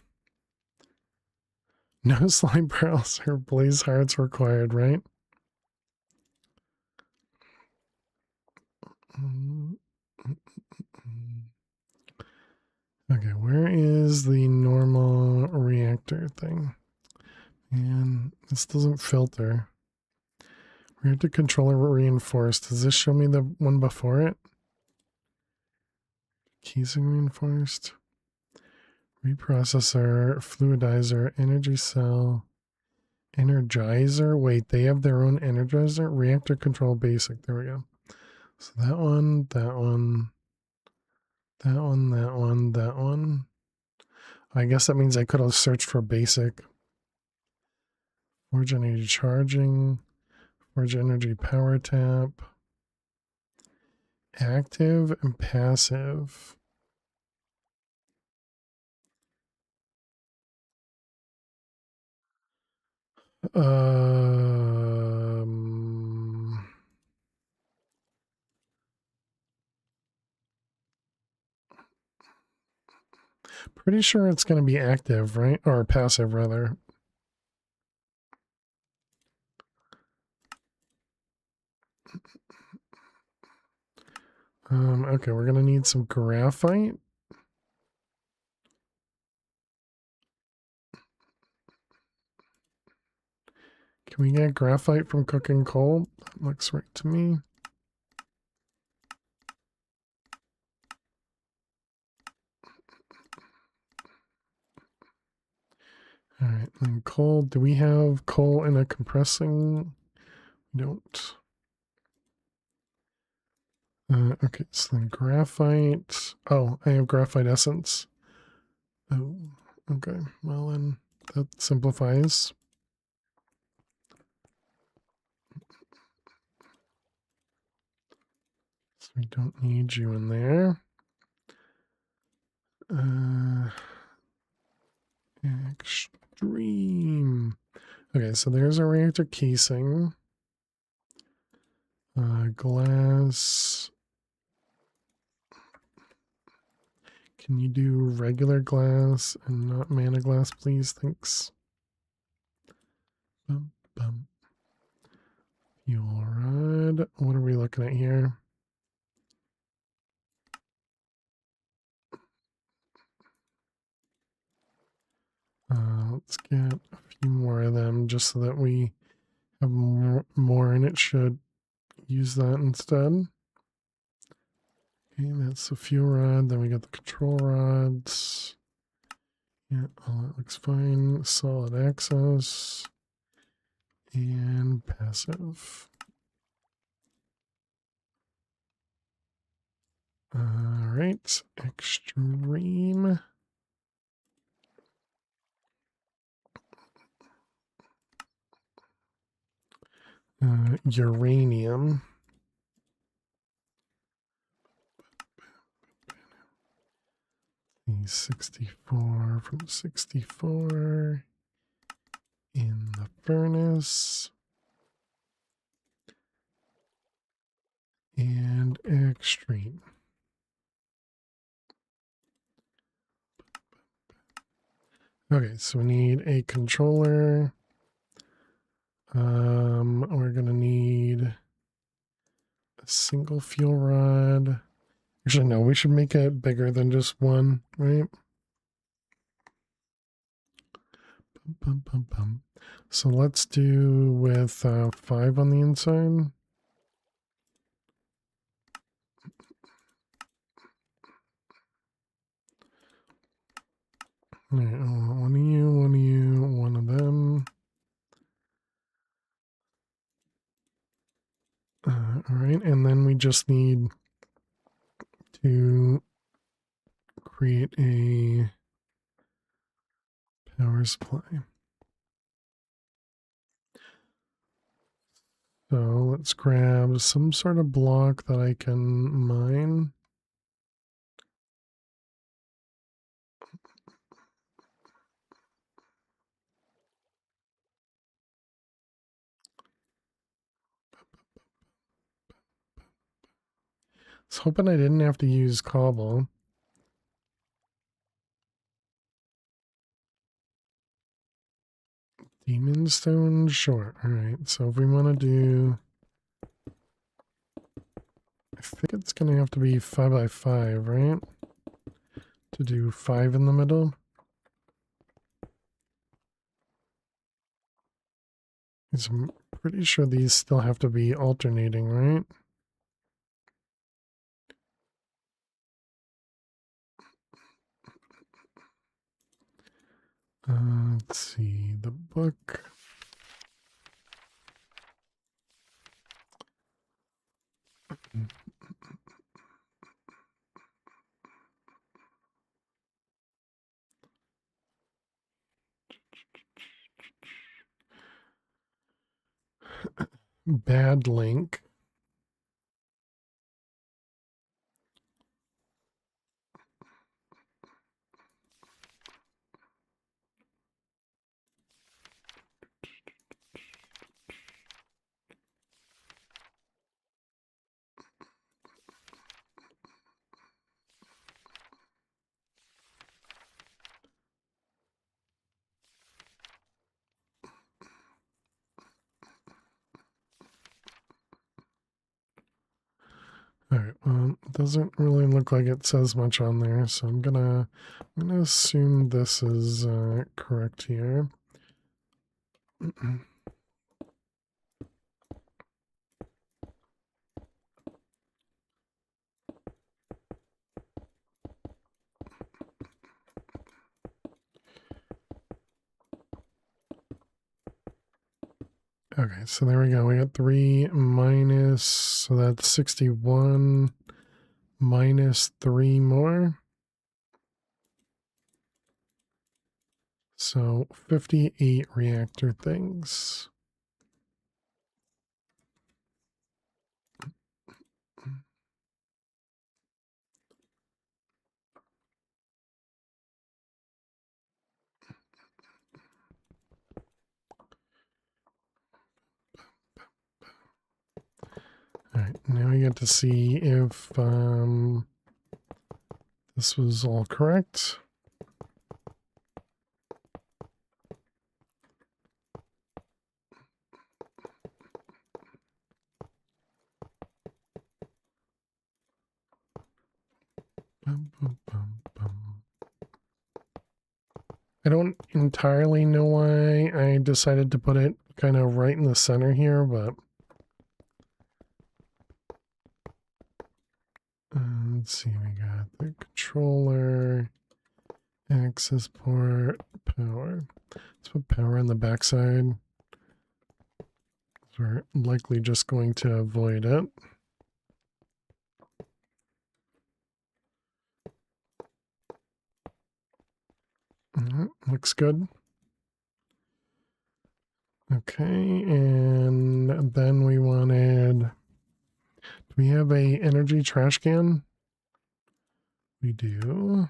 No slime pearls or blaze hearts required, right? Okay, where is the normal reactor thing? And this doesn't filter. Reactor controller reinforced. Does this show me the one before it? Casing reinforced. Reprocessor, fluidizer, energy cell, energizer. Wait, they have their own energizer? Reactor control basic. There we go. So that one, that one, that one, that one, that one. I guess that means I could have searched for basic. Forge energy charging. Forge energy power tap. Active and passive. Pretty sure it's going to be active, right? Or passive, rather. Okay, we're going to need some graphite. Can we get graphite from cooking coal? That looks right to me. All right, and coal. Do we have coal in a compressing? We don't. Okay, so then graphite. Oh, I have graphite essence. Oh, okay. Well, then that simplifies. So we don't need you in there. Extreme. Okay, so there's a reactor casing. Glass. Can you do regular glass and not mana glass, please? Thanks. Bum, bum. Fuel rod. What are we looking at here? Let's get a few more of them just so that we have more and it should use that instead. Okay, that's the fuel rod. Then we got the control rods. Yeah, all that looks fine. Solid access. And passive. Alright, extreme. Uranium. 64 from 64 in the furnace. And extreme. Okay, so we need a controller. We're gonna need a single fuel rod. Actually, no, we should make it bigger than just one, right? Bum, bum, bum. So let's do with 5 on the inside. All right, one of you, one of them. All right, and then we just need to create a power supply. So let's grab some sort of block that I can mine. I was hoping I didn't have to use cobble. Demon stone, sure. All right, so if we want to do, I think it's going to have to be 5 by 5, right? To do 5 in the middle. Because I'm pretty sure these still have to be alternating, right? Let's see, the book. Bad link. All right, well, it doesn't really look like it says much on there, so I'm gonna assume this is correct here. Okay, so there we go. We got 3 minus, so that's 61 minus 3 more. So 58 reactor things. All right, now I get to see if this was all correct. Bum, bum, bum, bum. I don't entirely know why I decided to put it kind of right in the center here, but let's see, we got the controller, access port, power. Let's put power on the backside. We're likely just going to avoid it. Looks good. Okay, and then we wanted, do we have a energy trash can? We do.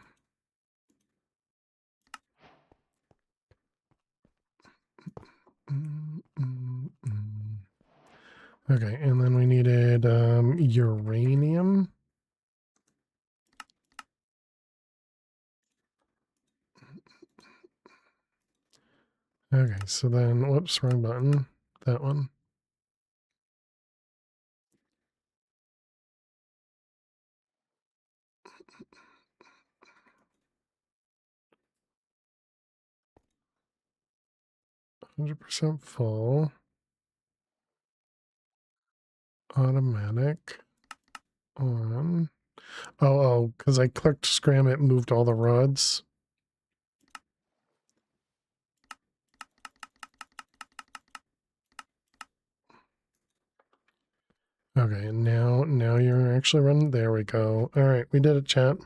Okay, and then we needed uranium. Okay, so then, whoops, wrong button. That one. %full. Automatic. On. Oh, because I clicked scram, it moved all the rods. Okay, now you're actually running. There we go. All right, we did it, chat.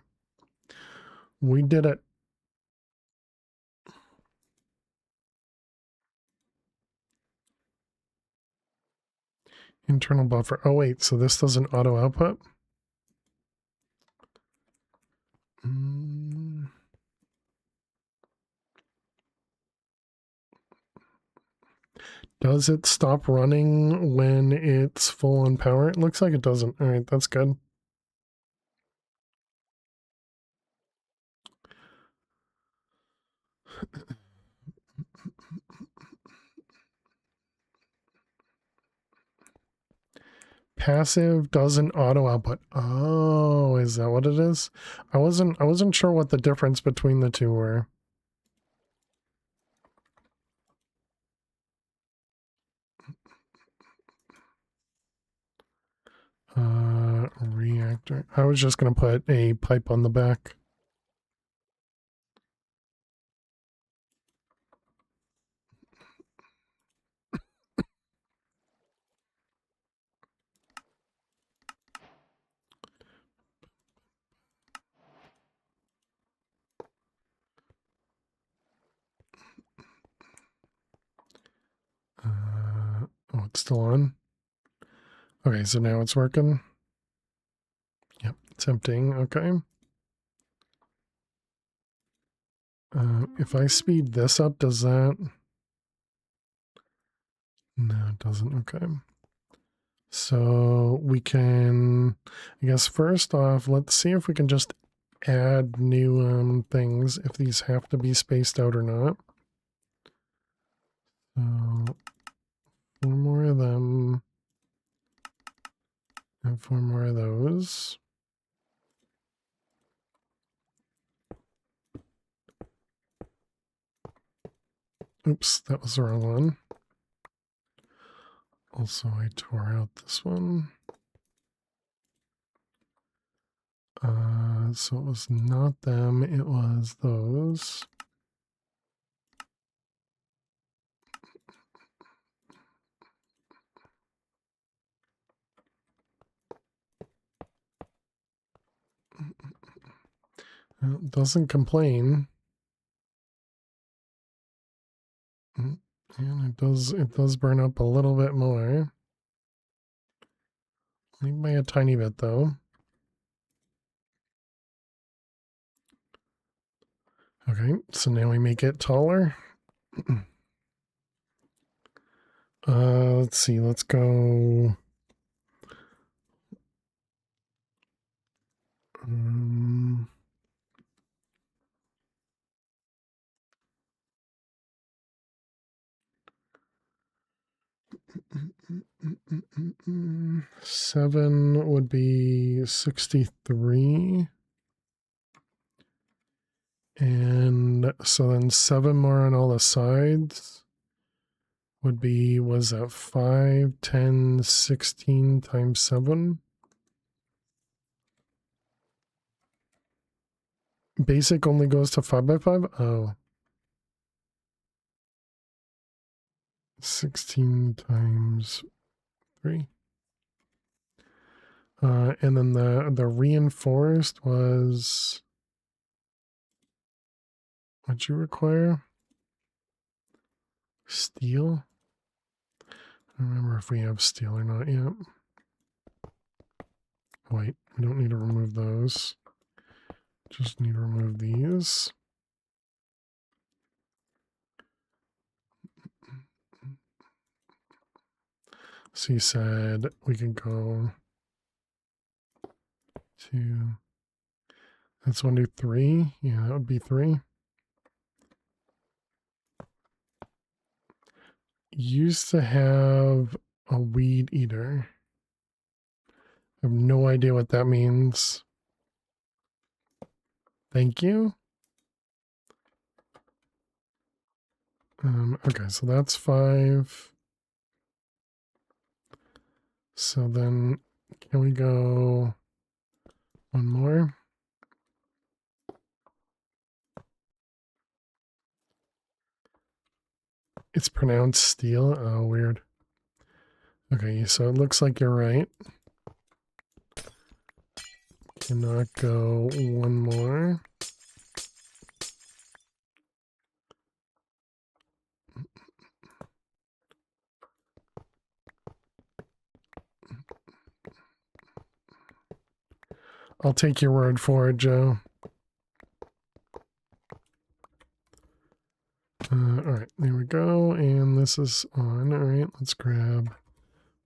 We did it. Internal buffer. Oh wait, so this doesn't auto output? Does it stop running when it's full on power? It looks like it doesn't. All right, that's good. Passive doesn't auto output. Oh, is that what it is? I wasn't sure what the difference between the two were. Reactor. I was just gonna put a pipe on the back. Oh, it's still on. Okay, so now it's working. Yep, it's emptying. Okay. If I speed this up, does that? No, it doesn't. Okay. So we can, I guess first off, let's see if we can just add new things, if these have to be spaced out or not. So 4 more of them and 4 more of those. Oops, that was the wrong one. Also, I tore out this one. So it was not them, it was those. It doesn't complain. And it does burn up a little bit more. Only by a tiny bit though. Okay, so now we make it taller. Let's see, let's go. Um, seven would be 63. And so then 7 more on all the sides would be, was that 5, 10, 16 times 7? Basic only goes to 5 by 5? Oh. 16 times 3. And then the reinforced was, what'd you require? Steel? I don't remember if we have steel or not yet. Wait, we don't need to remove those. Just need to remove these. So you said we can go to, that's 1, 2, 3. Yeah, that would be 3. Used to have a weed eater. I have no idea what that means. Thank you. Okay, so that's 5. So then can we go one more? It's pronounced steel. Oh, weird. Okay, so it looks like you're right. Cannot go one more. I'll take your word for it, Joe. All right, there we go. And this is on. All right, let's grab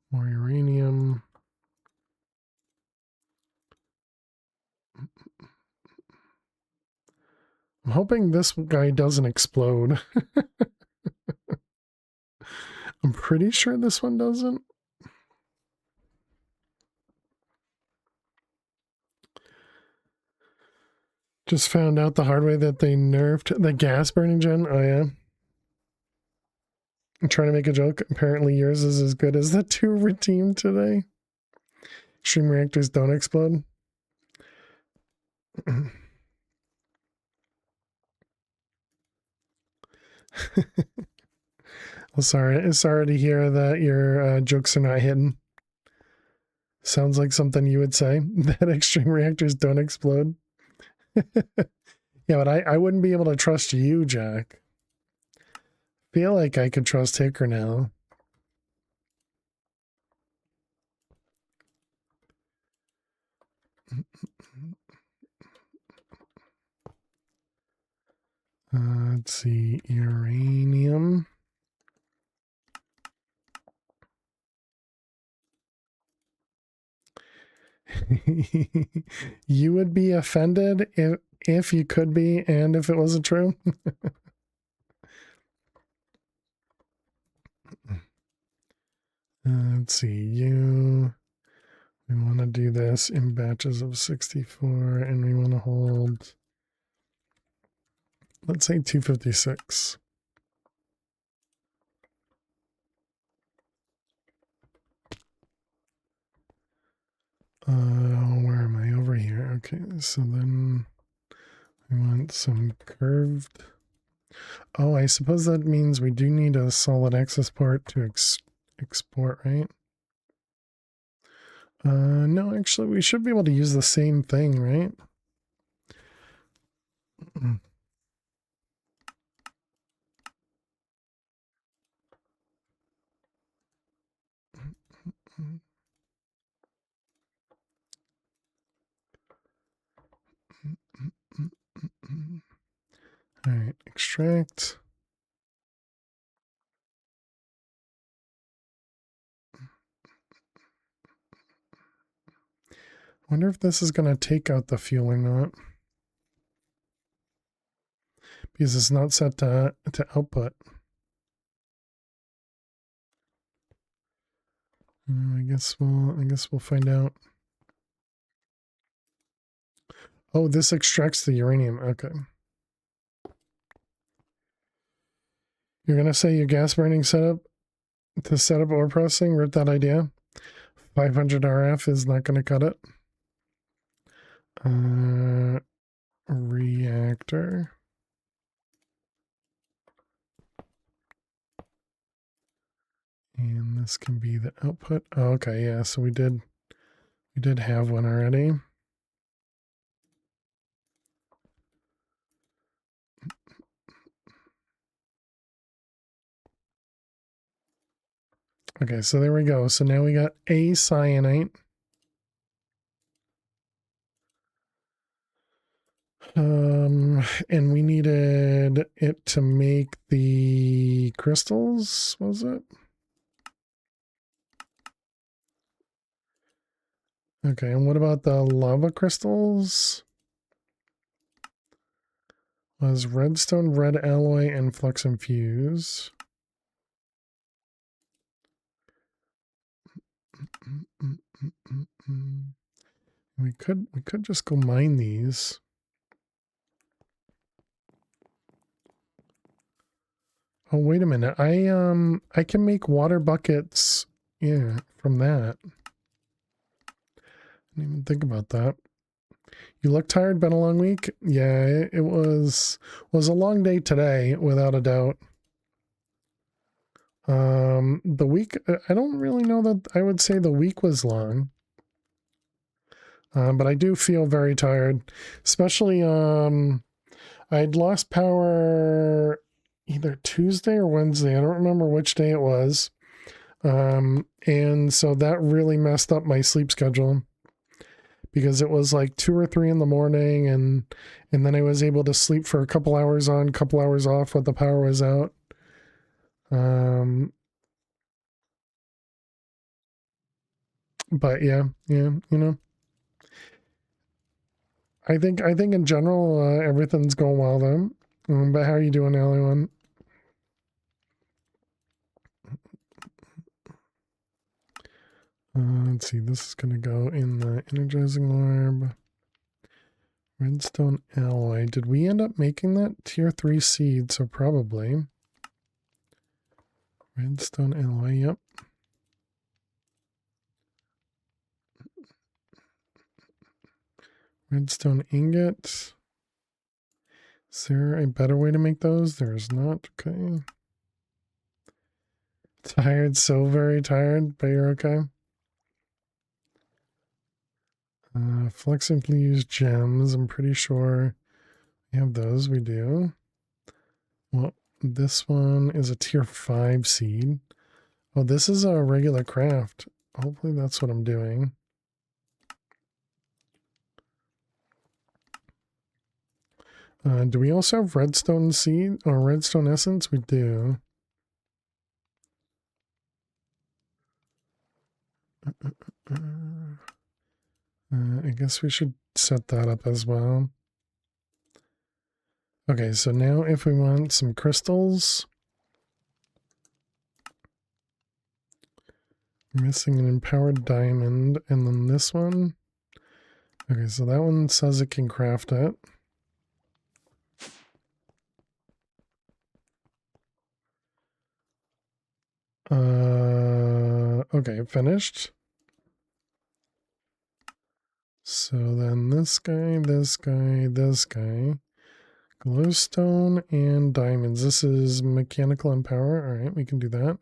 more uranium. I'm hoping this guy doesn't explode. I'm pretty sure this one doesn't. Just found out the hard way that they nerfed the gas burning gen. Oh, yeah. I'm trying to make a joke. Apparently yours is as good as the 2 redeemed today. Extreme reactors don't explode. Well, sorry to hear that your jokes are not hidden. Sounds like something you would say, that extreme reactors don't explode. Yeah, but I wouldn't be able to trust you, Jack. Feel like I could trust Hicker now. Let's see, uranium. You would be offended if you could be, and if it wasn't true. Let's see, we want to do this in batches of 64, and we want to hold, let's say 256. Where am I? Over here. Okay, so then we want some curved. Oh, I suppose that means we do need a solid access port to export, right? No, actually, we should be able to use the same thing, right? All right, extract. Wonder if this is going to take out the fuel or not. Because it's not set to output. I guess we'll find out. Oh, this extracts the uranium. Okay. You're gonna say your gas burning setup to set up ore processing? Rip that idea. 500 RF is not gonna cut it. Reactor. And this can be the output. Oh, okay, yeah, so we did have one already. Okay, so there we go. So now we got a cyanite. And we needed it to make the crystals, was it? Okay, and what about the lava crystals? Was redstone, red alloy, and flux infuse. We could just go mine these. Oh, wait a minute. I can make water buckets, yeah, from that. I didn't even think about that. You look tired, been a long week? Yeah, it was a long day today, without a doubt. The week, I don't really know that I would say the week was long. But I do feel very tired, especially, I'd lost power either Tuesday or Wednesday. I don't remember which day it was. And so that really messed up my sleep schedule because it was like 2 or 3 in the morning, and then I was able to sleep for a couple hours on, couple hours off when the power was out. But yeah, you know, I think in general, everything's going well though. But how are you doing, everyone? Let's see, this is going to go in the energizing orb. Redstone alloy. Did we end up making that tier 3 seed? So probably. Redstone alloy, yep. Redstone ingot. Is there a better way to make those? There is not. Okay. Tired, so very tired, but you're okay. Flexibly used gems. I'm pretty sure we have those. We do. Well, this one is a tier 5 seed. Oh, this is a regular craft. Hopefully that's what I'm doing. Do we also have redstone seed or redstone essence? We do. I guess we should set that up as well. Okay, so now if we want some crystals, missing an empowered diamond, and then this one. Okay, so that one says it can craft it. Okay, finished. So then this guy, this guy, this guy. Glowstone and diamonds. This is mechanical empower. All right, we can do that.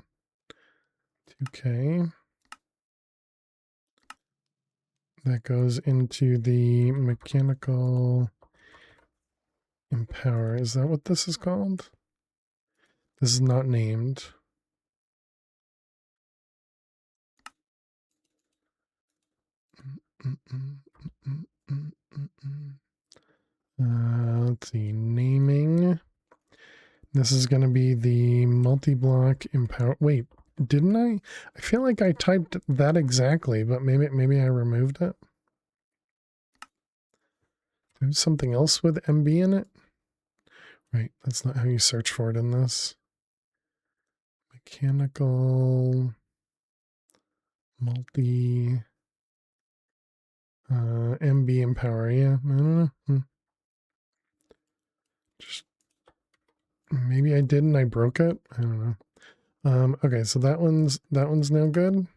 2K. That goes into the mechanical empower. Is that what this is called? This is not named. Let's see. Naming. This is going to be the multi-block empower. Wait, didn't I? I feel like I typed that exactly, but maybe I removed it. There's something else with MB in it. Right, that's not how you search for it in this. Mechanical multi MB empower. Yeah, I don't know. Just maybe I did and I broke it. I don't know. Okay, so that one's now good.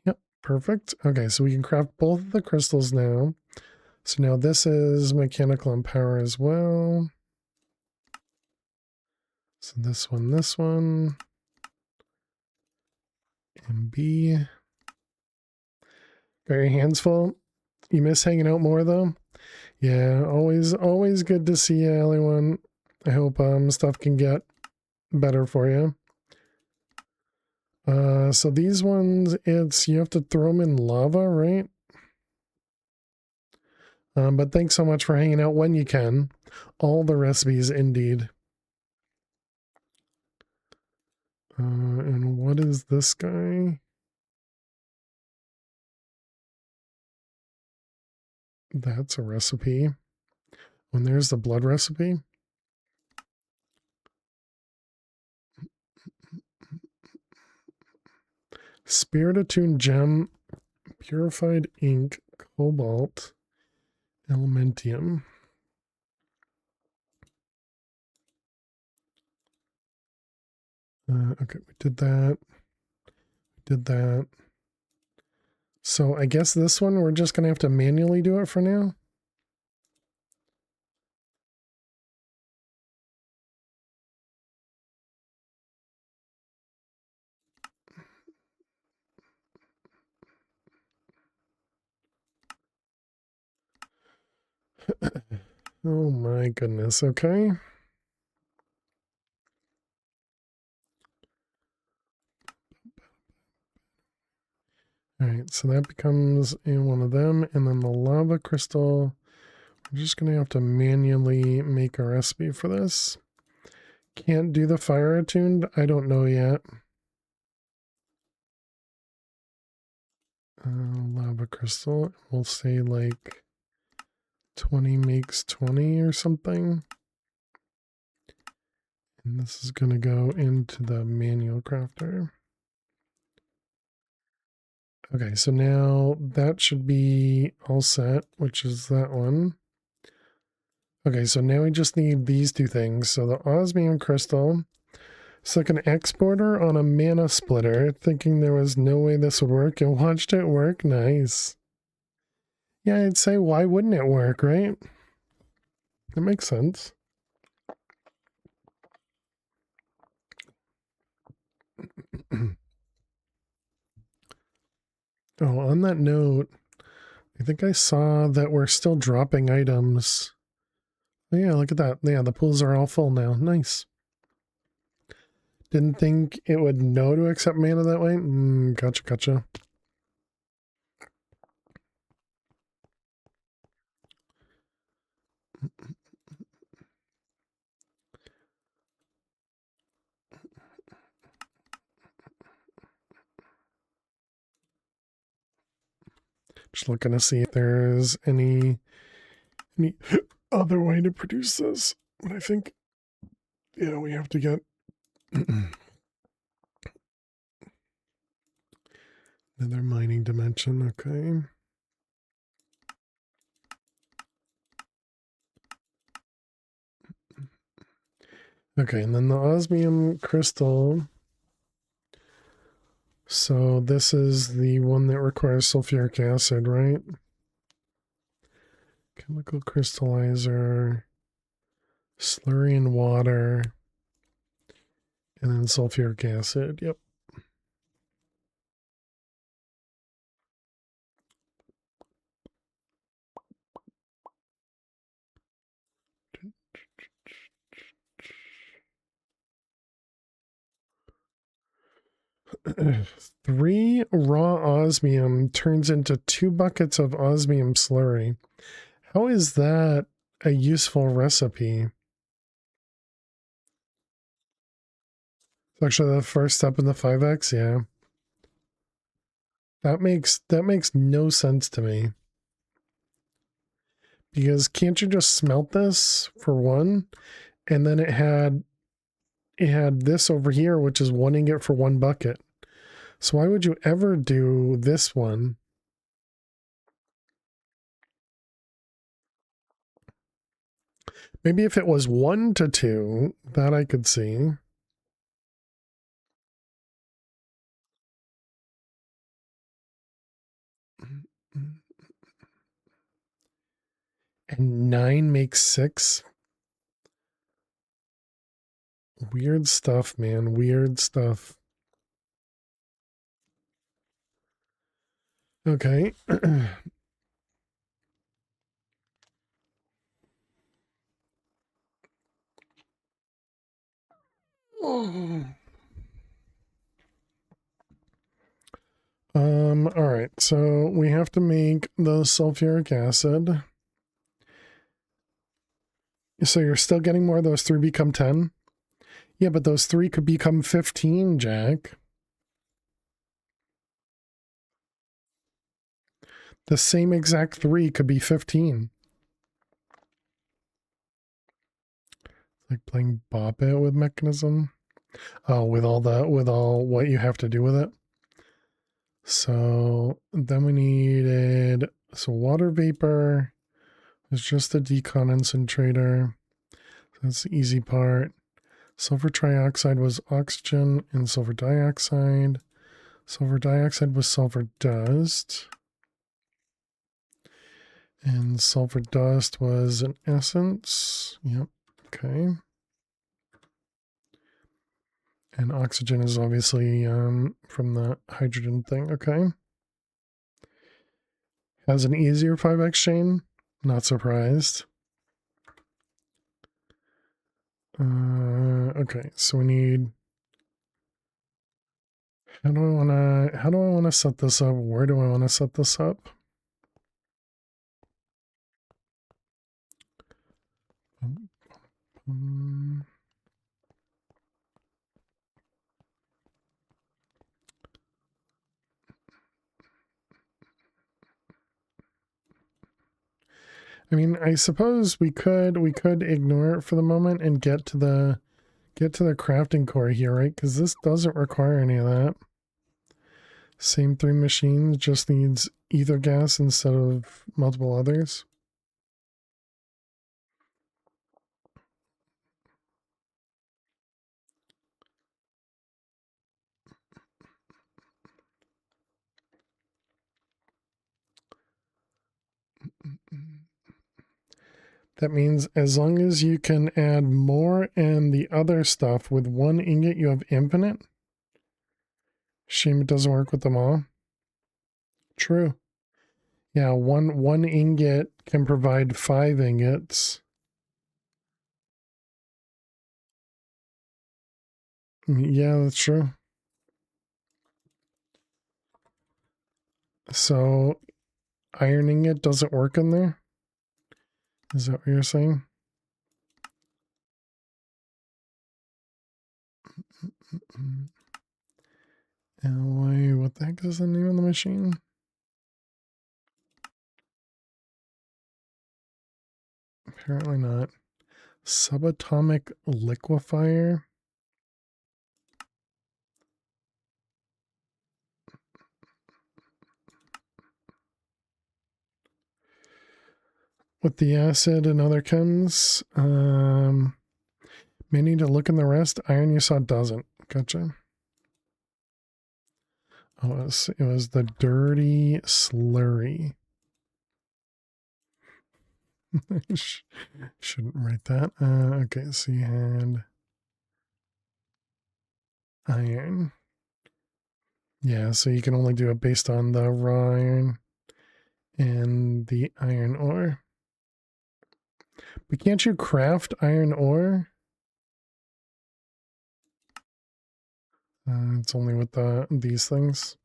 Yep, perfect. Okay, so we can craft both of the crystals now. So now this is mechanical empower as well. So this one, MB. Got your hands full? You miss hanging out more though? Yeah, always good to see you, everyone. I hope stuff can get better for you. So these ones, you have to throw them in lava, right? But thanks so much for hanging out when you can. All the recipes, indeed. And what is this guy? That's a recipe. When there's the blood recipe. Spirit attuned gem, purified ink, cobalt, elementium. Okay, we did that. Did that. So I guess this one we're just gonna have to manually do it for now. Oh my goodness, okay. All right, so that becomes in one of them, and then the lava crystal, we're just gonna have to manually make a recipe for this. Can't do the fire attuned, I don't know yet. Lava crystal, we'll say like 20 makes 20 or something. And this is gonna go into the manual crafter. Okay, so now that should be all set, which is that one. Okay, so now we just need these two things. So the osmium crystal, it's like an exporter on a mana splitter, thinking there was no way this would work and watched it work. Nice. Yeah, I'd say why wouldn't it work, right? That makes sense. Oh, on that note, I think I saw that we're still dropping items. Oh, yeah, look at that. Yeah, the pools are all full now. Nice. Didn't think it would know to accept mana that way. Gotcha, gotcha. Just looking to see if there's any other way to produce this. But I think, yeah, we have to get another mining dimension. Okay. Okay, and then the osmium crystal. So this is the one that requires sulfuric acid, right? Chemical crystallizer, slurry in water, and then sulfuric acid. Yep. Three raw osmium turns into 2 buckets of osmium slurry. How is that a useful recipe? It's actually the first step in the 5x, yeah. That makes no sense to me. Because can't you just smelt this for one? And then it had this over here, which is 1 ingot for 1 bucket. So why would you ever do this one? Maybe if it was 1 to 2, that I could see. And 9 makes 6. Weird stuff, man. Weird stuff. Okay. All right. So we have to make the sulfuric acid. So you're still getting more. Those 3 become 10. Yeah, but those 3 could become 15, Jack. The same exact 3 could be 15. Like playing Bop It with Mechanism. Oh, with all what you have to do with it. So then we needed, so water vapor is just a deconcentrator. That's the easy part. Sulfur trioxide was oxygen and sulfur dioxide. Sulfur dioxide was sulfur dust. And sulfur dust was an essence. Yep. Okay. And oxygen is obviously from the hydrogen thing. Okay. Has an easier 5x chain. Not surprised. Okay, so we need. How do I wanna set this up? Where do I want to set this up? I mean, I suppose we could ignore it for the moment and get to the crafting core here, right? Because this doesn't require any of that. Same 3 machines, just needs ether gas instead of multiple others. That means as long as you can add more and the other stuff with 1 ingot, you have infinite. Shame it doesn't work with them all. True. Yeah, one ingot can provide 5 ingots. Yeah, that's true. So iron ingot doesn't work in there? Is that what you're saying? Alloy, what the heck is the name of the machine? Apparently not. Subatomic liquefier. With the acid and other chems. May need to look in the rest. Iron you saw doesn't. Gotcha. Oh, it was the dirty slurry. Shouldn't write that. Okay, so you had iron. Yeah, so you can only do it based on the raw iron and the iron ore. But can't you craft iron ore? It's only with these things.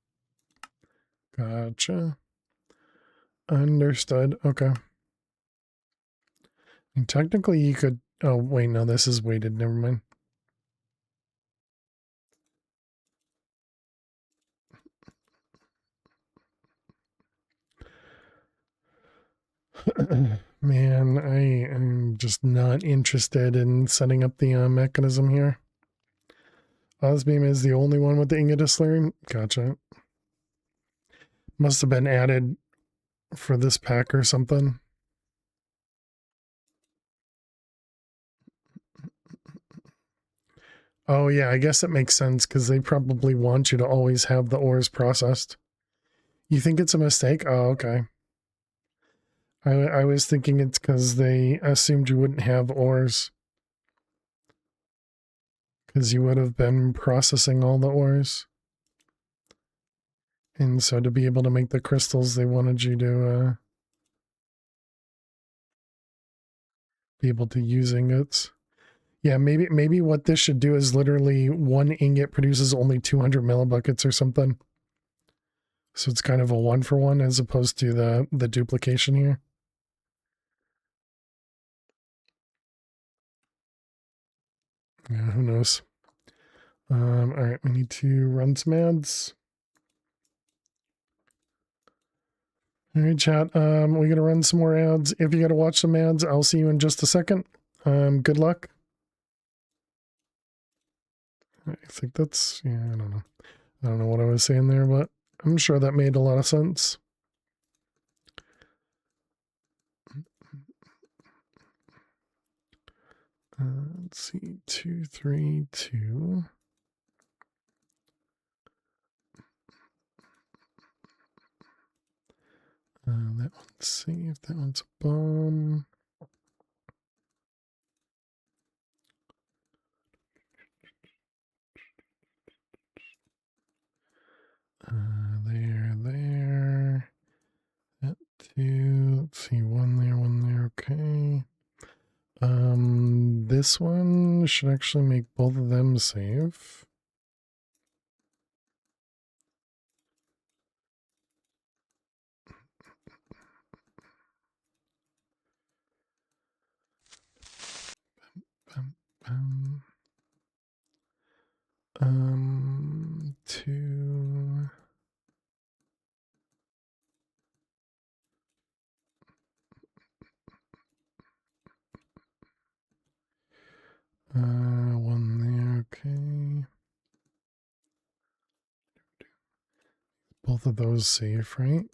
Gotcha. Understood. Okay. And technically you could... Oh, wait, no, this is weighted. Never mind. Man, I am just not interested in setting up the mechanism here. Osbeam is the only one with the ingot slurry. Gotcha. Must have been added for this pack or something. Oh yeah, I guess it makes sense because they probably want you to always have the ores processed. You think it's a mistake? Oh, okay. I was thinking it's because they assumed you wouldn't have ores. Because you would have been processing all the ores. And so to be able to make the crystals, they wanted you to be able to use ingots. Yeah, maybe what this should do is literally 1 ingot produces only 200 millibuckets or something. So it's kind of a 1-for-1 as opposed to the duplication here. Yeah, who knows? All right, we need to run some ads. All right, chat. We're gonna run some more ads. If you gotta watch some ads, I'll see you in just a second. Good luck. I think that's, yeah, I don't know. I don't know what I was saying there, but I'm sure that made a lot of sense. Let's see, 2, 3, 2. That one's safe. That one's a bomb. There. That 2. Let's see, one there. Okay. This one should actually make both of them safe. Um, 2. One there, okay. Both of those safe, right?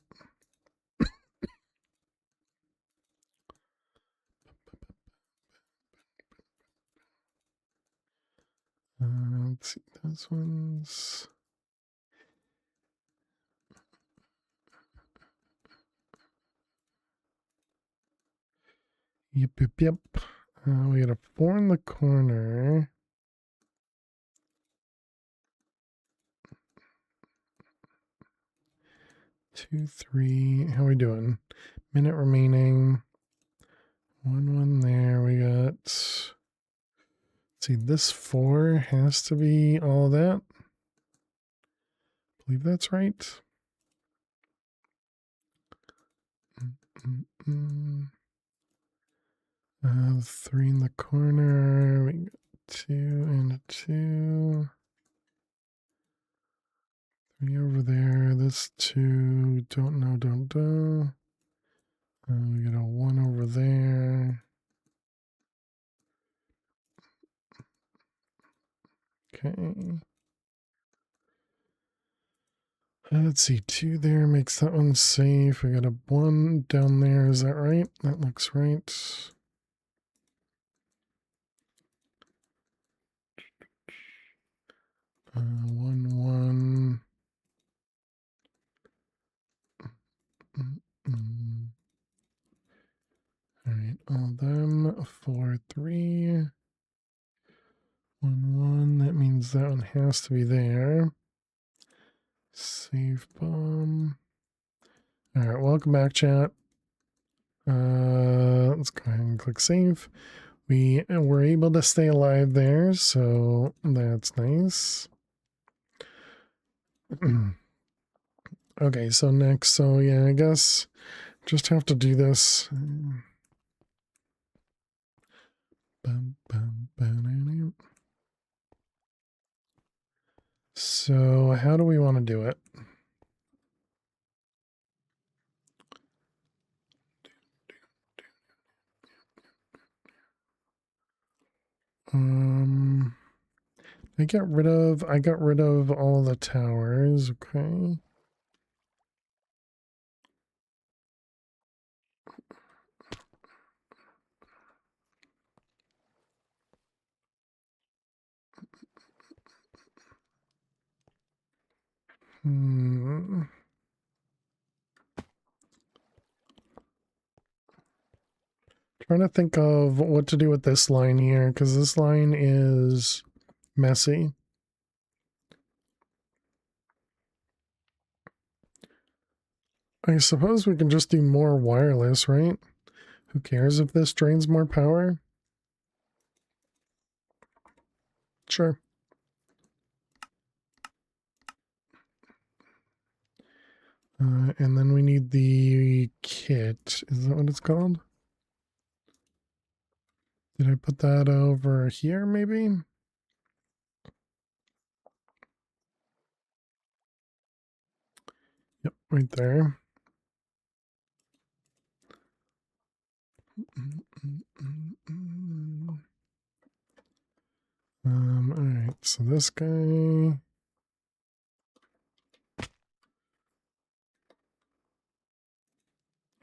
Let's see, those ones. Yep. We got a 4 in the corner. Two, 3. How are we doing? Minute remaining. 1 there. We got. Let's see, this 4 has to be all that. I believe that's right. 3 in the corner. We got 2 and a 2. 3 over there. This 2. Don't know. We got a 1 over there. Okay. Let's see, 2 there makes that one safe. We got a 1 down there. Is that right? That looks right. 1, 1. All right, all them. 4, 3. 1, 1. That means that one has to be there. Save bomb. All right, welcome back, chat. Let's go ahead and click save. We were able to stay alive there, so that's nice. Okay, so next, so yeah, I guess just have to do this. So how do we want to do it? I got rid of all the towers, okay. Trying to think of what to do with this line here, because this line is messy. I suppose we can just do more wireless, right? Who cares if this drains more power? Sure. And then we need the kit. Is that what it's called? Did I put that over here, maybe? Yep, right there. All right, so this guy.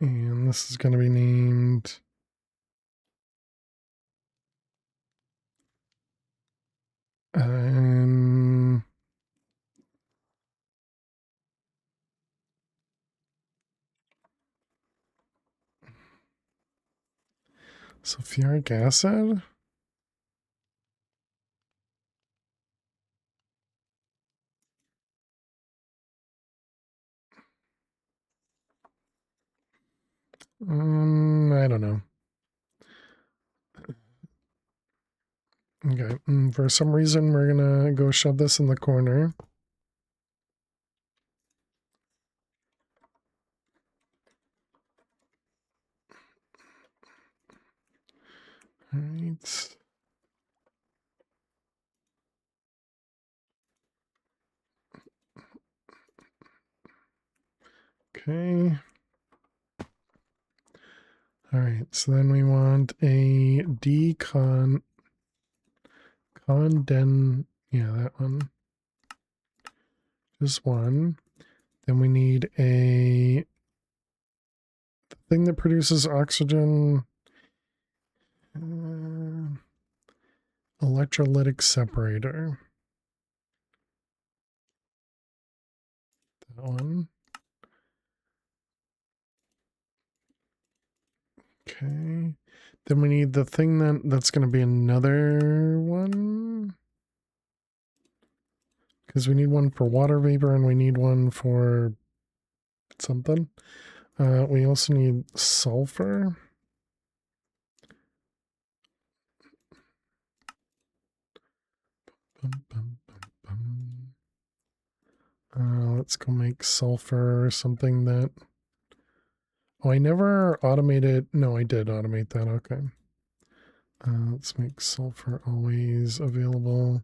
And this is going to be named sulfuric acid. I don't know. Okay, for some reason we're gonna go shove this in the corner. All right. Okay. All right, so then we want a yeah, that one. Just one. Then we need a thing that produces oxygen. Electrolytic separator. That one. Okay. Then we need the thing that's going to be another one. Because we need one for water vapor and we need one for something. We also need sulfur. Let's go make sulfur something that... Oh, I never automated... No, I did automate that. Okay. Let's make sulfur always available.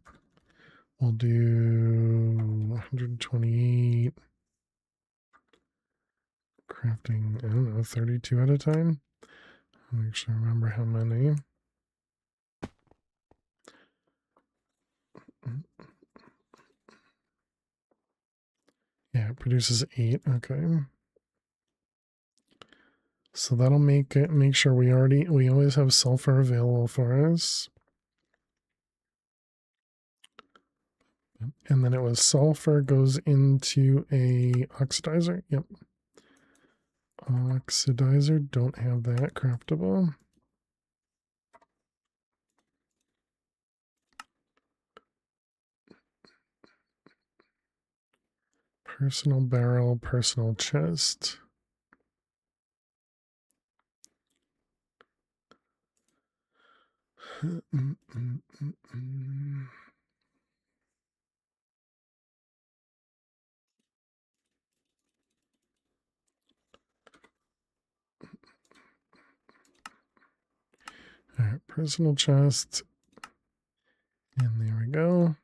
We'll do 128. Crafting, I don't know, 32 at a time. I don't actually remember how many. Yeah, it produces 8. Okay. So that'll make sure we always have sulfur available for us. And then it was sulfur goes into a oxidizer. Yep. Oxidizer, don't have that craftable. Personal barrel, personal chest. All right, personal chest. And there we go.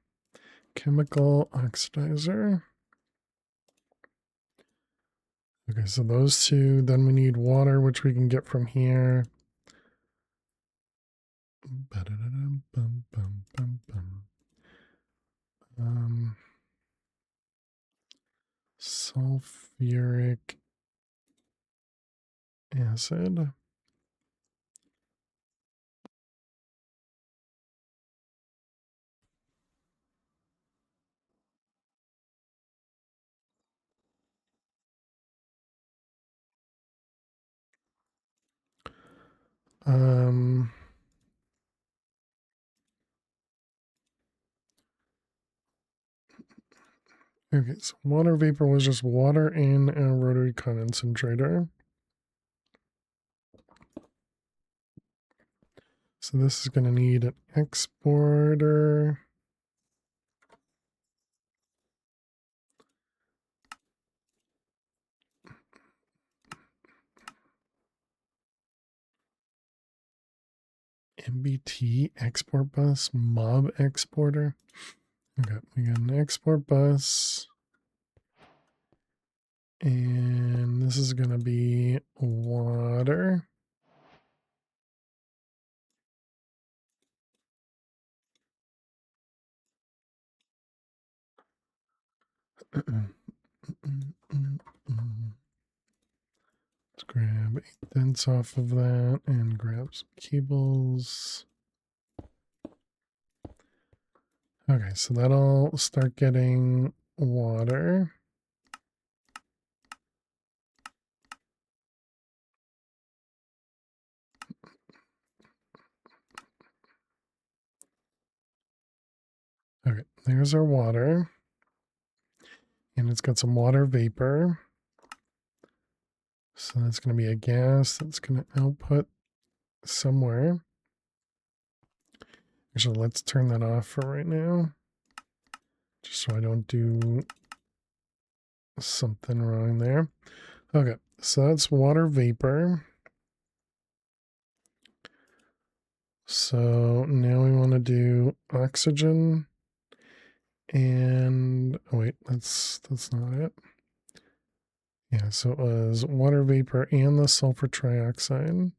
Chemical oxidizer. Okay, so those two. Then we need water, which we can get from here. Sulfuric acid. Okay, so water vapor was just water in a rotary concentrator. So this is going to need an exporter. MBT export bus, mob exporter. Okay, we got an export bus. And this is going to be water. Let's grab 8 thents off of that and grab some cables. Okay, so that'll start getting water. Okay, there's our water. And it's got some water vapor. So that's going to be a gas that's going to output somewhere. Actually, let's turn that off for right now. Just so I don't do something wrong there. Okay, so that's water vapor. So now we want to do oxygen and oh wait, that's not it. Yeah, so it was water vapor and the sulfur trioxide.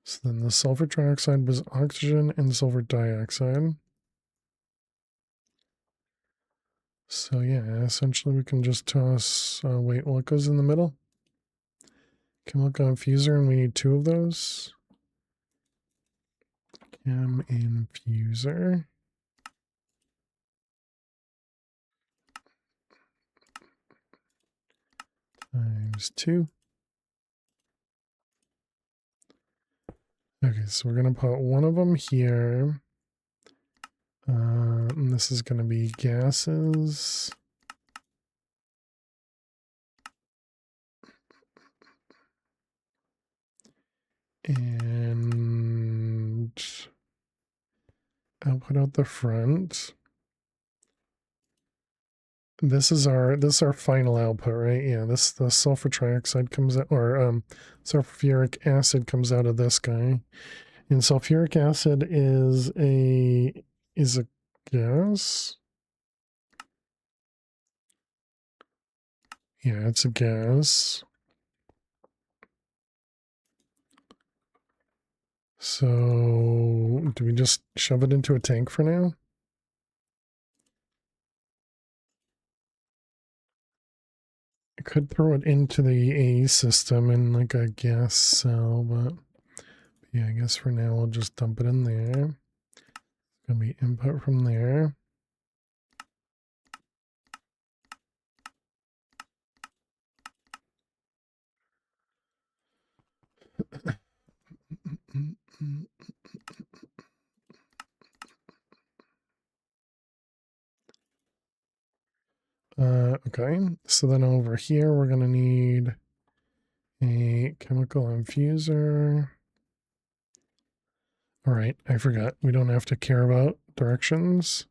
So then the sulfur trioxide was oxygen and sulfur dioxide. So yeah, essentially we can just toss, wait, what goes in the middle? Chemical infuser, and we need 2 of those. Chem infuser. Times 2. Okay, so we're going to put one of them here. And this is going to be gases. And output out the front. This is our final output, right? Yeah, the sulfur trioxide comes out, or sulfuric acid comes out of this guy. And sulfuric acid is a gas. Yeah, it's a gas. So do we just shove it into a tank for now? I could throw it into the A system in like a gas cell, but yeah, I guess for now we'll just dump it in there. It's gonna be input from there. Okay, so then over here we're gonna need a chemical infuser. All right, I forgot. We don't have to care about directions.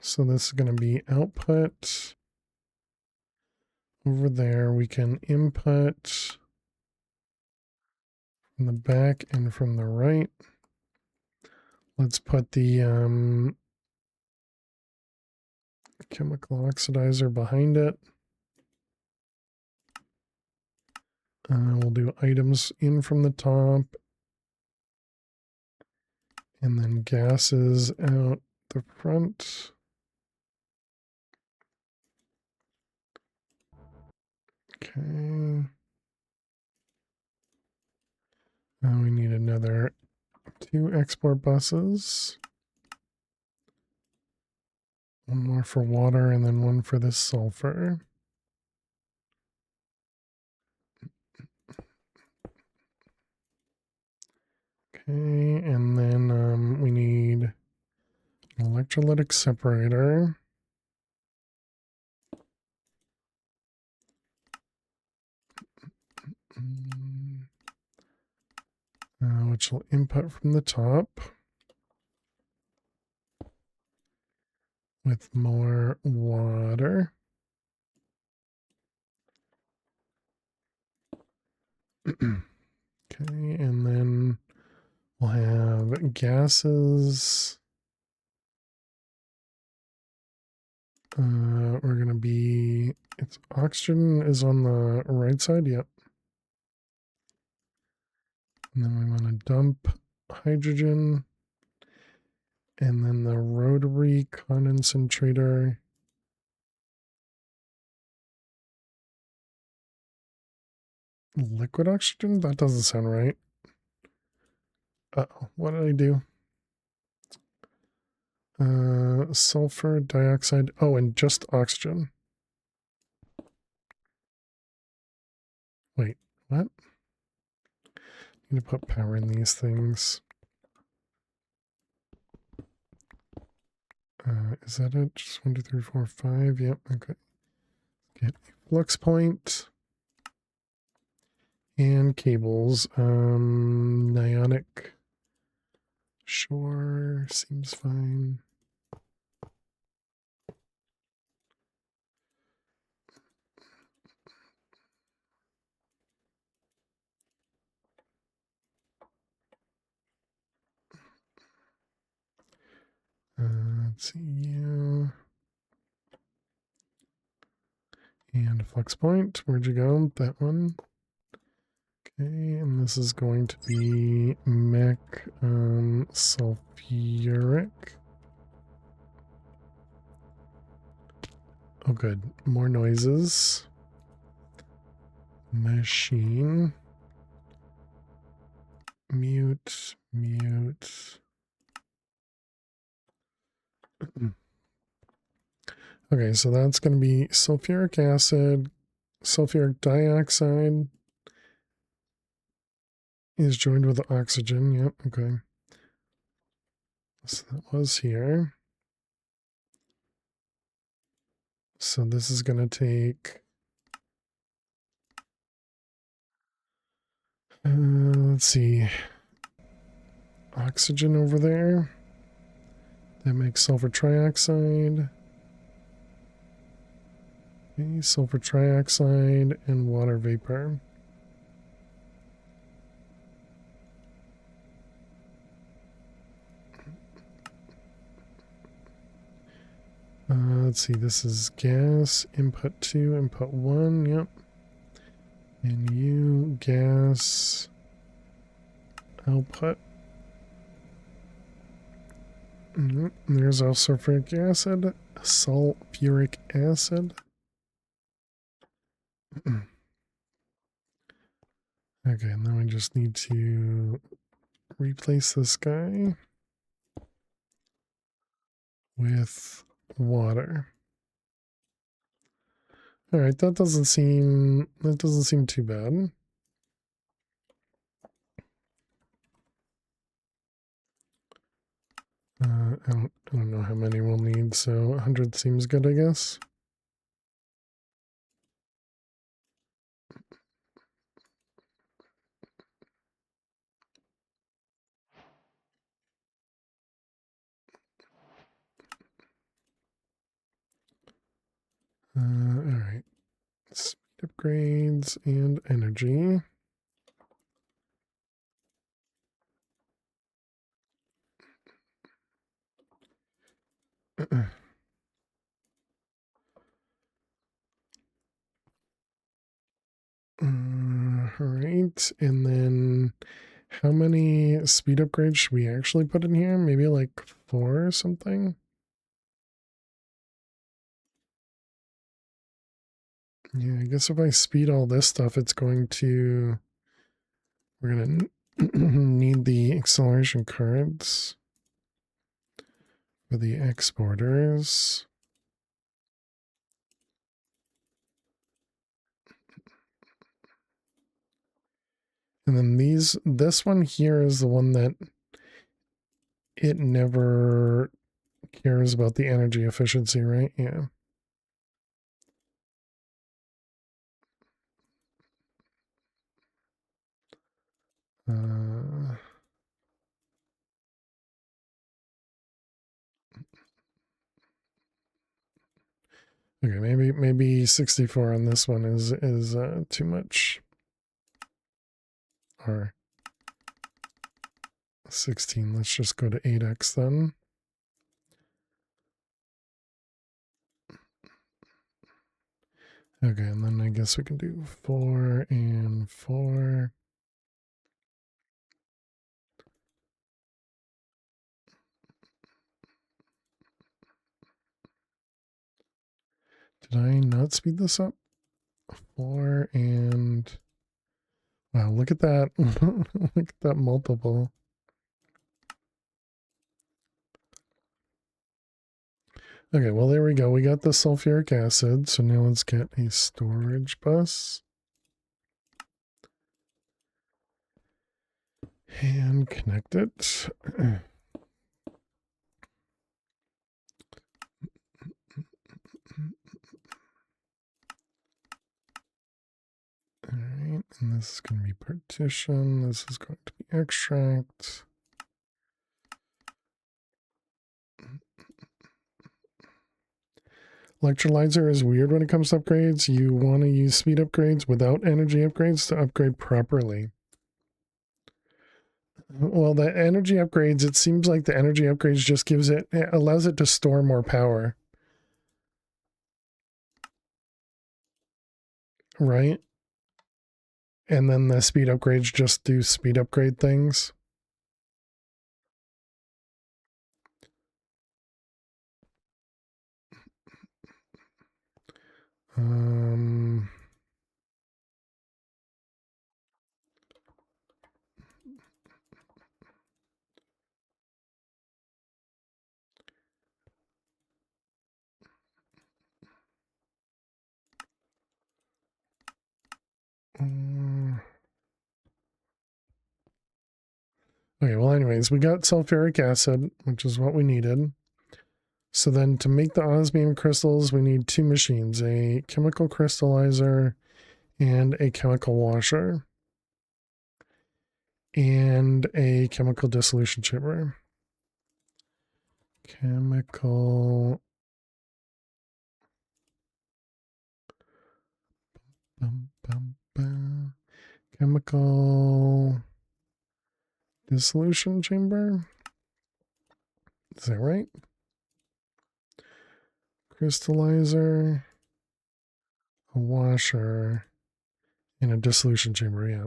So this is going to be output. Over there, we can input from the back and from the right. Let's put the chemical oxidizer behind it. We'll do items in from the top. And then gases out the front. Okay. Now we need another 2 export buses. One more for water and then one for this sulfur. Okay, and then we need an electrolytic separator. Which will input from the top with more water. Okay, and then we'll have gases. We're going to be, it's oxygen is on the right side. Yep. And then we want to dump hydrogen. And then the rotary condensator. Liquid oxygen? That doesn't sound right. Uh-oh, what did I do? Sulfur dioxide. Oh, and just oxygen. Wait, what? Need to put power in these things. Is that it? Just 1, 2, 3, 4, 5. Yep, okay. Get a flux point. And cables. Ionic. Sure, seems fine. Let's see, you. And flux point. Where'd you go? That one. Okay, and this is going to be mech sulfuric. Oh, good. More noises. Machine. Mute. Mute. Okay, so that's going to be sulfuric acid, sulfuric dioxide is joined with oxygen. Yep, okay. So that was here. So this is going to take, let's see, oxygen over there. That makes sulfur trioxide. Okay, sulfur trioxide and water vapor. Let's see, this is gas, input 2, input 1, yep. And you, gas, output. There's our sulfuric acid, sulfuric acid. Okay, and then we just need to replace this guy with water. All right, that doesn't seem too bad. I don't know how many we'll need, so 100 seems good, I guess. All right. Speed upgrades and energy. Right, and then how many speed upgrades should we actually put in here? Maybe like 4 or something? Yeah, I guess if I speed all this stuff, it's going to... We're going to need the acceleration cards for the exporters. And then this one here is the one that it never cares about the energy efficiency, right? Yeah. Okay, maybe 64 on this one is too much. Or 16. Let's just go to 8x then. Okay, and then I guess we can do 4 and 4. Did I not speed this up? 4 and... Wow, look at that. Look at that multiple. Okay, well, there we go. We got the sulfuric acid. So now let's get a storage bus. And connect it. All right, and this is going to be partition. This is going to be extract. Electrolyzer is weird when it comes to upgrades. You want to use speed upgrades without energy upgrades to upgrade properly. Well, the energy upgrades, it seems like the energy upgrades just it allows it to store more power. Right? And then the speed upgrades just do speed upgrade things. Um... Okay, well, anyways, we got sulfuric acid, which is what we needed. So then to make the osmium crystals, we need 2 machines, a chemical crystallizer and a chemical washer. And a chemical dissolution chamber. Chemical... Chemical dissolution chamber. Is that right? Crystallizer, a washer, and a dissolution chamber, yeah.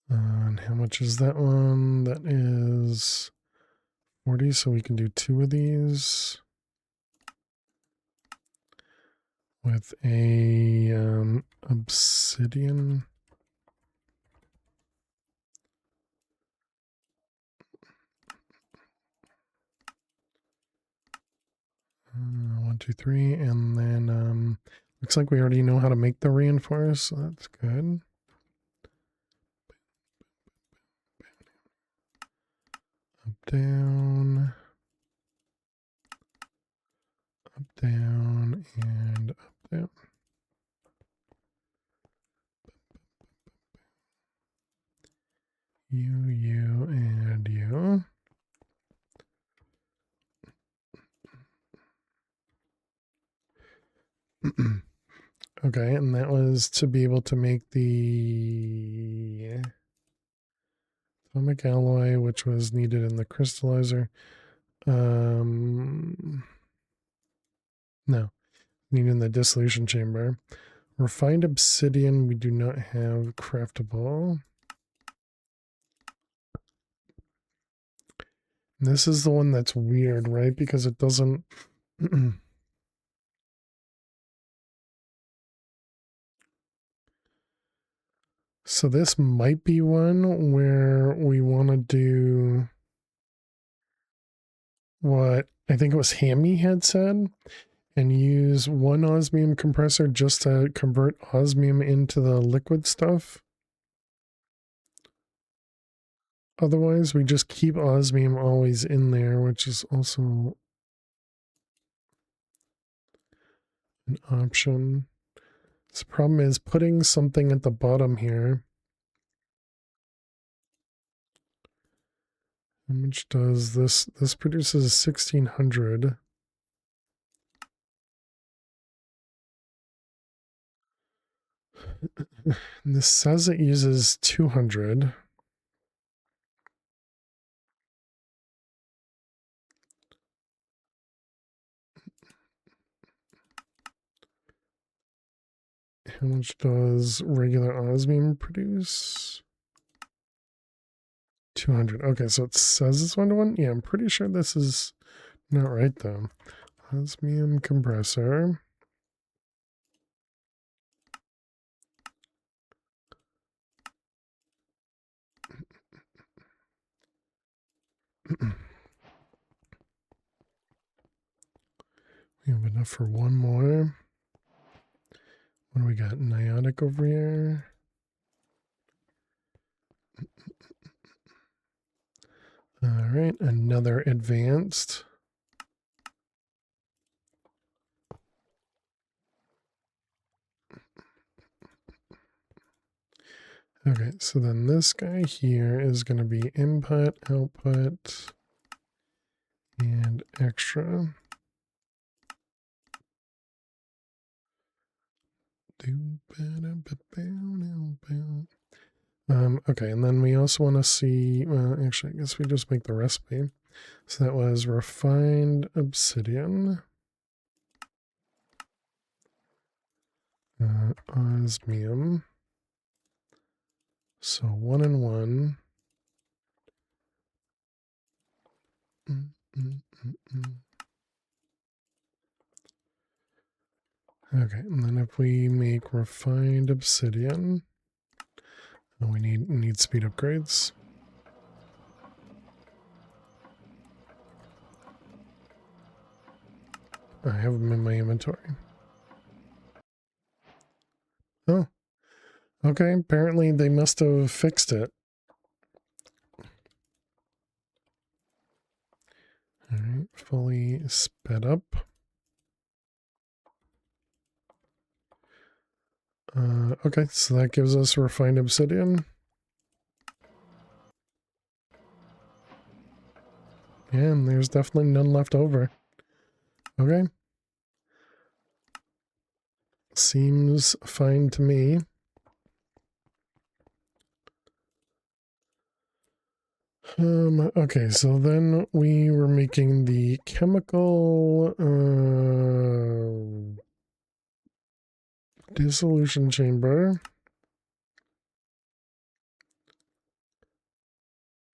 And how much is that one? That is 40, so we can do 2 of these. With a obsidian. One, two, three, and then looks like we already know how to make the reinforce, so that's good. Up, down, and up, down. You, and you. Okay, and that was to be able to make the atomic alloy, which was needed in the crystallizer. No, needed in the dissolution chamber. Refined obsidian, we do not have craftable. This is the one that's weird, right? Because it doesn't... So this might be one where we want to do what I think it was Hammy had said, and use 1 osmium compressor just to convert osmium into the liquid stuff. Otherwise, we just keep osmium always in there, which is also an option. The problem is putting something at the bottom here. How much does this? This produces 1600. And this says it uses 200. how much does regular osmium produce? 200. Okay, so it says it's 1-to-1. Yeah, I'm pretty sure this is not right though. Osmium compressor. We have enough for one more. What do we got? Niotic over here. All right, another advanced. Okay, so then this guy here is going to be input, output, and extra. Okay, and then we also want to see, well, actually, I guess we just make the recipe. So that was refined obsidian, osmium. So 1 and 1. Okay, and then if we make refined obsidian, we need speed upgrades. I have them in my inventory. Oh, okay. Apparently they must have fixed it. All right, fully sped up. Okay, so that gives us refined obsidian. Yeah, and there's definitely none left over. Okay. Seems fine to me. Okay, so then we were making the chemical dissolution chamber.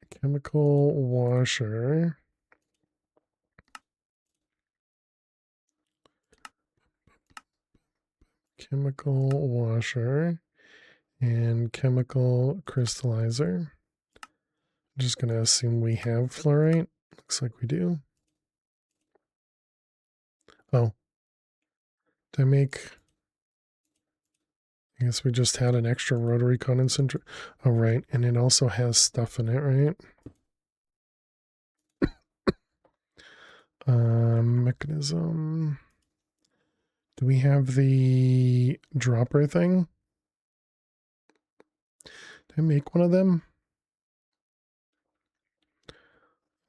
Chemical washer. Chemical washer. And chemical crystallizer. I'm just going to assume we have fluorite. Looks like we do. Oh. Did I make... I guess we just had an extra rotary condensator. Oh, right. And it also has stuff in it, right? Mechanism. Do we have the dropper thing? Did I make one of them?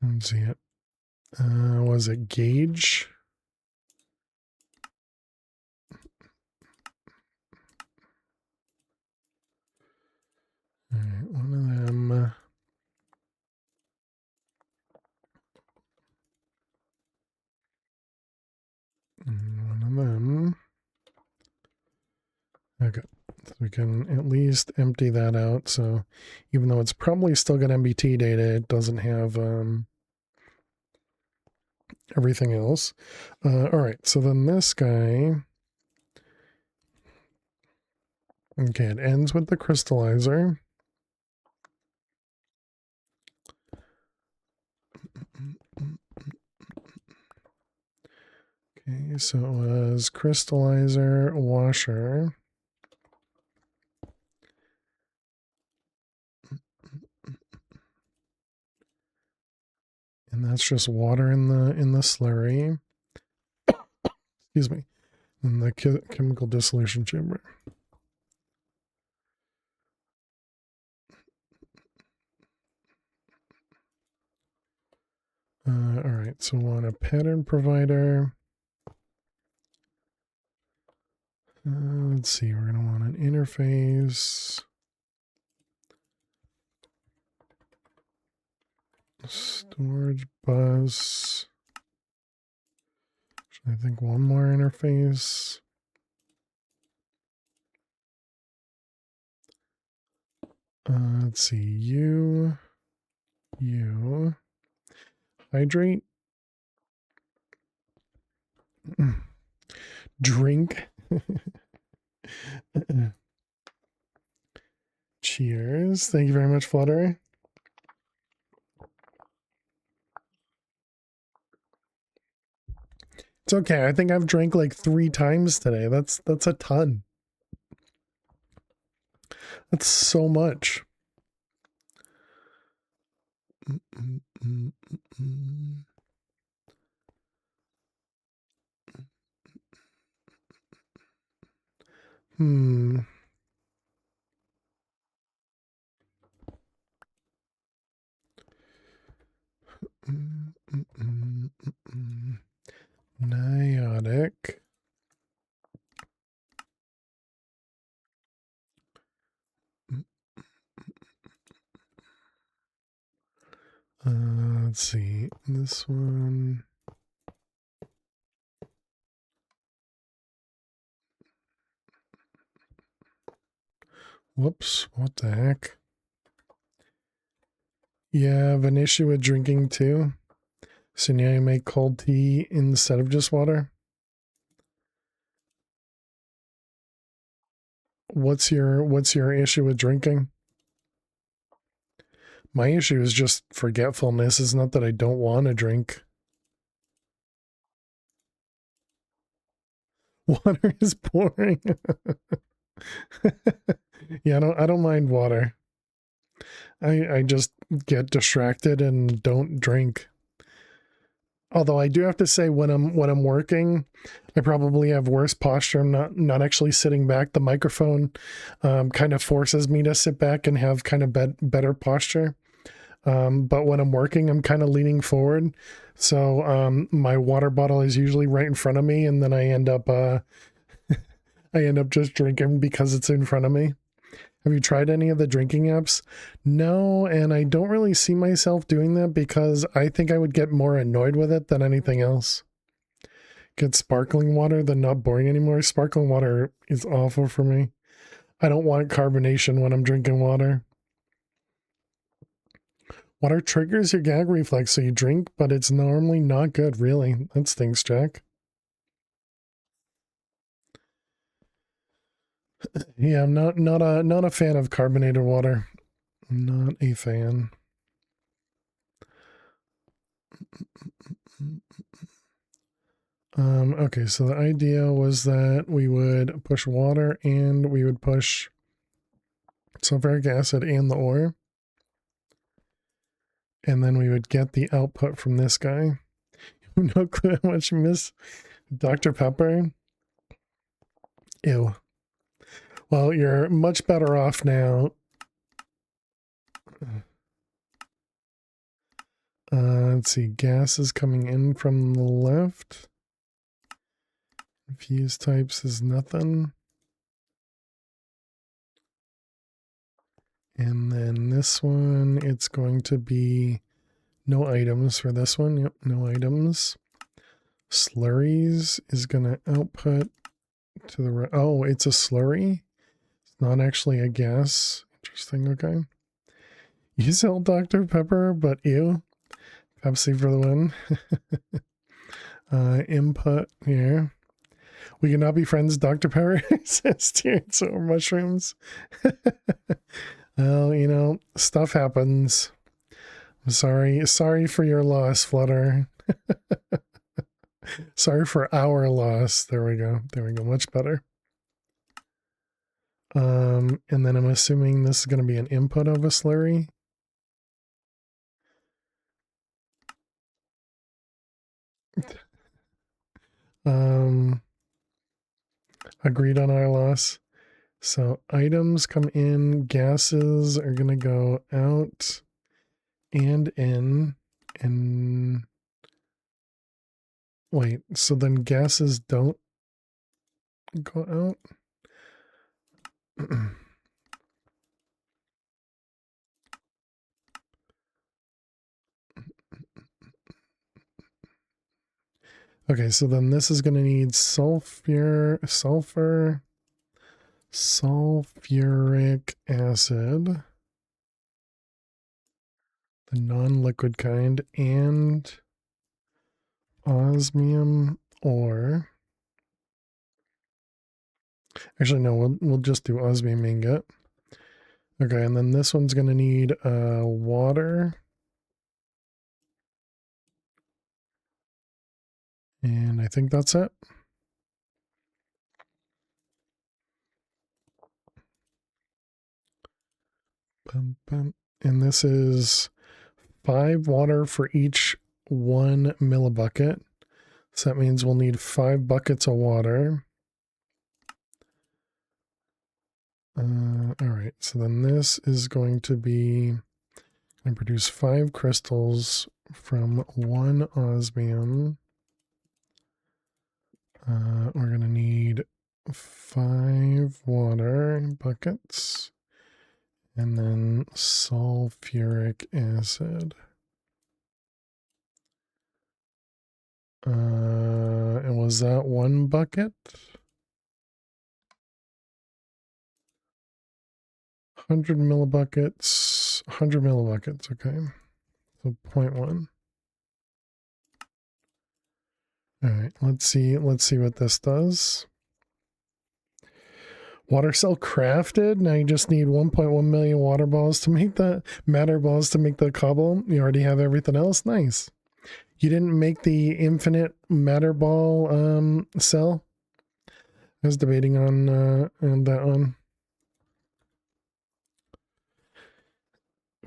Let's see it. Was it gauge? All right, one of them. One of them. Okay, so we can at least empty that out. So even though it's probably still got MBT data, it doesn't have everything else. All right, so then this guy. Okay, it ends with the crystallizer. Okay, so it was crystallizer, washer. And that's just water in the slurry. Excuse me. In the chemical dissolution chamber. All right, so we want a pattern provider. Let's see, we're going to want an interface. Storage bus. I think one more interface. Let's see. You hydrate. Drink. Cheers. Thank you very much, Flutter. It's okay. I think I've drank like 3 times today. That's a ton. That's so much. Hmm. Niotic. Let's see. This one. Whoops. What the heck? You have an issue with drinking too? So now you make cold tea instead of just water? What's your issue with drinking? My issue is just forgetfulness. It's not that I don't want to drink. Water is boring. Yeah, I don't mind water. I just get distracted and don't drink. Although I do have to say when I'm working, I probably have worse posture. I'm not actually sitting back. The microphone kind of forces me to sit back and have kind of better posture. But when I'm working, I'm kind of leaning forward. So my water bottle is usually right in front of me, and then I end up just drinking because it's in front of me. Have you tried any of the drinking apps? No, and I don't really see myself doing that because I think I would get more annoyed with it than anything else. Get sparkling water, then not boring anymore. Sparkling water is awful for me. I don't want carbonation when I'm drinking water. Water triggers your gag reflex, so you drink, but it's normally not good, really. That stinks, Jack. Yeah, I'm not a fan of carbonated water. I'm not a fan. Okay, so the idea was that we would push water and we would push sulfuric acid and the ore. And then we would get the output from this guy. No clue how much you miss Dr. Pepper. Ew. Well, you're much better off now. Let's see. Gas is coming in from the left. Fuse types is nothing. And then this one, it's going to be no items for this one. Yep, no items. Slurries is going to output to the right. Oh, it's a slurry. It's not actually a gas. Interesting. Okay. You sell Dr. Pepper, but ew. Pepsi for the win. Input here. We cannot be friends, Dr. Pepper says tears or mushrooms. Well, you know, stuff happens. I'm sorry for your loss, Flutter. Sorry for our loss. There we go. Much better. And then I'm assuming this is going to be an input of a slurry. Agreed on our loss. So items come in, gases are going to go out and in, and wait, so then gases don't go out? Okay, so then this is going to need sulfuric acid. the non-liquid kind, and osmium ore. Actually, no, we'll just do osmium ingot. Okay, and then this one's going to need water. And I think that's it. Bum, bum. And this is 5 water for each 1 millibucket. So that means we'll need 5 buckets of water. All right, so then this is going to be, going to produce 5 crystals from 1 osmium. We're going to need 5 water buckets. And then sulfuric acid. And was that 1 bucket? 100 millibuckets, 100 millibuckets, okay. So 0.1. All right, let's see what this does. Water cell crafted. Now you just need 1.1 million water balls to make the matter balls to make the cobble. You already have everything else. Nice. You didn't make the infinite matter ball cell? I was debating on that one.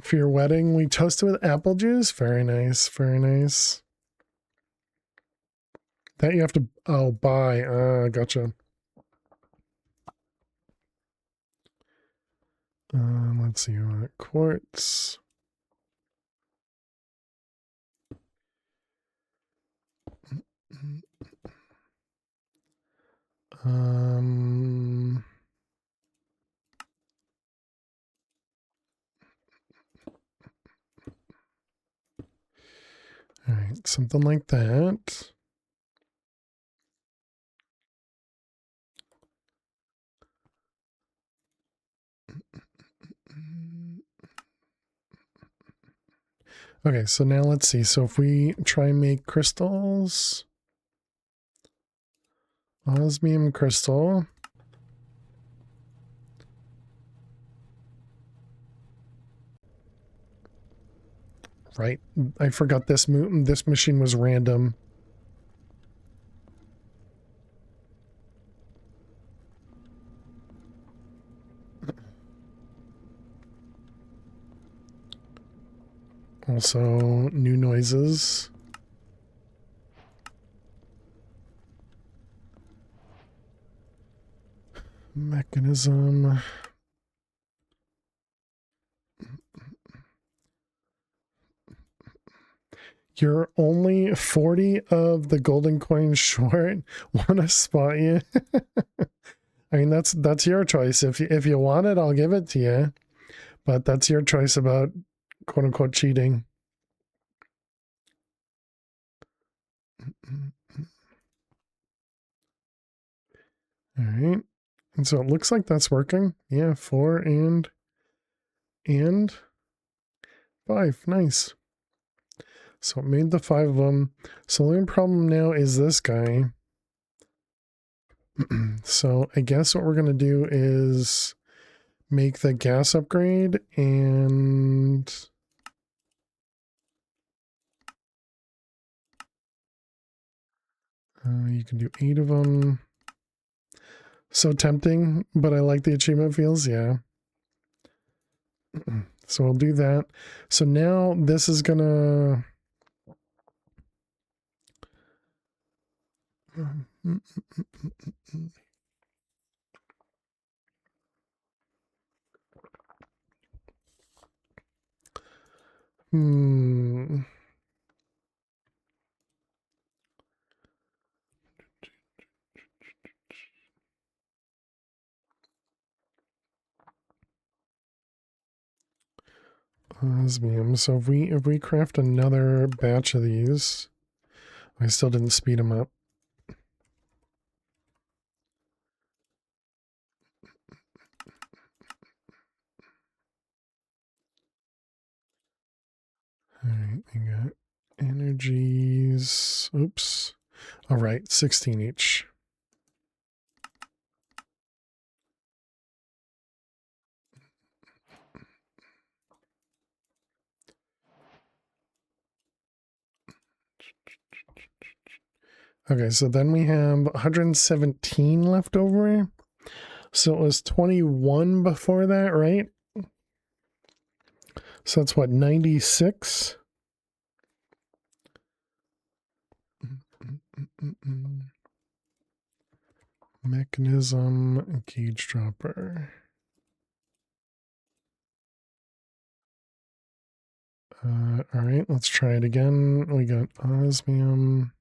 For your wedding, we toasted with apple juice. Very nice, very nice. That you have to buy. Gotcha. Let's see, quartz. All right, something like that. Okay, so now let's see. So if we try and make crystals, osmium crystal. Right, I forgot this machine was random. Also, new noises. Mechanism. You're only 40 of the golden coins short. Want to spot you? I mean, that's your choice. If you want it, I'll give it to you. But that's your choice about quote unquote cheating. All right. And so it looks like that's working. Yeah, 4 and 5. Nice. So it made the 5 of them. So the only problem now is this guy. So I guess what we're going to do is make the gas upgrade, and you can do 8 of them. So tempting, but I like the achievement feels. Yeah. So we'll do that. So now this is gonna osmium. So if we craft another batch of these, I still didn't speed them up. we got energies. Oops. All right, 16 each. Okay, so then we have 117 left over. So it was 21 before that, right? So that's what, 96? Mechanism, gauge dropper. All right, let's try it again. We got osmium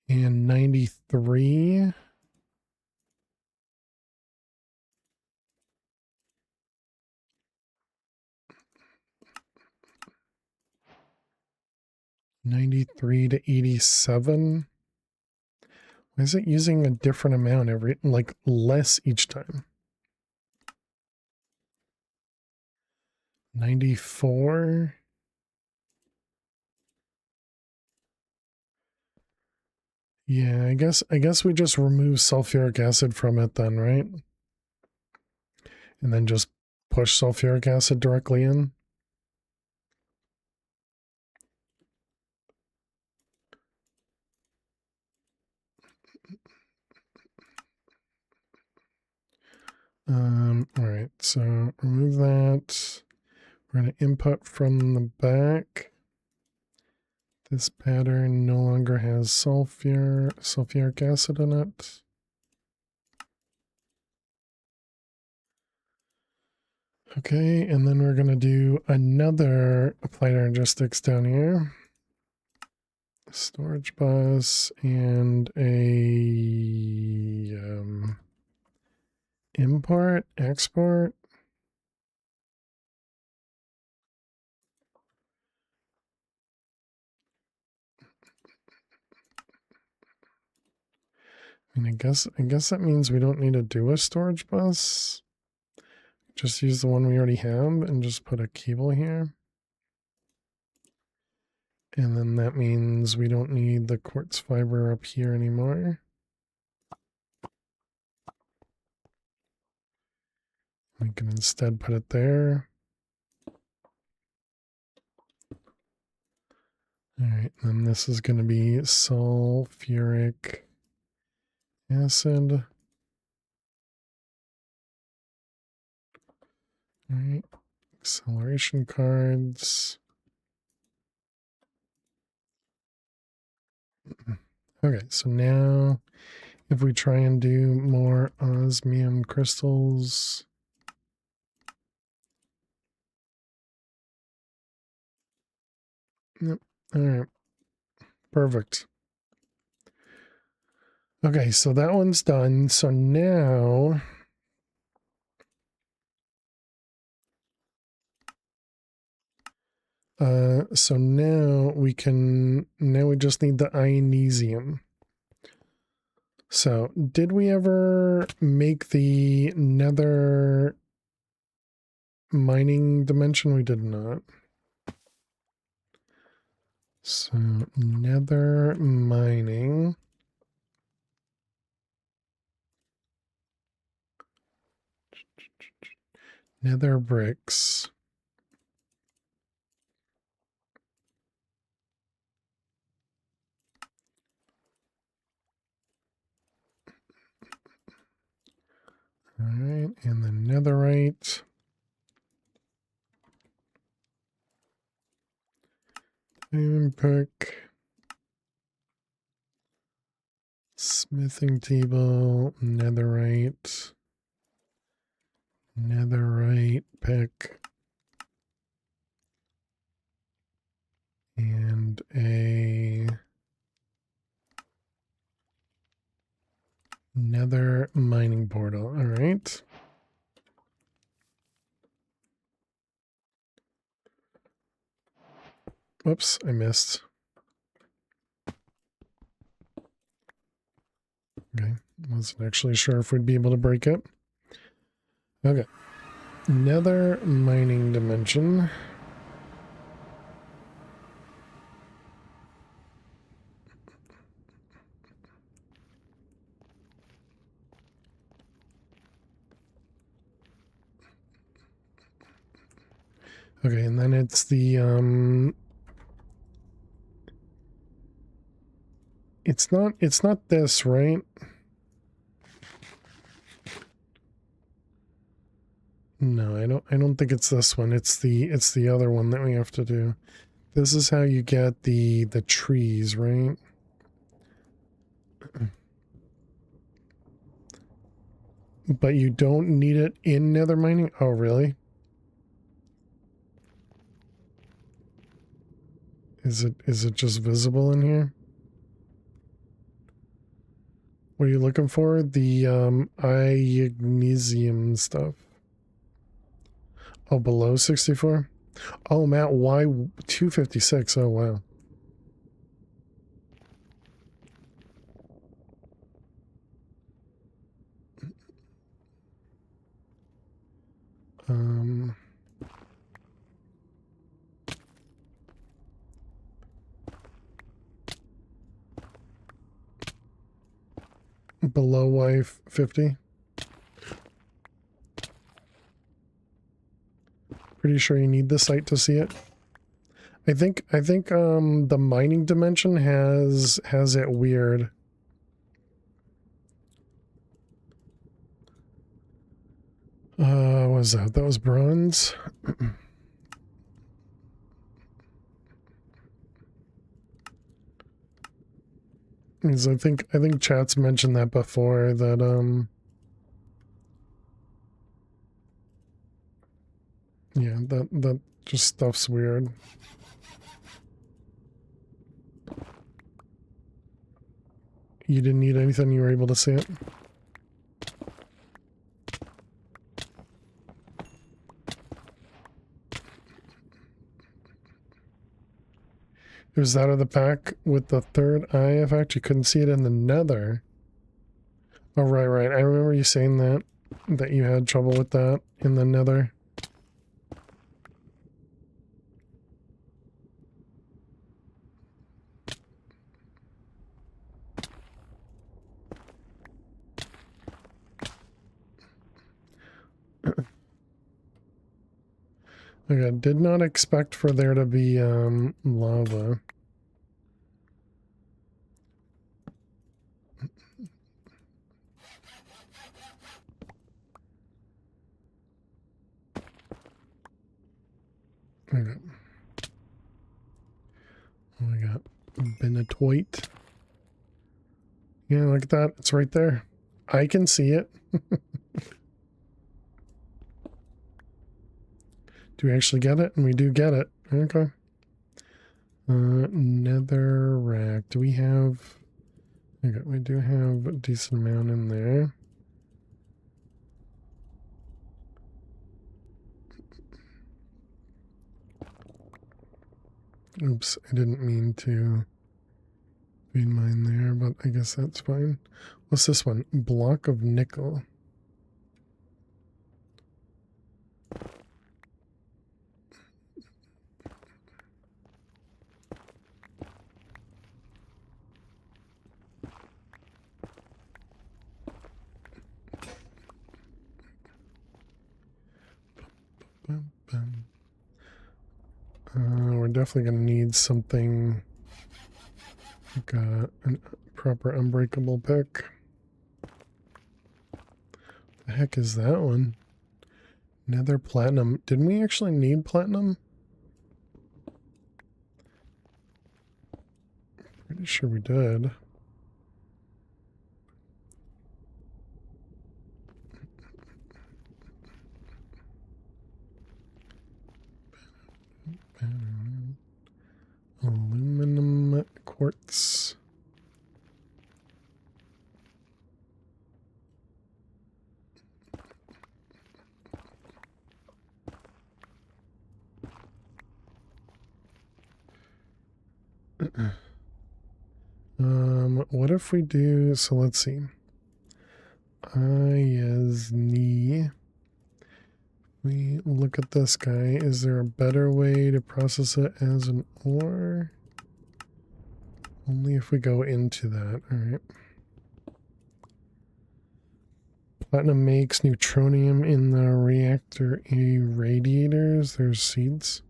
and 93. $93 to $87. Why is it using a different amount every, like less each time? 94. Yeah, I guess we just remove sulfuric acid from it then, right? And then just push sulfuric acid directly in. All right, so remove that. We're going to input from the back. This pattern no longer has sulfuric acid in it. Okay, and then we're going to do another applied energistics down here. Storage bus and a import, export. I mean, I guess that means we don't need to do a storage bus. Just use the one we already have and just put a cable here. And then that means we don't need the quartz fiber up here anymore. We can instead put it there. All right, then this is going to be sulfuric acid. All right, acceleration cards. Okay, so now if we try and do more osmium crystals. Yep, all right, perfect. Okay, so that one's done. So now now we just need the ionesium. So did we ever make the nether mining dimension? We did not. So nether mining. Nether bricks. All right, and the netherite. Diamond pick. Smithing table, netherite. Netherite pick. And a nether mining portal. All right. Whoops, I missed. Okay, wasn't actually sure if we'd be able to break it. Okay. Nether mining dimension. Okay, and then it's the it's not this, right? No, I don't think it's this one. It's the other one that we have to do. This is how you get the trees, right? But you don't need it in nether mining? Oh, really? Is it just visible in here? What are you looking for? The magnesium stuff. Oh, below 64? Oh, Matt, why 256? Oh, wow. Um, below Y 50? Pretty sure you need the site to see it. I think the mining dimension has it weird. What was that? That was bronze. Because I think chat's mentioned that before, that yeah, that just stuff's weird. You didn't need anything, you were able to see it. It was out of the pack with the third eye effect. You couldn't see it in the nether. Oh, right. I remember you saying that you had trouble with that in the nether. Okay, did not expect for there to be lava. Okay. Oh, we got Benetoit. Yeah, look at that. It's right there. I can see it. Do we actually get it? And we do get it. Okay. Nether rack. Do we have... Okay, we do have a decent amount in there. Oops, I didn't mean to feed mine there, but I guess that's fine. What's this one? Block of nickel. We're definitely going to need something like a proper unbreakable pick. The heck is that one? Nether platinum. Didn't we actually need platinum? Pretty sure we did. Aluminum quartz. What if we do, so let's see. I is knee We look at this guy. Is there a better way to process it as an ore? Only if we go into that. All right. Platinum makes neutronium in the reactor irradiators. There's seeds.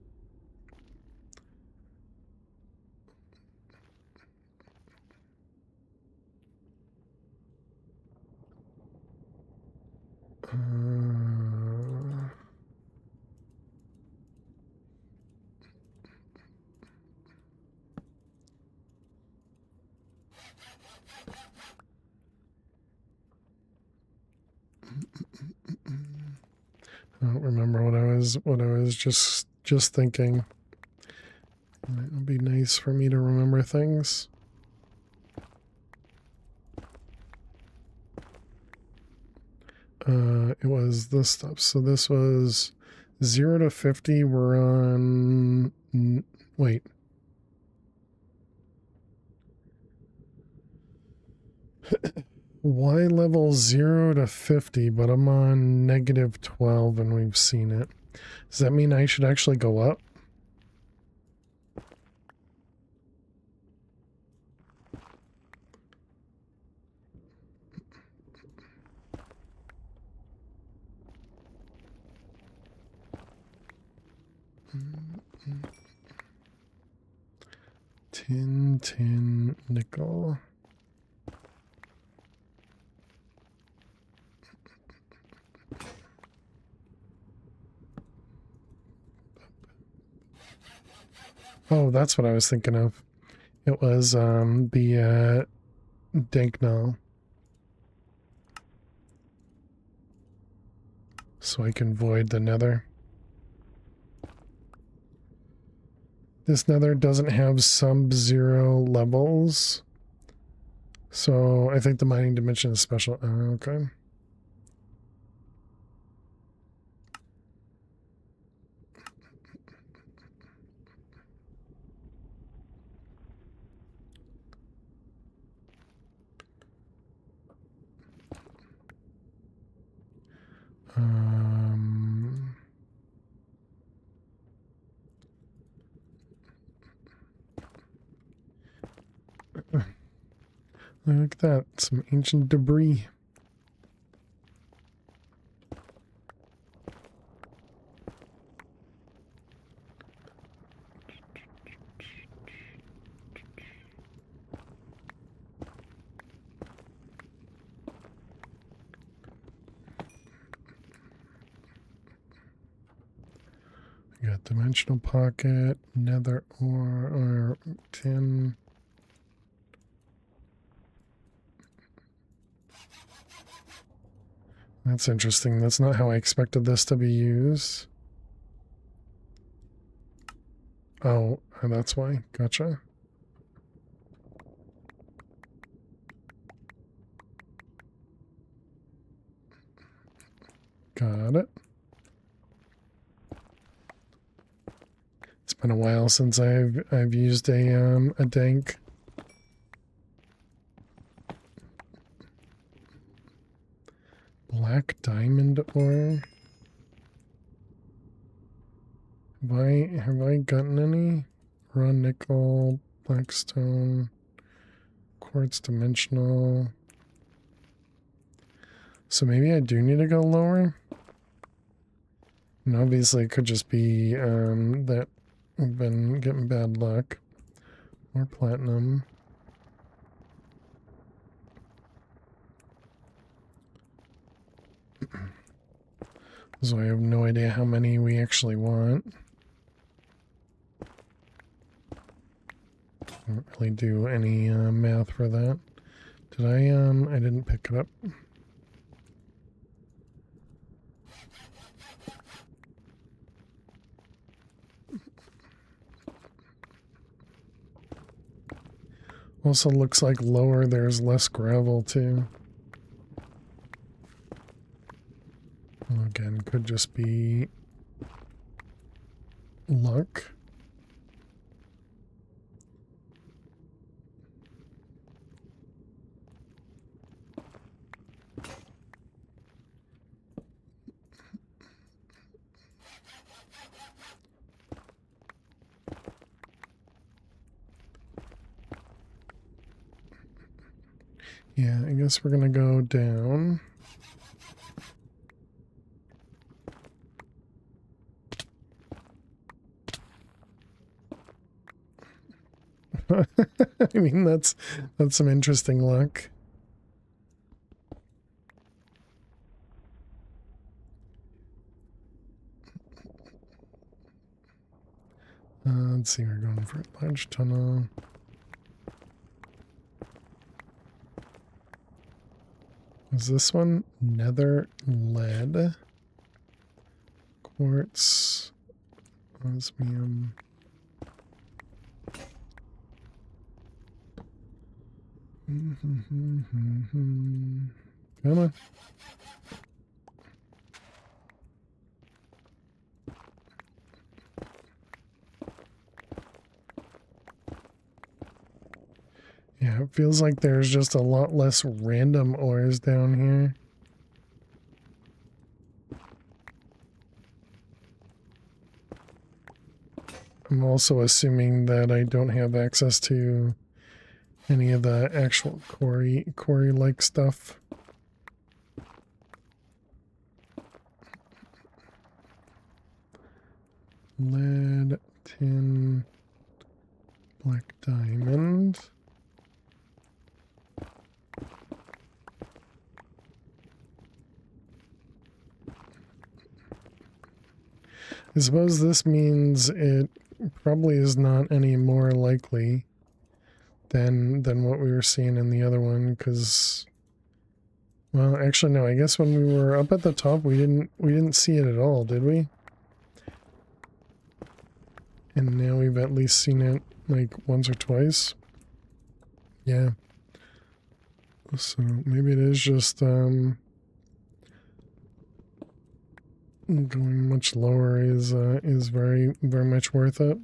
I don't remember what I was just thinking. It would be nice for me to remember things. It was this stuff. So this was 0 to 50. We're on... Wait. Y level 0 to 50, but I'm on negative 12 and we've seen it. Does that mean I should actually go up? Tin, nickel. Oh, that's what I was thinking of. It was the Danknall. So I can void the nether. This nether doesn't have sub-zero levels. So I think the mining dimension is special. Okay. Look at that, some ancient debris. We got dimensional pocket, nether ore, or tin. That's interesting. That's not how I expected this to be used. Oh, that's why. Gotcha. Got it. It's been a while since I've used a dank. Black diamond ore. Have I gotten any? Raw nickel, blackstone, quartz dimensional. So maybe I do need to go lower. And obviously it could just be that I've been getting bad luck. More platinum. So I have no idea how many we actually want. I don't really do any math for that. Did I didn't pick it up. Also looks like lower there's less gravel too. Well, again, could just be luck. Yeah, I guess we're gonna go down. I mean, that's some interesting luck. Let's see, we're going for a large tunnel. Is this one nether lead? Quartz, osmium. Come on. Yeah, it feels like there's just a lot less random ores down here. I'm also assuming that I don't have access to any of the actual quarry-like stuff. Lead, tin, black diamond. I suppose this means it probably is not any more likely than what we were seeing in the other one, because, well, actually no, I guess when we were up at the top we didn't see it at all, did we? And now we've at least seen it like once or twice. Yeah. So maybe it is just going much lower is very much worth it.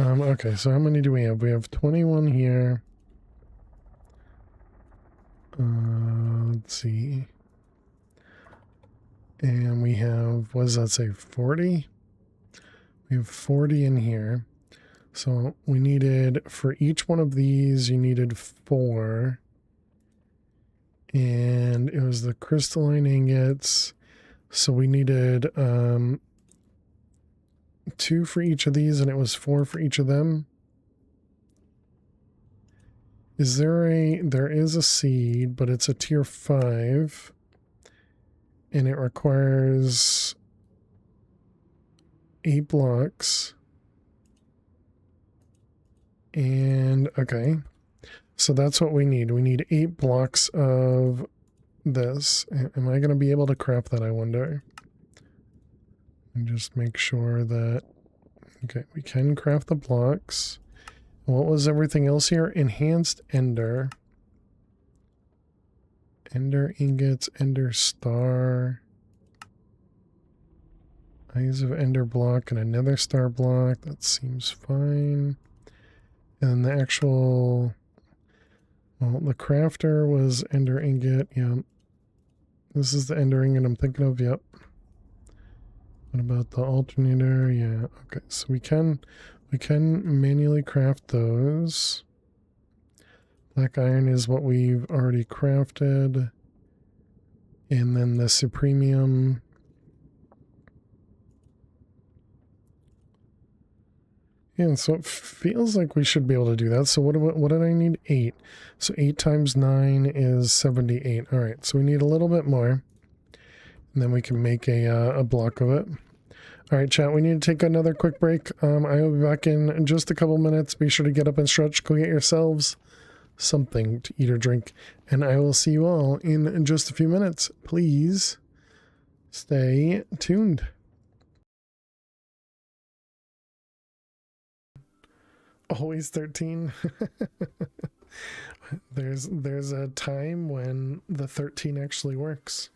Okay, so how many do we have? We have 21 here. Let's see. And we have, what does that say, 40? We have 40 in here. So we needed, for each one of these, you needed 4. And it was the crystalline ingots. So we needed 2 for each of these, and it was 4 for each of them. There is a seed, but it's a tier 5. And it requires 8 blocks. And, okay. So that's what we need. We need 8 blocks of this. Am I going to be able to craft that, I wonder? And just make sure that... Okay, we can craft the blocks. What was everything else here? Enhanced ender. Ender ingots, ender star. Eyes of ender block and another star block. That seems fine. And the actual... Well, the crafter was ender ingot. Yep. This is the ender ingot I'm thinking of. Yep. What about the alternator? Yeah. Okay. So we can manually craft those. Black iron is what we've already crafted. And then the supremium. Yeah, so it feels like we should be able to do that. So what did I need? 8. So 8 times 9 is 78. All right, so we need a little bit more. And then we can make a block of it. All right, chat, we need to take another quick break. I will be back in just a couple minutes. Be sure to get up and stretch. Go get yourselves something to eat or drink. And I will see you all in just a few minutes. Please stay tuned. Always 13. There's a time when the 13 actually works.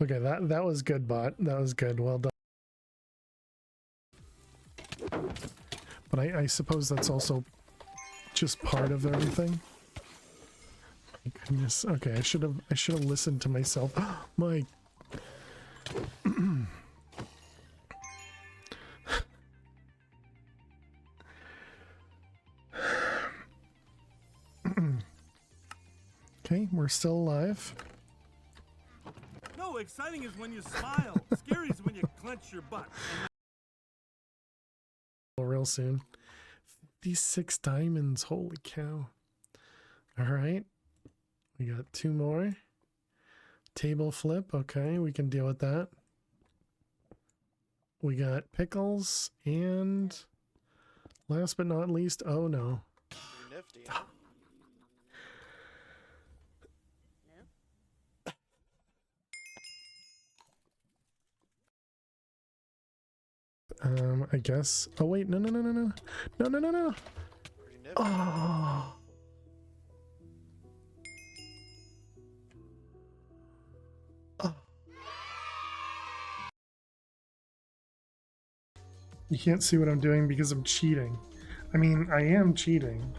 Okay, that was good, bot. That was good. Well done. But but I suppose that's also just part of everything. My goodness. Okay, I should have listened to myself. My Okay, we're still alive. No, exciting is when you smile. Scary is when you clench your butt. Real soon. 56 diamonds, holy cow. Alright. We got 2 more. Table flip, okay, we can deal with that. We got pickles, and last but not least, oh no. Pretty nifty, huh? I guess. Oh wait, no. Pretty nifty. Oh. Oh. You can't see what I'm doing because I'm cheating. I mean, I am cheating.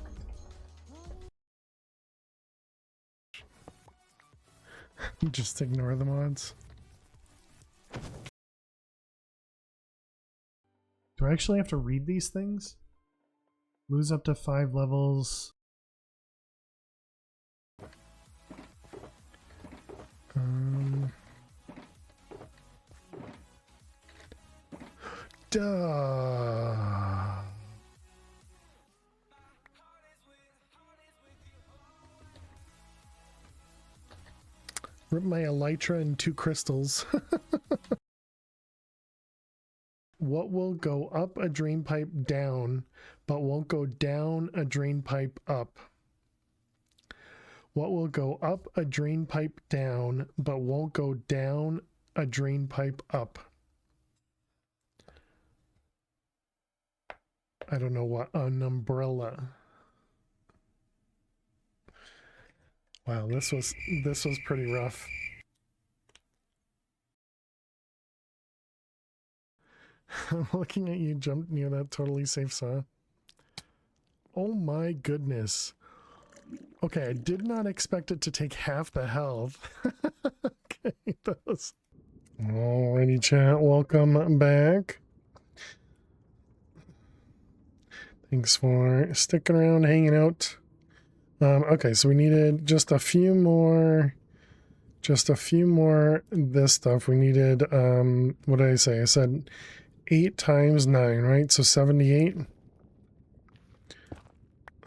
Just ignore the mods. Do I actually have to read these things? Lose up to 5 levels. Duh. Rip my elytra and 2 crystals. What will go up a drain pipe down, but won't go down a drain pipe up? What will go up a drain pipe down, but won't go down a drain pipe up? I don't know what, an umbrella. Wow, this was pretty rough. I'm looking at you jump near that totally safe saw. Oh my goodness. Okay, I did not expect it to take half the health. Okay, that was... Alrighty, chat, welcome back. Thanks for sticking around, hanging out. Okay, so we needed just a few more this stuff. We needed, what did I say? I said 8 times 9, right? So 78.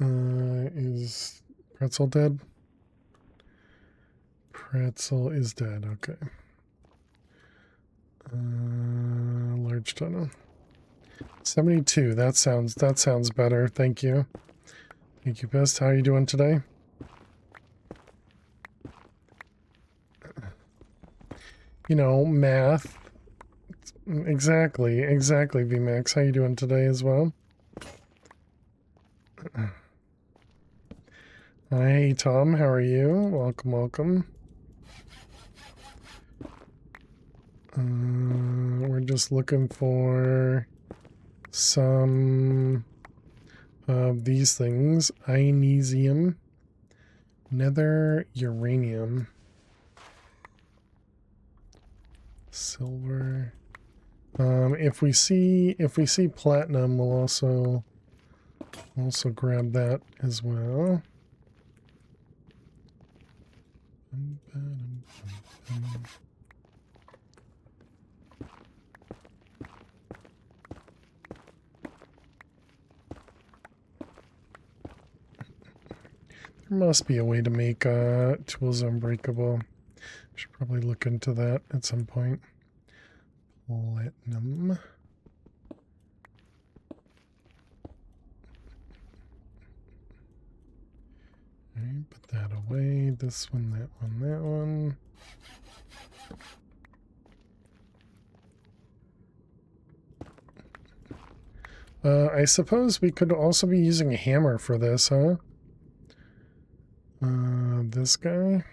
Is Pretzel dead? Pretzel is dead, okay. Large tunnel. 72, that sounds better. Thank you. Thank you, Best. How are you doing today? You know, math. Exactly, VMAX. How you doing today as well? Hey, Tom, how are you? Welcome. We're just looking for some of these things. Ionium, nether uranium, silver. If we see platinum, we'll also grab that as well. There must be a way to make tools unbreakable. Should probably look into that at some point. Platinum. Alright, put that away. This one, that one. I suppose we could also be using a hammer for this, huh? This guy.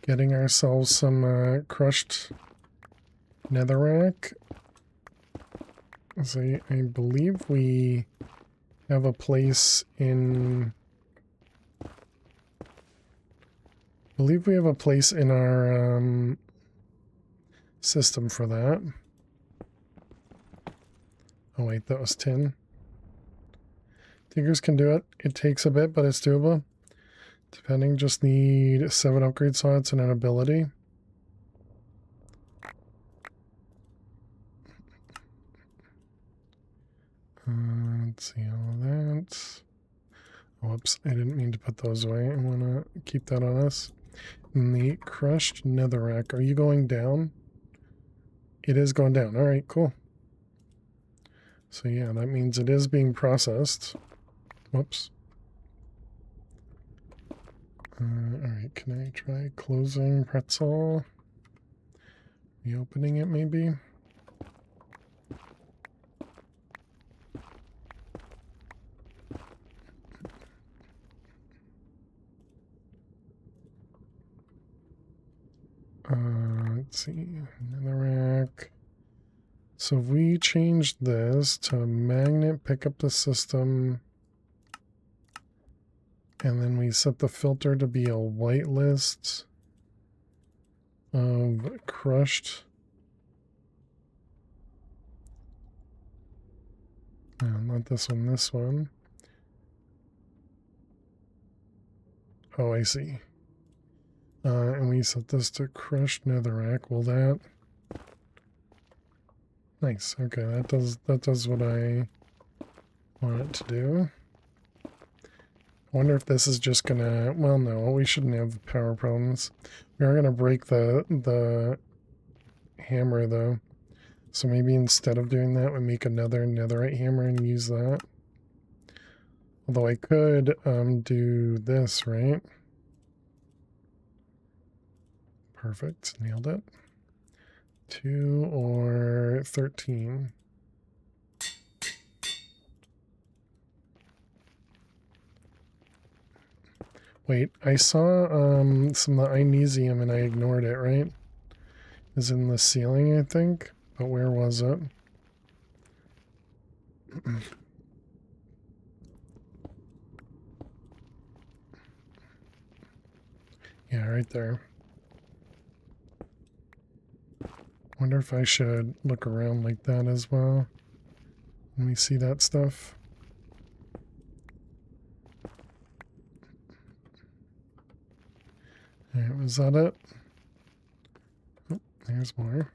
Getting ourselves some crushed netherrack. So I believe we have a place in... I believe we have a place in our system for that. Oh wait, that was tin. Tigers can do it. It takes a bit, but it's doable. Depending, just need 7 upgrade slots and an ability. Let's see all of that. Whoops, I didn't mean to put those away. I want to keep that on us. And the crushed netherrack. Are you going down? It is going down. All right, cool. So yeah, that means it is being processed. Whoops. Alright, can I try closing pretzel? Reopening it maybe? Let's see, netherrack. So if we change this to magnet, pick up the system, and then we set the filter to be a whitelist of crushed. No, not this one, this one. Oh, I see. And we set this to crushed netherrack. Will that... Nice. Okay, that does what I want it to do. I wonder if this is just gonna... Well, no, we shouldn't have power problems. We are gonna break the hammer, though. So maybe instead of doing that, we make another netherite hammer and use that. Although I could do this, right? Perfect. Nailed it. 2 or 13. Wait, I saw some of the magnesium and I ignored it, right? Is in the ceiling, I think. But where was it? Yeah, right there. Wonder if I should look around like that as well. Let me see that stuff. Alright, was that it? Oh, there's more.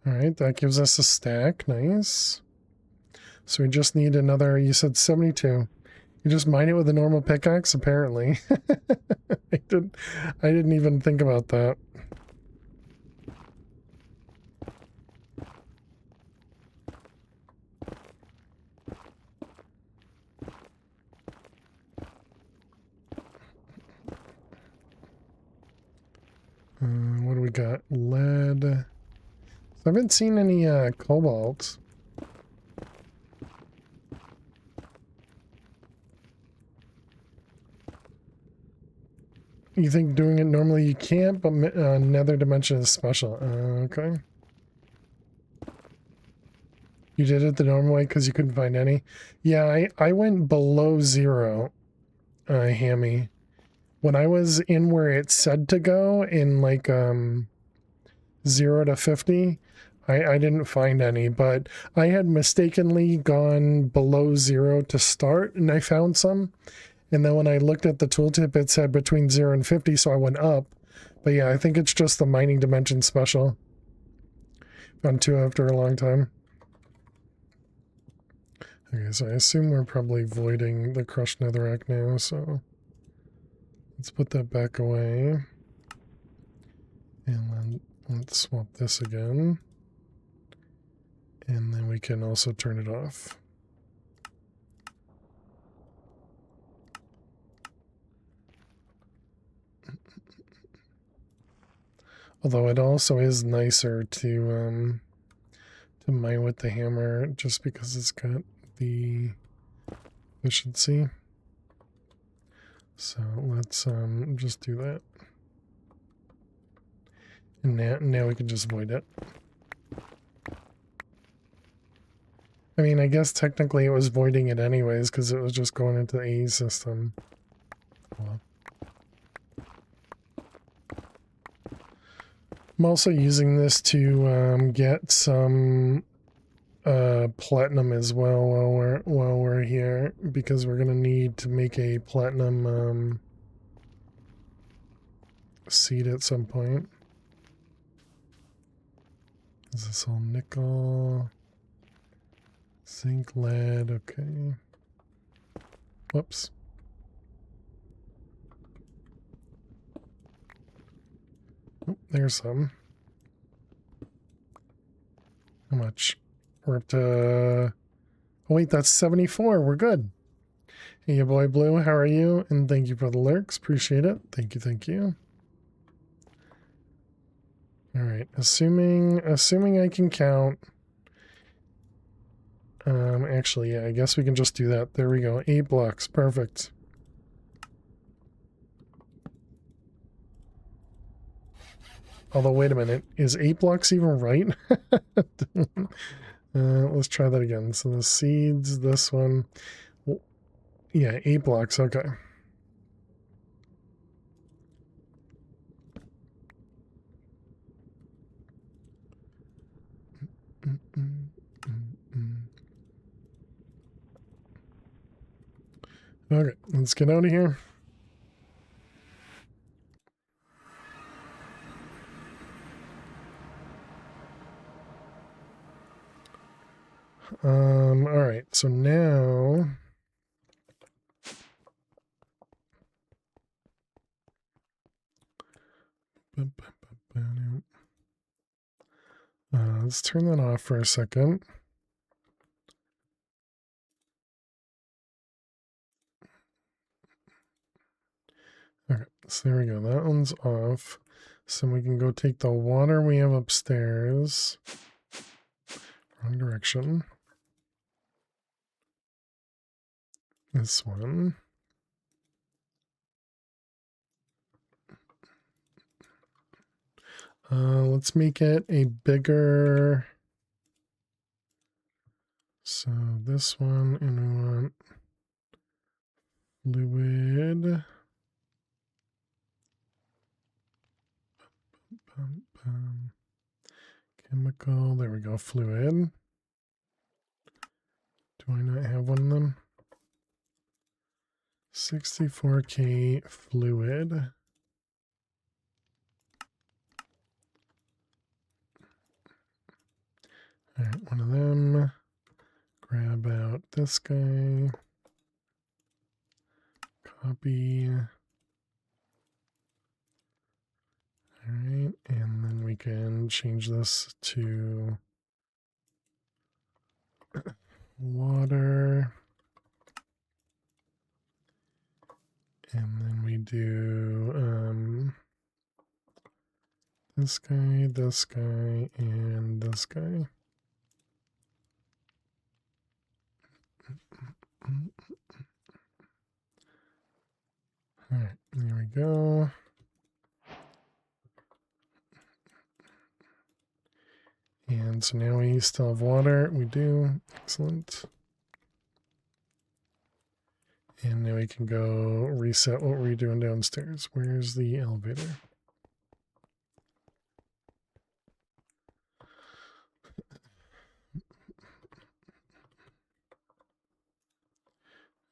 Alright, that gives us a stack. Nice. So we just need another, you said 72. You just mine it with a normal pickaxe, apparently. I didn't even think about that. What do we got? Lead. I haven't seen any cobalt. You think doing it normally you can't, but nether dimension is special. Okay. You did it the normal way because you couldn't find any? Yeah, I went below 0, Hammy. When I was in where it said to go, in like 0 to 50, I didn't find any, but I had mistakenly gone below 0 to start, and I found some. And then when I looked at the tooltip, it said between 0 and 50, so I went up. But yeah, I think it's just the mining dimension special. Found 2 after a long time. Okay, so I assume we're probably voiding the crushed netherrack now, so let's put that back away. And then let's swap this again. And then we can also turn it off. Although it also is nicer to mine with the hammer just because it's got the efficiency. So let's just do that. And now we can just void it. I mean, I guess technically it was voiding it anyways because it was just going into the AE system. Well, I'm also using this to get some platinum as well while we're here, because we're gonna need to make a platinum seed at some point. Is this all nickel? Zinc, lead, okay. Whoops. Oh, there's some. How much? We're up to... Oh wait, that's 74. We're good. Hey, your boy Blue, how are you? And thank you for the lurks. Appreciate it. Thank you, thank you. Alright, assuming I can count. Actually, yeah, I guess we can just do that. There we go. 8 blocks. Perfect. Although, wait a minute. Is 8 blocks even right? Let's try that again. So the seeds, this one. Yeah, 8 blocks. Okay. Okay, let's get out of here. All right, so now let's turn that off for a second. Okay, so there we go. That one's off. So we can go take the water we have upstairs. Wrong direction. This one. Let's make it a bigger. So this one, and we want fluid. Chemical, there we go, fluid. Do I not have one of them? 64K fluid. All right, one of them. Grab out this guy. Copy. All right, and then we can change this to water. And then we do this guy, and this guy. All right, there we go. And so now we still have water. We do. Excellent. And now we can go reset what we're doing downstairs. Where's the elevator?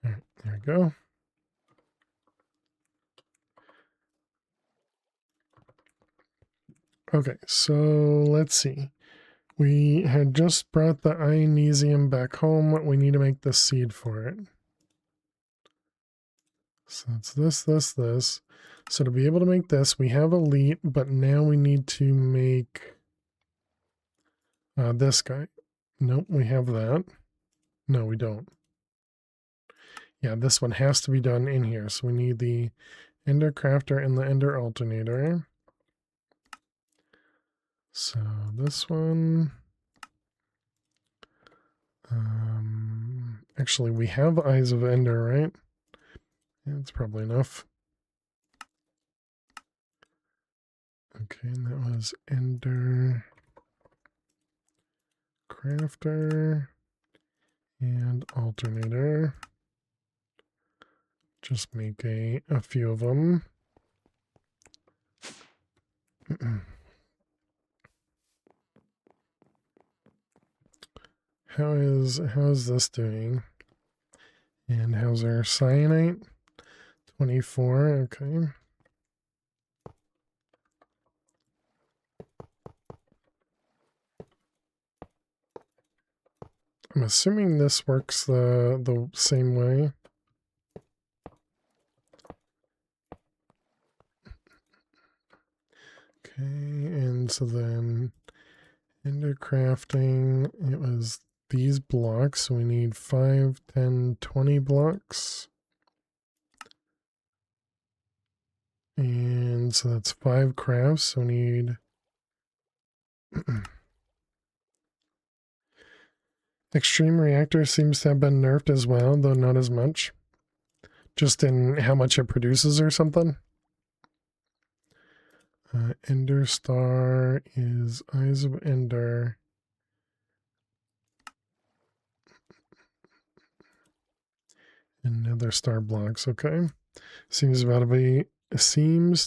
All right, there we go. Okay, so let's see. We had just brought the Ironesium back home. We need to make the seed for it. So it's this. So to be able to make this, we have elite, but now we need to make this guy. Nope, we have that. No, we don't. Yeah, this one has to be done in here. So we need the Ender Crafter and the Ender Alternator. So this one. Actually, we have Eyes of Ender, right? Yeah, that's probably enough. Okay, and that was Ender Crafter. And alternator. Just make a few of them. How's this doing? And how's our cyanite? 24, okay. I'm assuming this works the same way. Okay, and so then ender crafting, it was these blocks, so we need 5, 10, 20 blocks. And so that's 5 crafts, so we need extreme reactor seems to have been nerfed as well, though not as much. Just in how much it produces or something. Ender Star is Eyes of Ender. And Nether Star blocks, okay. Seems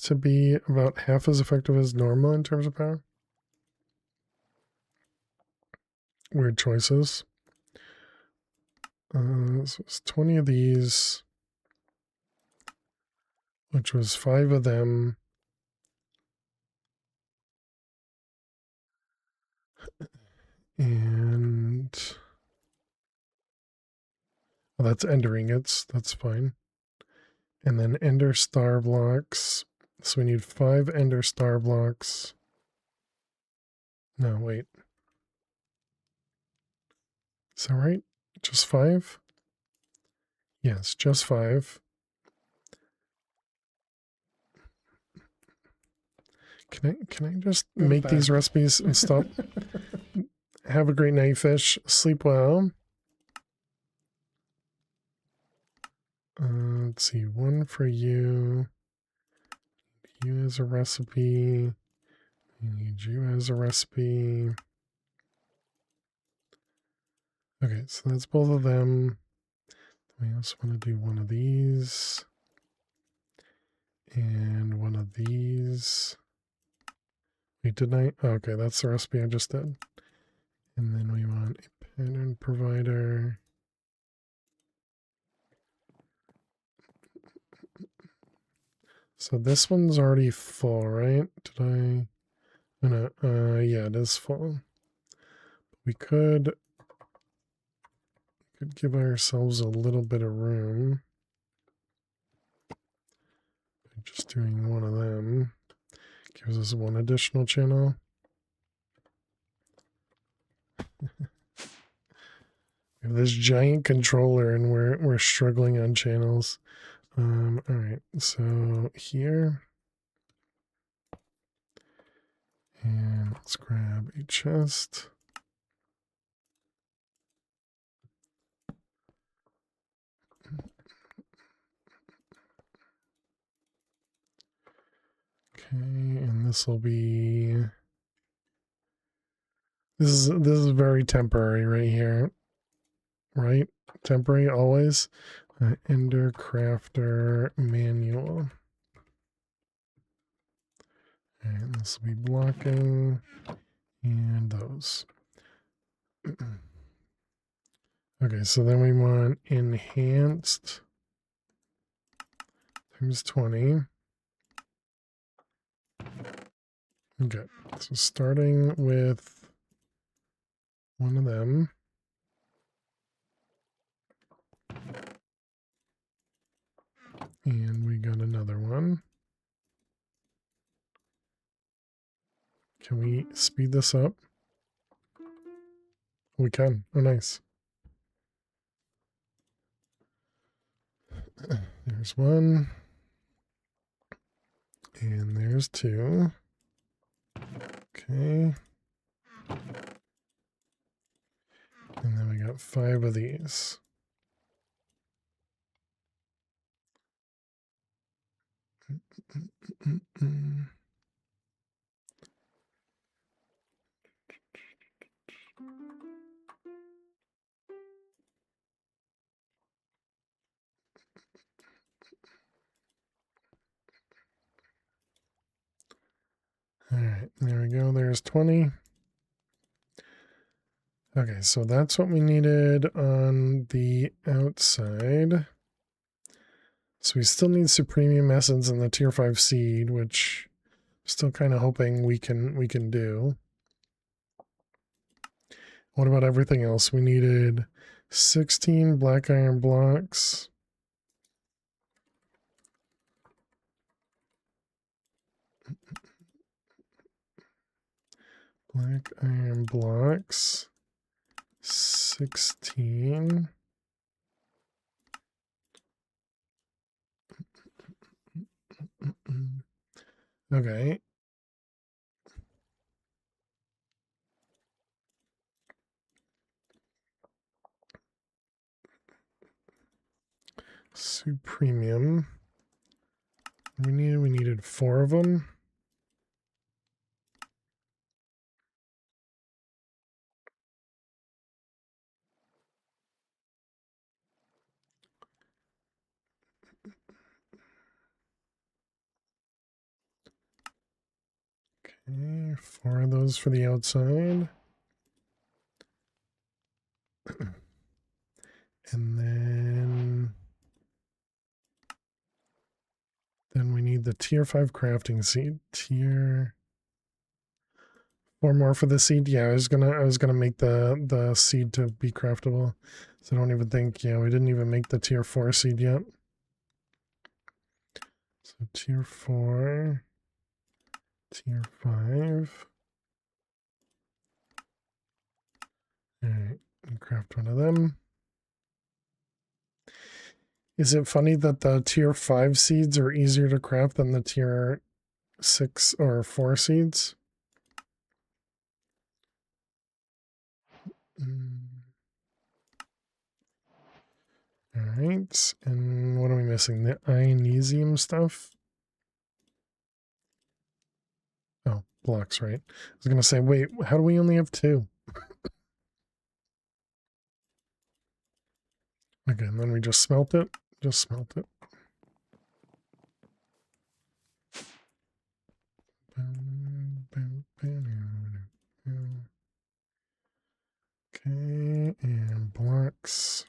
to be about half as effective as normal in terms of power. Weird choices. So it's 20 of these, which was 5 of them. And well, that's Ender ingots. That's fine. And then Ender Star blocks. So we need 5 Ender Star blocks. No, wait. Is that right? Just 5? Yes, just 5. Can I just make these recipes and stop? Have a great night, fish. Sleep well. Let's see. 1 for you. You as a recipe. I need you as a recipe. Okay, so that's both of them. We also want to do one of these. And one of these. Wait, didn't I? Oh, okay, that's the recipe I just did. And then we want a pattern provider. So this one's already full, right? Did I? Oh, no, yeah, it is full. We could give ourselves a little bit of room by just doing one of them. Gives us one additional channel. We have this giant controller and we're struggling on channels. All right, so here. And let's grab a chest. Okay, and this will be this is very temporary right here. Right? Temporary always. Ender Crafter Manual. And this will be blocking and those. Okay, so then we want enhanced times 20. Okay, so starting with one of them. And we got another one. Can we speed this up? We can. Oh, nice. There's one. And there's 2. Okay. And then we got 5 of these. 20. Okay, so that's what we needed on the outside. So we still need Supremium Essence and the Tier 5 Seed, which I'm still kind of hoping we can do. What about everything else? We needed 16 black iron blocks. Black iron blocks. 16. Okay. Supremium. We needed 4 of them. Okay, 4 of those for the outside. And then we need the tier 5 crafting seed. Tier 4 more for the seed. Yeah, I was gonna make the seed to be craftable. So I don't even think, yeah, we didn't even make the tier 4 seed yet. So tier 4, tier 5. Alright, craft one of them. Is it funny that the tier 5 seeds are easier to craft than the tier 6 or 4 seeds? Alright, and what are we missing? The Ionesium stuff? Oh, blocks, right. I was gonna say, wait, how do we only have 2? Okay, and then we just smelt it. Just smelt it. Okay, and blocks.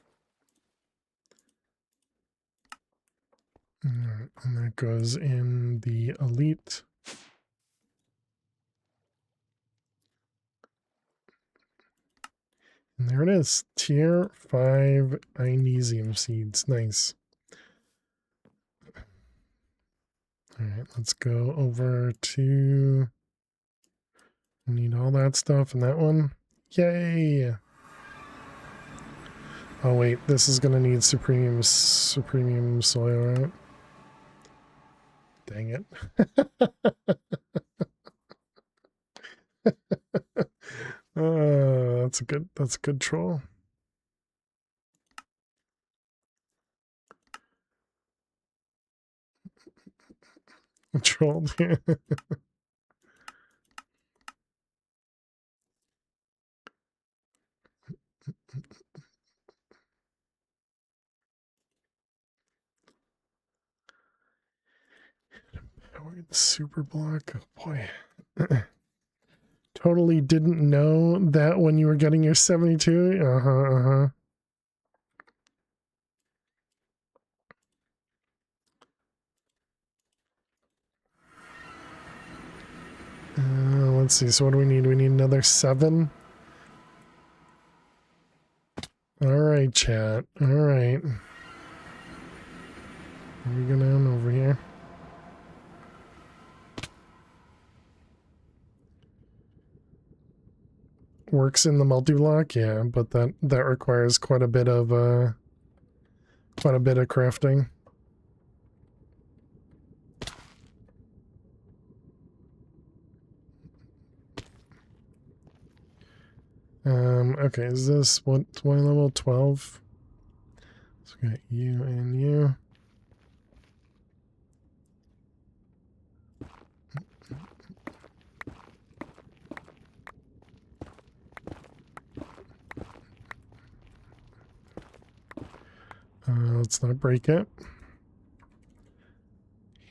And that goes in the elite. And there it is. Tier 5 Ionesium seeds. Nice. Alright, let's go over to... Need all that stuff and that one. Yay! Oh wait, this is gonna need supremium soil, right? Dang it. That's a good troll. Trolled. Powered super block. Oh boy. Totally didn't know that when you were getting your 72. Let's see. So what do we need? We need another 7. All right, chat. All right. We go down over here. Works in the multi-block, yeah, but that requires quite a bit of crafting. Okay, is this what's my level 12? So we got you and you. Let's not break it.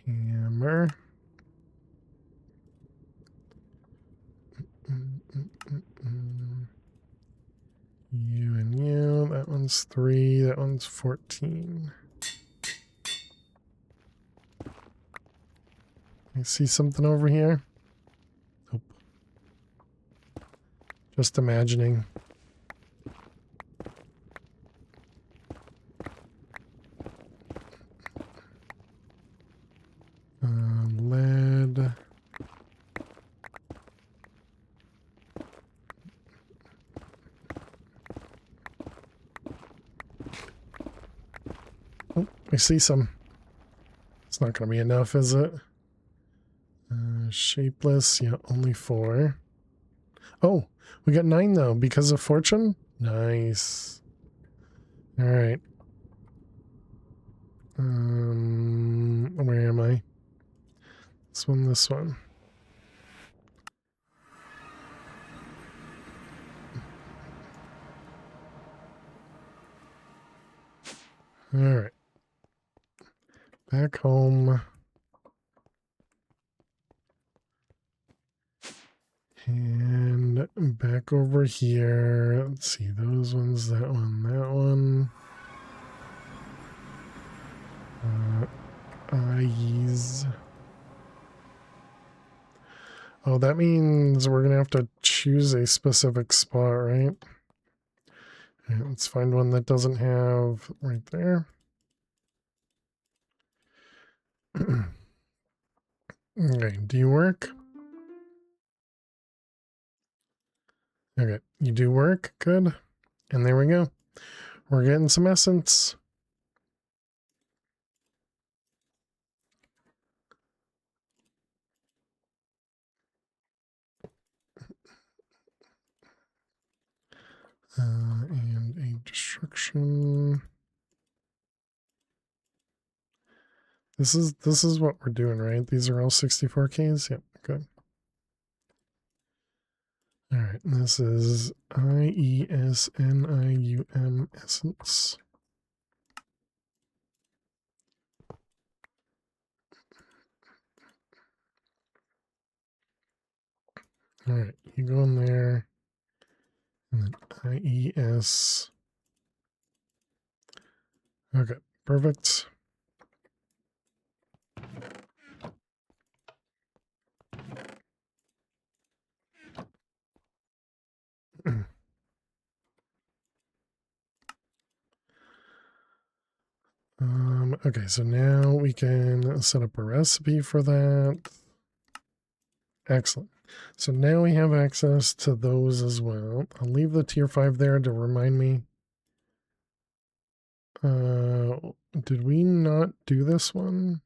Hammer. one's 3, that one's 14. I see something over here. Nope. Just imagining. Lead. Oh, I see some. It's not going to be enough, is it? Shapeless, yeah, only 4. Oh, we got 9 though, because of fortune? Nice. Alright. Where am I? This one, this one. Alright. Back home. And back over here. Let's see, those ones, that one, that one. Eyes. Oh, that means we're gonna have to choose a specific spot, right? Right, let's find one that doesn't have right there. Okay, do you work? Okay, you do work, good. And there we go. We're getting some essence. And a destruction. This is what we're doing, right? These are all 64Ks? Yep, good. Alright, this is IESNIUM essence. Alright, you go in there. And then IES. Okay, perfect. Okay, so now we can set up a recipe for that. Excellent. So now we have access to those as well. I'll leave the tier 5 there to remind me. Did we not do this one?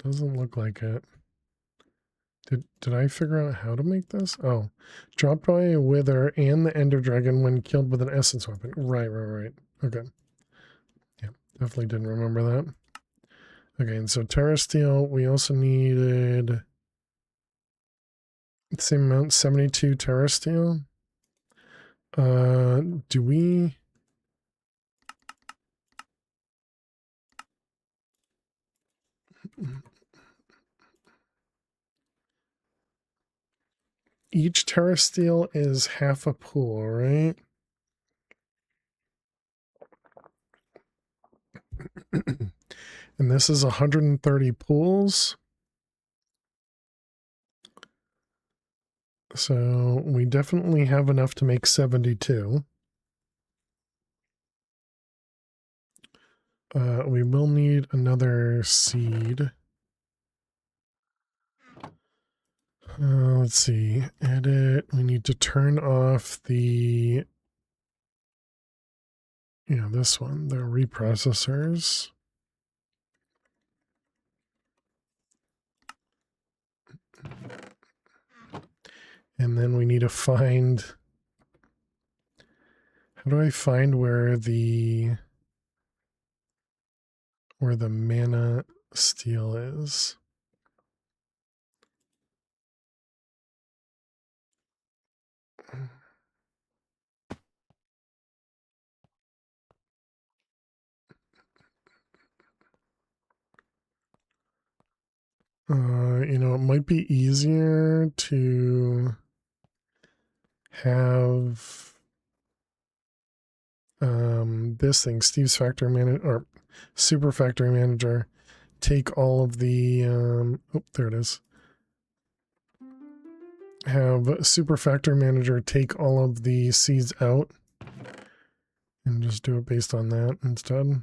Doesn't look like it. Did I figure out how to make this? Oh, dropped by a wither and the ender dragon when killed with an essence weapon. Right. Okay. Yeah, definitely didn't remember that. Okay, and so Terra Steel, we also needed the same amount, 72 Terra Steel. Do we... Each Terra Steel is half a pool, right? And this is 130 pools. So we definitely have enough to make 72. We will need another seed. Let's see. Edit. We need to turn off the... Yeah, this one. The reprocessors. And then we need to find... How do I find where the mana steel is? You know, it might be easier to have this thing, Steve's factory manager or super factory manager, take all of the oh, there it is. Have super factory manager take all of the seeds out and just do it based on that instead.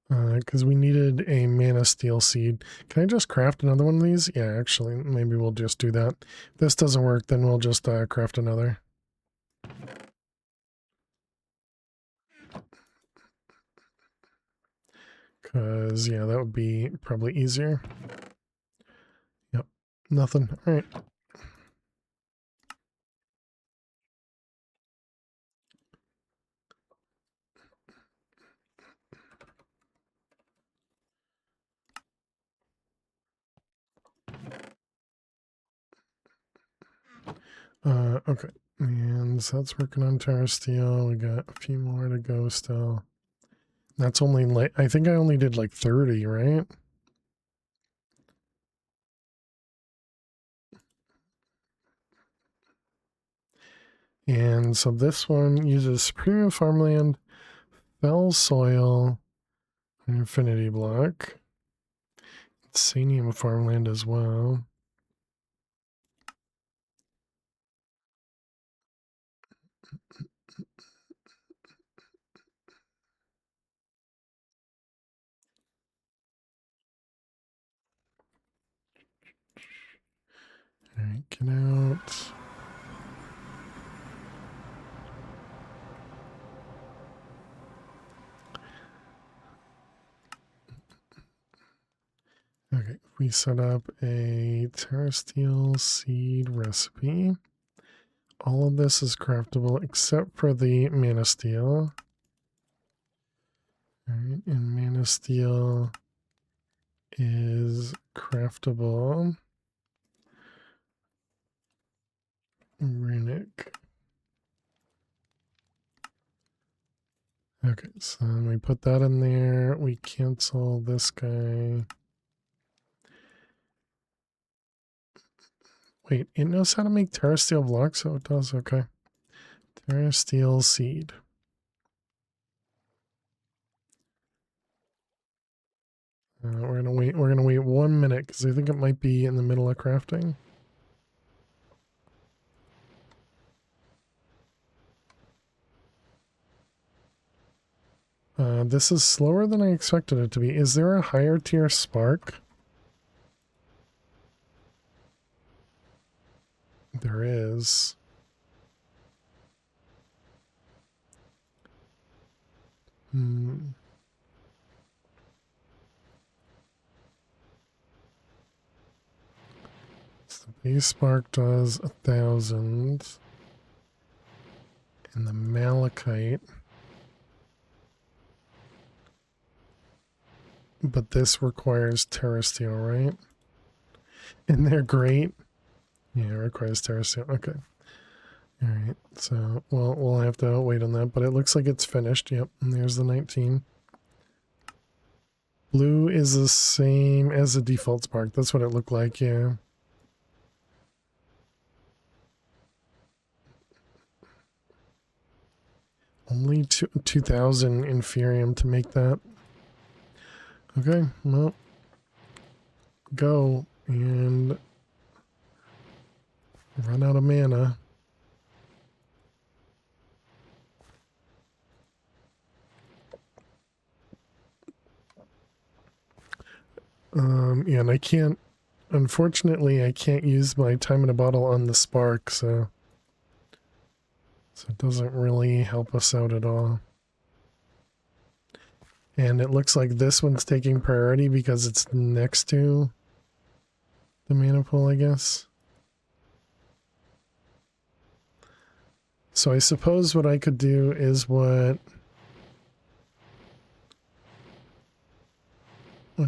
Because we needed a mana steel seed. Can I just craft another one of these? Yeah, actually, maybe we'll just do that. If this doesn't work, then we'll just craft another. Because, yeah, that would be probably easier. Yep, nothing. All right. Okay, and so that's working on Terra Steel. We got a few more to go still. That's only like, I think I only did like 30, right? And so this one uses premium farmland, fell soil, an infinity block, Sanium farmland as well. All right, get out. Okay, if we set up a Terra Steel seed recipe, all of this is craftable except for the Mana Steel. All right, and Mana Steel is craftable. Runic. Okay, so then we put that in there. We cancel this guy. Wait, it knows how to make Terra Steel blocks, so it does. Okay. Terra Steel seed. We're gonna wait. We're gonna wait 1 minute because I think it might be in the middle of crafting. This is slower than I expected it to be. Is there a higher tier spark? There is. So the base spark does 1,000. And the malachite. But this requires Terra Steel, right? And they're great. Yeah, it requires Terra Steel. Okay. All right. So, well, we'll have to wait on that, but it looks like it's finished. Yep. And there's the 19. Blue is the same as the default spark. That's what it looked like. Yeah. Only 2,000 inferium to make that. Okay, well, go and run out of mana. Yeah, and I can't, unfortunately, I can't use my time in a bottle on the spark, so it doesn't really help us out at all. And it looks like this one's taking priority because it's next to the mana pool, I guess. So I suppose what I could do is what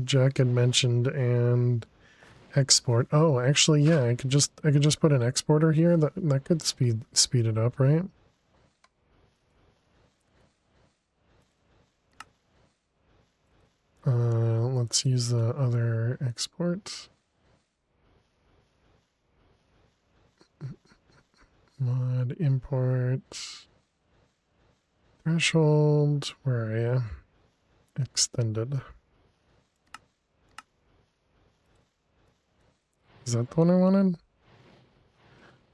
Jack had mentioned and export. Oh, actually, yeah, I could just put an exporter here. That could speed it up, right? Let's use the other export. Mod import. Threshold. Where are you? Extended. Is that the one I wanted?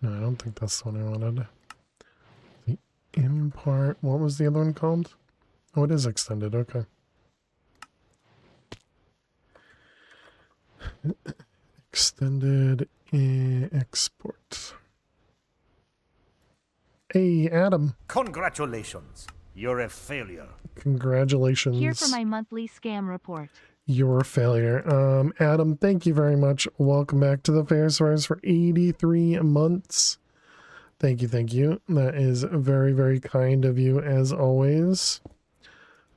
No, I don't think that's the one I wanted. The import. What was the other one called? Oh, it is extended. Okay. Extended export. Hey, Adam. Congratulations. You're a failure. Congratulations. Here for my monthly scam report. You're a failure. Adam, thank you very much. Welcome back to the Fair Source for 83 months. Thank you, thank you. That is very, very kind of you, as always.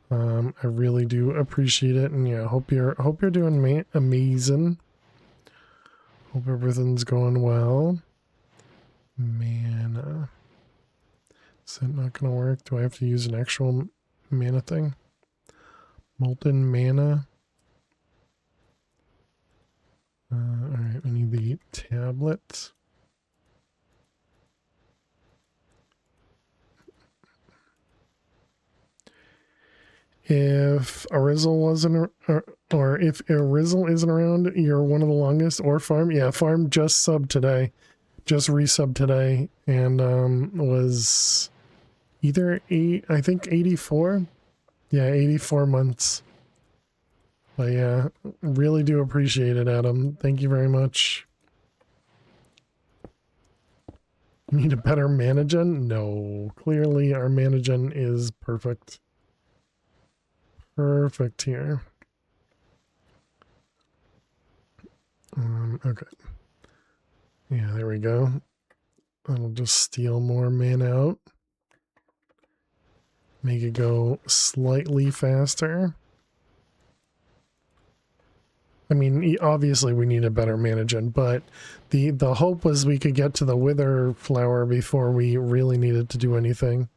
I really do appreciate it, and yeah, hope you're doing amazing. Hope everything's going well. Mana. Is that not gonna work? Do I have to use an actual mana thing? Molten mana. Alright, we need the tablet. If Arizel wasn't, or if Arizel isn't around, you're one of the longest. Or Farm, yeah, Farm just subbed today, just resubbed today, and was either I think 84, yeah, 84 months. But yeah, really do appreciate it, Adam. Thank you very much. Need a better managen? No, clearly our managen is perfect. Perfect here. Okay. Yeah, there we go. I'll just steal more mana out. Make it go slightly faster. I mean, obviously we need a better managen, but the hope was we could get to the wither flower before we really needed to do anything.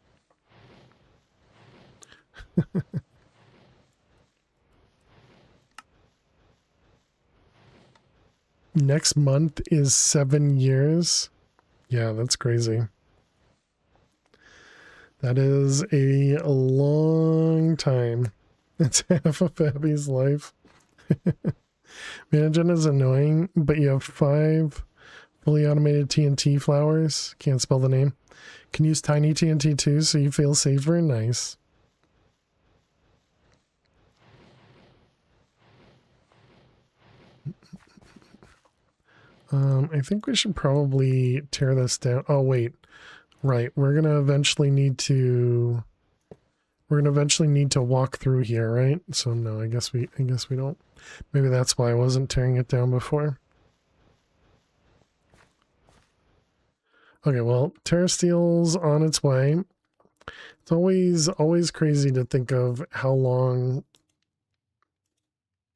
Next month is 7 years. Yeah, that's crazy. That is a long time. It's half of Abby's life. Managen is annoying, but you have 5 fully automated TNT flowers. Can't spell the name. Can use tiny TNT too, so you feel safer and nice. I think we should probably tear this down. Oh, wait. Right. We're going to eventually need to walk through here, right? So no, I guess we don't. Maybe that's why I wasn't tearing it down before. Okay, well, Terrasteel's on its way. It's always crazy to think of how long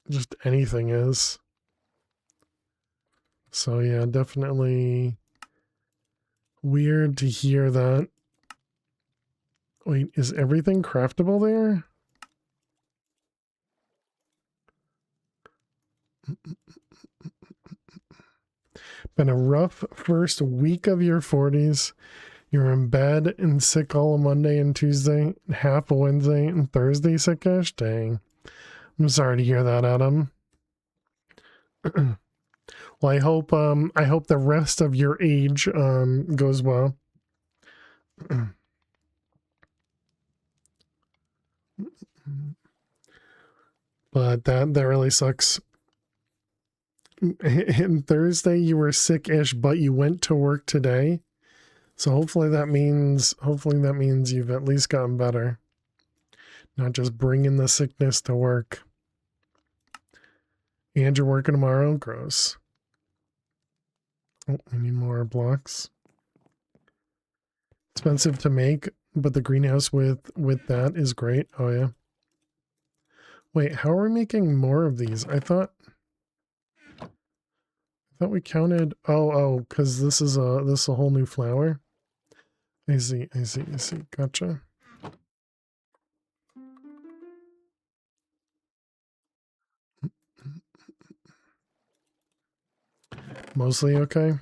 just anything is. So yeah, definitely weird to hear that. Wait, is everything craftable there? Been a rough first week of your 40s. You're in bed and sick all of Monday and Tuesday, half of Wednesday and Thursday sickish? Dang. I'm sorry to hear that, Adam. Well, I hope the rest of your age goes well. But that really sucks. And Thursday you were sick-ish, but you went to work today. So hopefully that means you've at least gotten better. Not just bringing the sickness to work. And you're working tomorrow? Gross. Oh, I need more blocks. Expensive to make, but the greenhouse with that is great. Oh yeah. Wait, how are we making more of these? I thought we counted. Oh, because this is a whole new flower. I see. Gotcha. Mostly okay.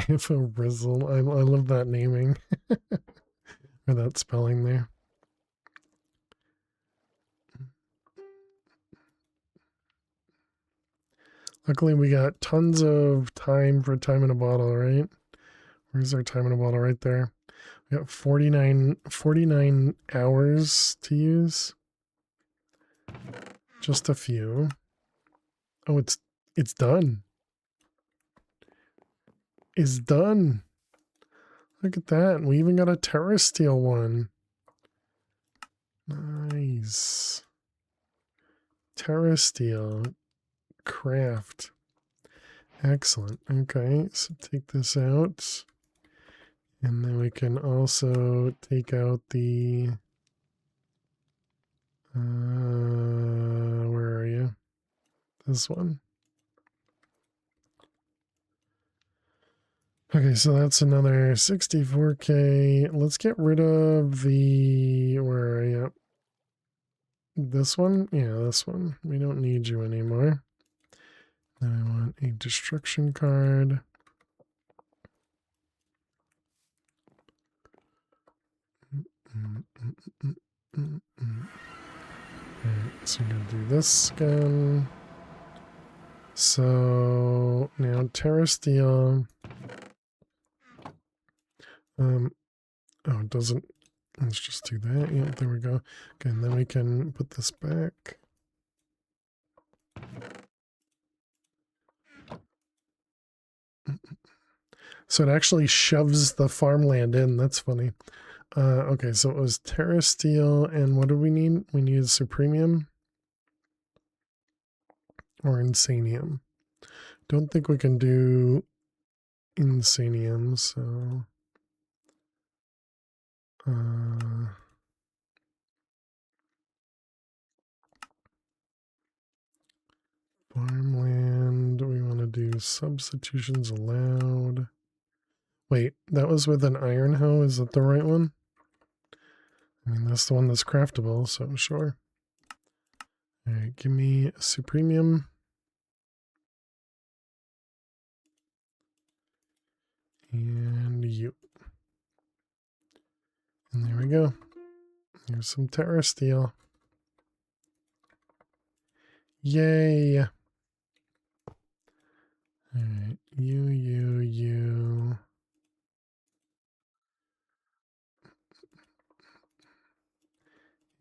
If a Rizzle, I love that naming or that spelling there. Luckily, we got tons of time for time in a bottle, right? Where's our time in a bottle? Right there. We got 49 hours to use. Just a few. Oh, it's done. It's done. Look at that. We even got a terrestrial one. Nice. Terrestrial craft. Excellent. Okay, so take this out. And then we can also take out the where are you? This one. Okay, so that's another 64K. Let's get rid of the where are you? This one? Yeah, this one. We don't need you anymore. Then I want a destruction card. Alright, so I'm going to do this again. So now Terra Steel. Oh, it doesn't. Let's just do that. Yeah, there we go. Okay, and then we can put this back. So it actually shoves the farmland in. That's funny. Okay, so it was Terra Steel, and what do we need? We need Supremium or Insanium. Don't think we can do Insanium, so farmland, we want to do substitutions allowed. Wait, that was with an iron hoe. Is that the right one? I mean, that's the one that's craftable, so sure. All right, give me a Supremium. And you. And there we go. Here's some Terra Steel. Yay. All right, you.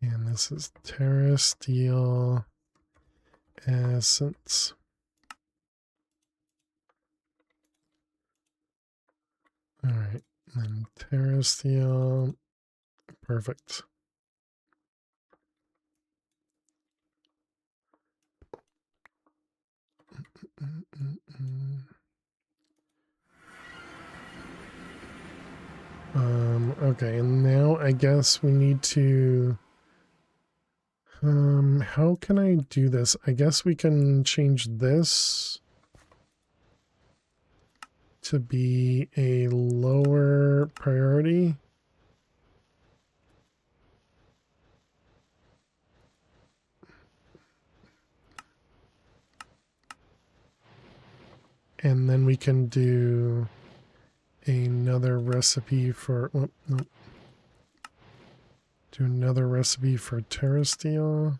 And this is Terra Steel Essence. All right, and Terra Steel. Perfect. Okay, and now I guess we need to how can I do this? I guess we can change this to be a lower priority. And then we can do another recipe for, oh, no. Do another recipe for Terra Steel.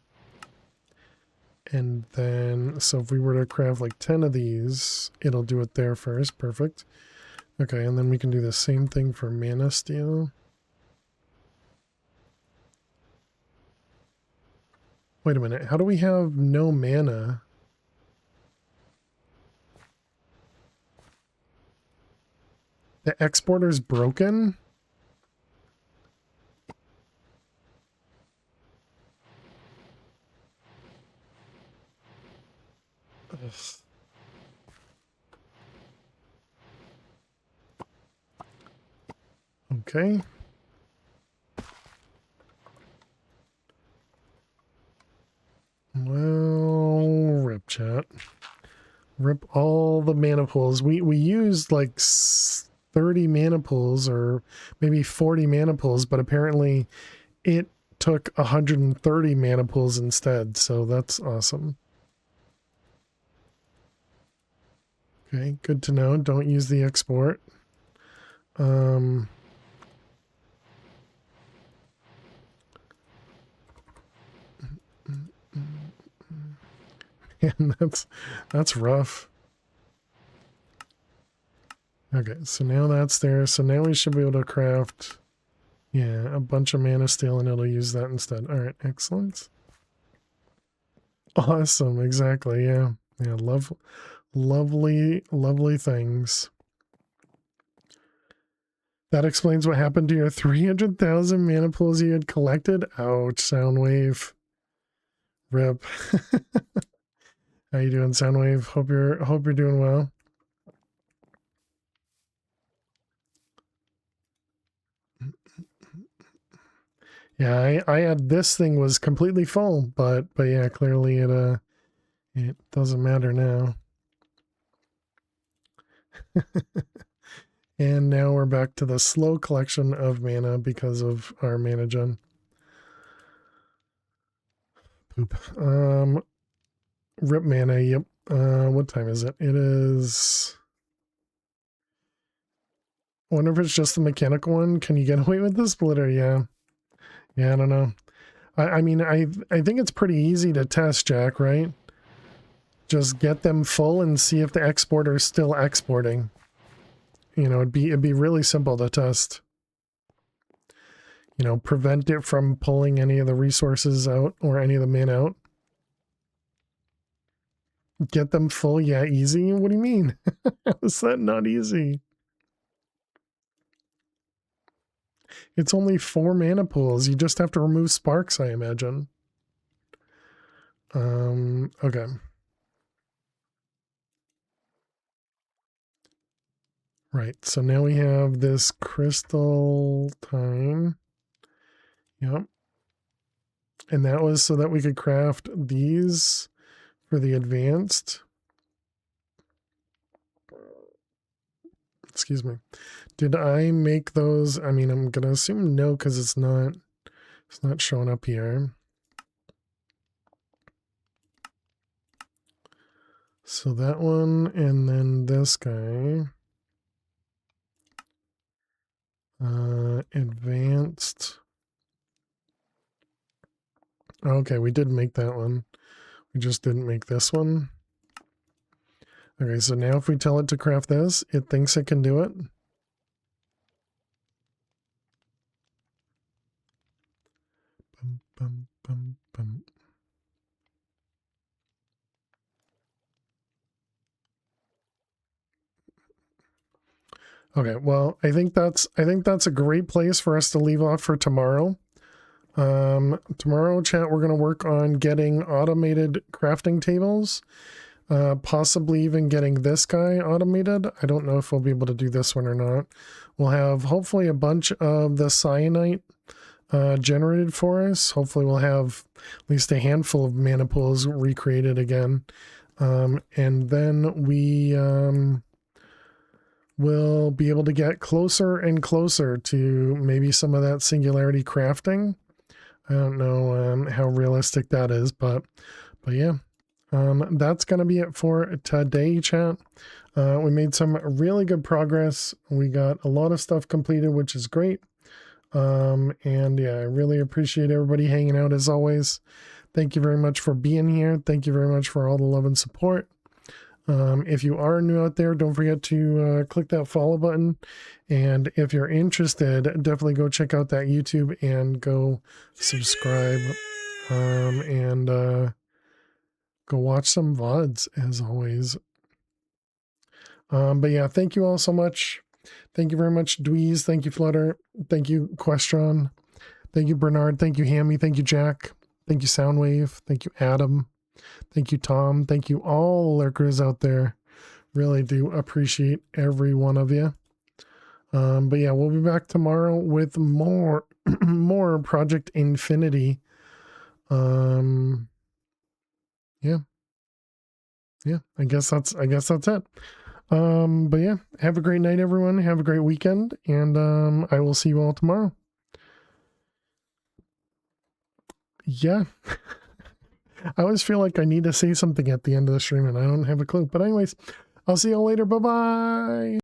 And then, so if we were to craft like 10 of these, it'll do it there first. Perfect. Okay, and then we can do the same thing for Mana Steel. Wait a minute, how do we have no mana? The exporter's broken? Ugh. Okay. Well, rip chat. Rip all the mana pools. We used like 30 mana pools or maybe 40 mana pools, but apparently it took 130 mana pools instead. So that's awesome. Okay, good to know. Don't use the export. And that's rough. Okay, so now that's there. So now we should be able to craft, yeah, a bunch of mana steel, and it'll use that instead. All right, excellent. Awesome, exactly, yeah. Yeah, lovely, lovely things. That explains what happened to your 300,000 mana pools you had collected. Ouch, Soundwave. Rip. How you doing, Soundwave? Hope you're doing well. Yeah, I had, this thing was completely full, but yeah, clearly it doesn't matter now. And now we're back to the slow collection of mana because of our mana gen. Poop. Rip mana, yep. What time is it? It is, I wonder if it's just the mechanical one. Can you get away with the splitter? Yeah. Yeah, I don't know. I mean, I think it's pretty easy to test, Jack, right? Just get them full and see if the exporter is still exporting. You know, it'd be really simple to test. You know, prevent it from pulling any of the resources out or any of the mana out. Get them full, yeah, easy? What do you mean? How is that not easy? It's only 4 mana pools. You just have to remove sparks, I imagine. Okay. Right, so now we have this crystal time. Yep. And that was so that we could craft these for the advanced. Excuse me. Did I make those? I mean, I'm gonna assume no, because it's not showing up here. So that one, and then this guy. Advanced. Okay, we did make that one. We just didn't make this one. Okay, so now if we tell it to craft this, it thinks it can do it. Bum, bum, bum, bum. Okay, well, I think that's a great place for us to leave off for tomorrow. Tomorrow, chat, we're going to work on getting automated crafting tables, possibly even getting this guy automated. I don't know if we'll be able to do this one or not. We'll have hopefully a bunch of the cyanite generated for us. Hopefully we'll have at least a handful of mana pools recreated again. And then we will be able to get closer and closer to maybe some of that singularity crafting. I don't know how realistic that is, but yeah. That's going to be it for today, chat. We made some really good progress. We got a lot of stuff completed, which is great. And yeah, I really appreciate everybody hanging out as always. Thank you very much for being here. Thank you very much for all the love and support. If you are new out there, don't forget to click that follow button. And if you're interested, definitely go check out that YouTube and go subscribe. And go watch some VODs as always. But yeah, thank you all so much. Thank you very much, Dweez. Thank you, Flutter. Thank you, Questron. Thank you, Bernard. Thank you, Hammy. Thank you, Jack. Thank you, Soundwave. Thank you, Adam. Thank you, Tom. Thank you, all lurkers out there. Really do appreciate every one of you. But yeah, we'll be back tomorrow with more more Project Infinity. Yeah. I guess that's it. But yeah, have a great night, everyone. Have a great weekend, and I will see you all tomorrow. Yeah. I always feel like I need to say something at the end of the stream, and I don't have a clue. But anyways, I'll see you all later. Bye-bye.